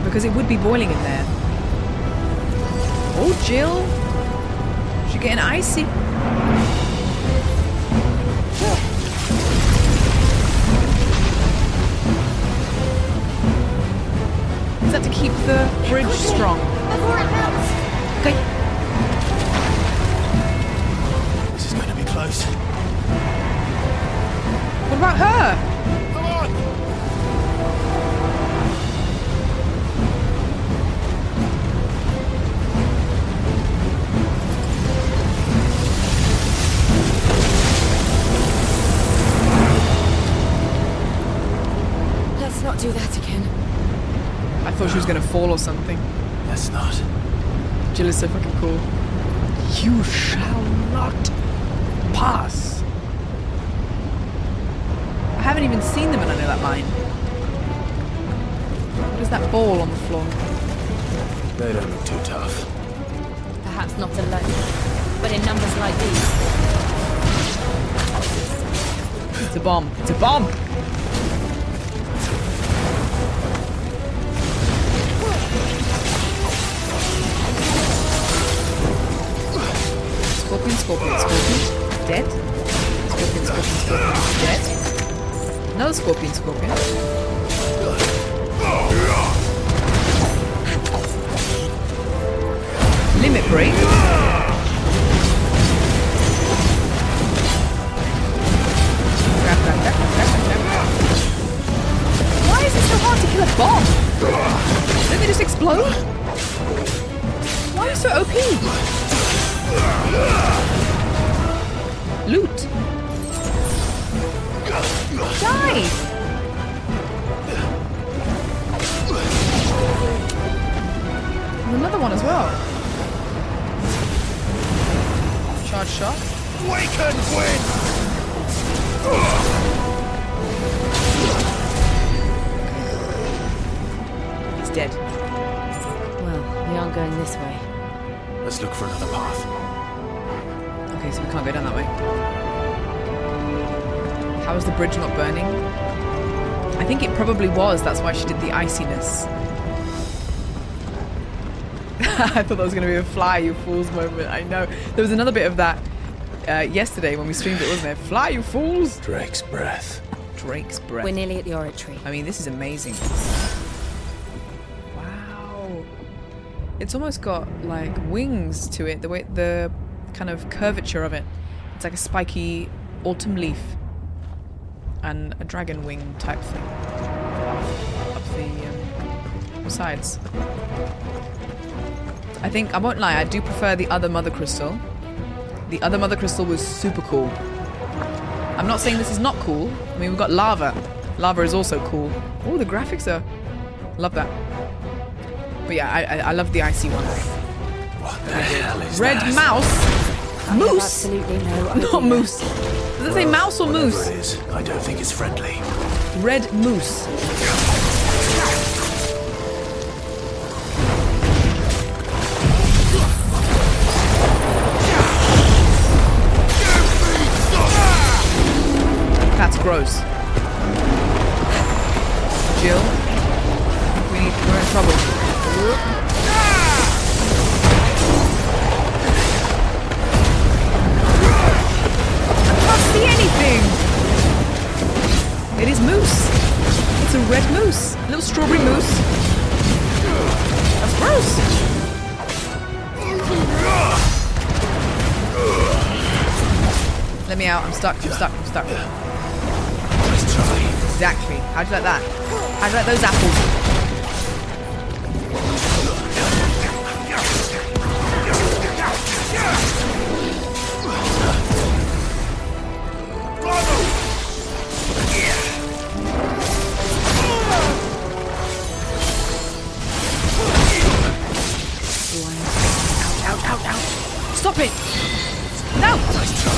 because it would be boiling in there. Oh, Jill, she's getting icy. Is that to keep the bridge strong? Okay. This is going to be close. What about her? Come on! Let's not do that again. I thought she was going to fall or something. Let's not. Jill is so fucking cool. You shall not pass. I haven't even seen them and I know that line. What is that ball on the floor? They don't look too tough. Perhaps not alone, but in numbers like these. It's a bomb. It's a bomb! Scorpion. Dead. Scorpion. Dead. Another scorpion. Limit break. Grab. Why is it so hard to kill a bomb? Don't they just explode? Why are you so OP? Loot. Die. There's another one as well. Charge shot. We can win! He's dead. Well, we aren't going this way. Let's look for another path. Okay, so we can't go down that way. How is the bridge not burning? I think it probably was. That's why she did the iciness. I thought that was going to be a fly, you fools moment. I know. There was another bit of that yesterday when we streamed it, wasn't there? Fly, you fools! Drake's breath. Drake's breath. We're nearly at the oratory. I mean, this is amazing. Wow. It's almost got like wings to it. The kind of curvature of it. It's like a spiky autumn leaf and a dragon wing type thing up the sides. I think, I won't lie, I do prefer the other mother crystal. The other mother crystal was super cool. I'm not saying this is not cool. I mean, we've got lava. Lava is also cool. Oh, the graphics are... Love that. But yeah, I love the icy one. What the hell is Red that? mouse? Moose? Absolutely no. Not moose. Does it say mouse or moose? It is, I don't think it's friendly. Red moose. That's gross. Jill, we're in trouble. I can't see anything! red moose. Little strawberry moose. That's gross. Let me out. I'm stuck. I'm stuck. I'm stuck. Nice try. Exactly. How'd you like that? How'd you like those apples? Ouch, ouch, ouch. Stop it! No! Nice try.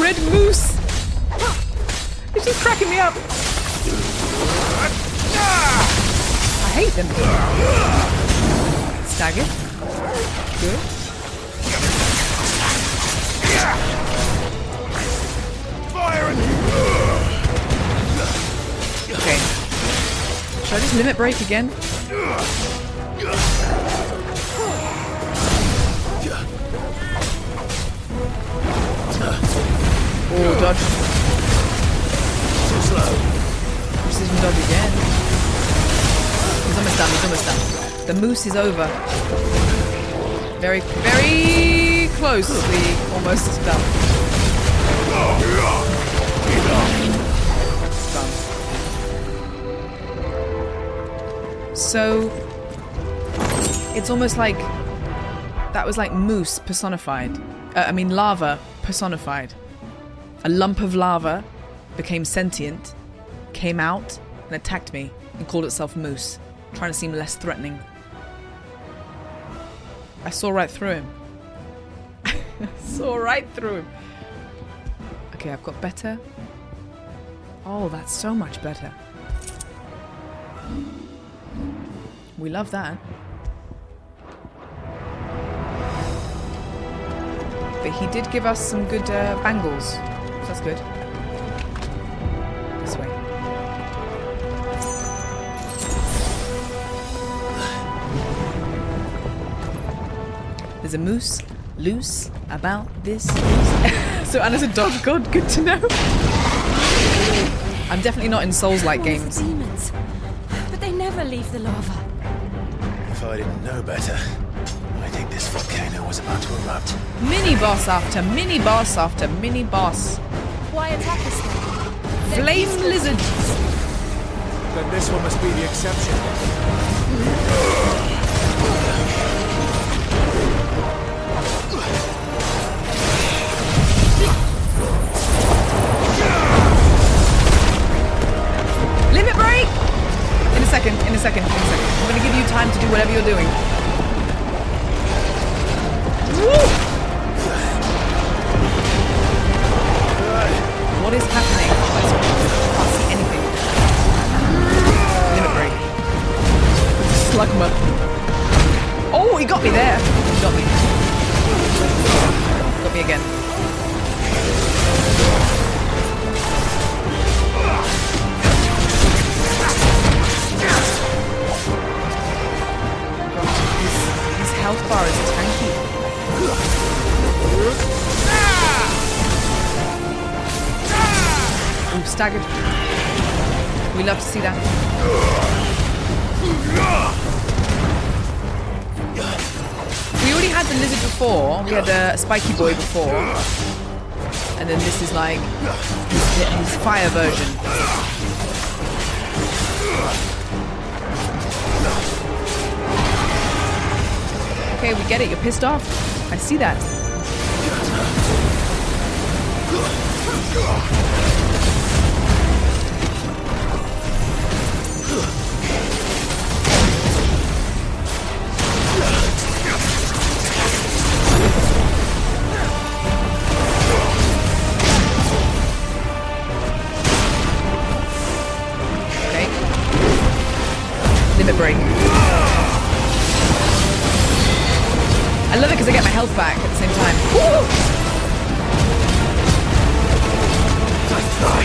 Red moose! It's just cracking me up. I hate them. Stagger. Good. Okay. Should I just limit break again? Oh, dodge. Too slow. Precision dodge again. He's almost done, he's almost done. The moose is over. Very, very closely almost done. Done. So, it's almost like that was like moose personified. I mean lava personified. A lump of lava became sentient, came out and attacked me and called itself Moose, trying to seem less threatening. I saw right through him. Saw right through him. Okay, I've got better. Oh, that's so much better. We love that. But he did give us some good bangles. So that's good. This way. There's a moose loose about this. So Anna's a dog god. Good to know. I'm definitely not in Souls-like games. Demons, but they never leave the lava. If I didn't know better, I think this volcano was about to erupt. Mini-boss after mini-boss after mini-boss. Why attack us then? Flame lizard. Then this one must be the exception. Limit break! In a second. I'm going to give you time to do whatever you're doing. Woo! What is happening? I can't see anything. Limit break. Slugma. Oh, he got me there. He got me. Got me again. His health bar is tanky. Ooh, staggered. We love to see that. We already had the lizard before. We had a spiky boy before. And then this is like his fire version. Okay, we get it. You're pissed off. I see that. Okay. Limit break. I love it because I get my health back at the same time. Woo! Nice try.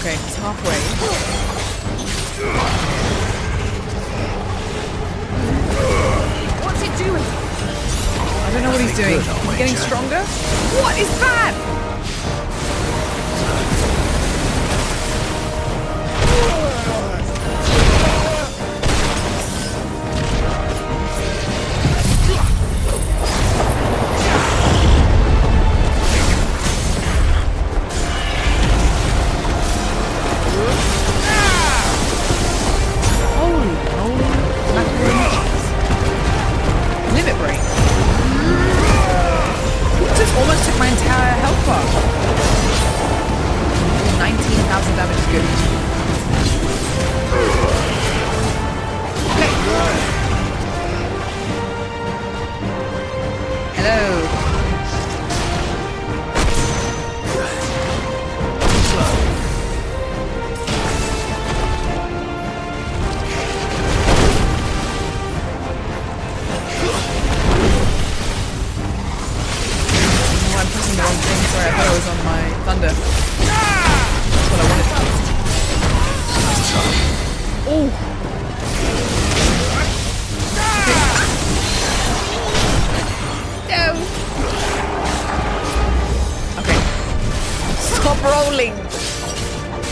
Okay, it's halfway. What's it doing? I don't know what he's doing. He's getting stronger? What is that?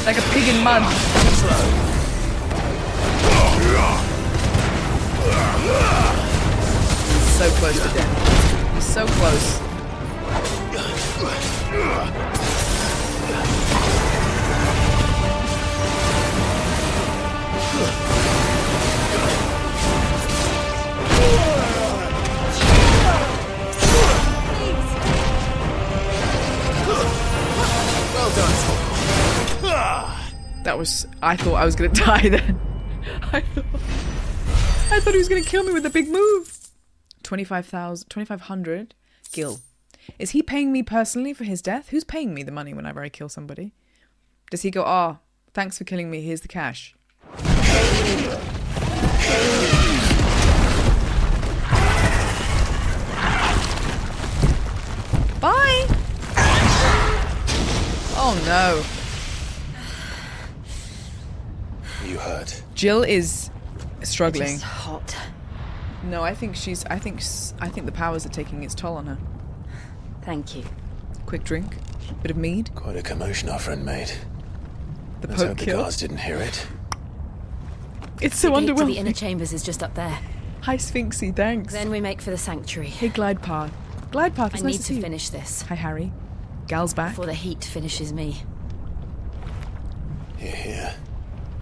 Like a pig in mud. So close to death. He's so close. Well done. That was... I thought I was going to die then. I thought he was going to kill me with a big move. 2,500 gil. Is he paying me personally for his death? Who's paying me the money whenever I kill somebody? Does he go, "Ah, thanks for killing me, here's the cash"? Bye! Oh no. You hurt. Jill is struggling. It's hot. No, I think the powers are taking its toll on her. Thank you. Quick drink, bit of mead. Quite a commotion our friend made. The Let's poke hope the kill. guards didn't hear it. It's so the gate to underwhelming. the inner chambers is just up there. Hi, Sphinxy, thanks. Then we make for the sanctuary. Hey, glide path. Glide path, it's I nice need to see to you. finish this. Hi, Harry. Gal's back. Before the heat finishes me. Here, here.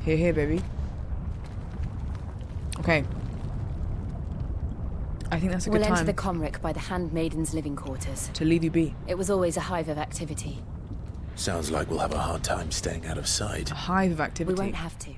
Here, here, baby. Okay. I think that's a good We'll time enter the Comric by the Handmaiden's living quarters. to leave you be. It was always a hive of activity. Sounds like we'll have a hard time staying out of sight. A hive of activity. We won't have to.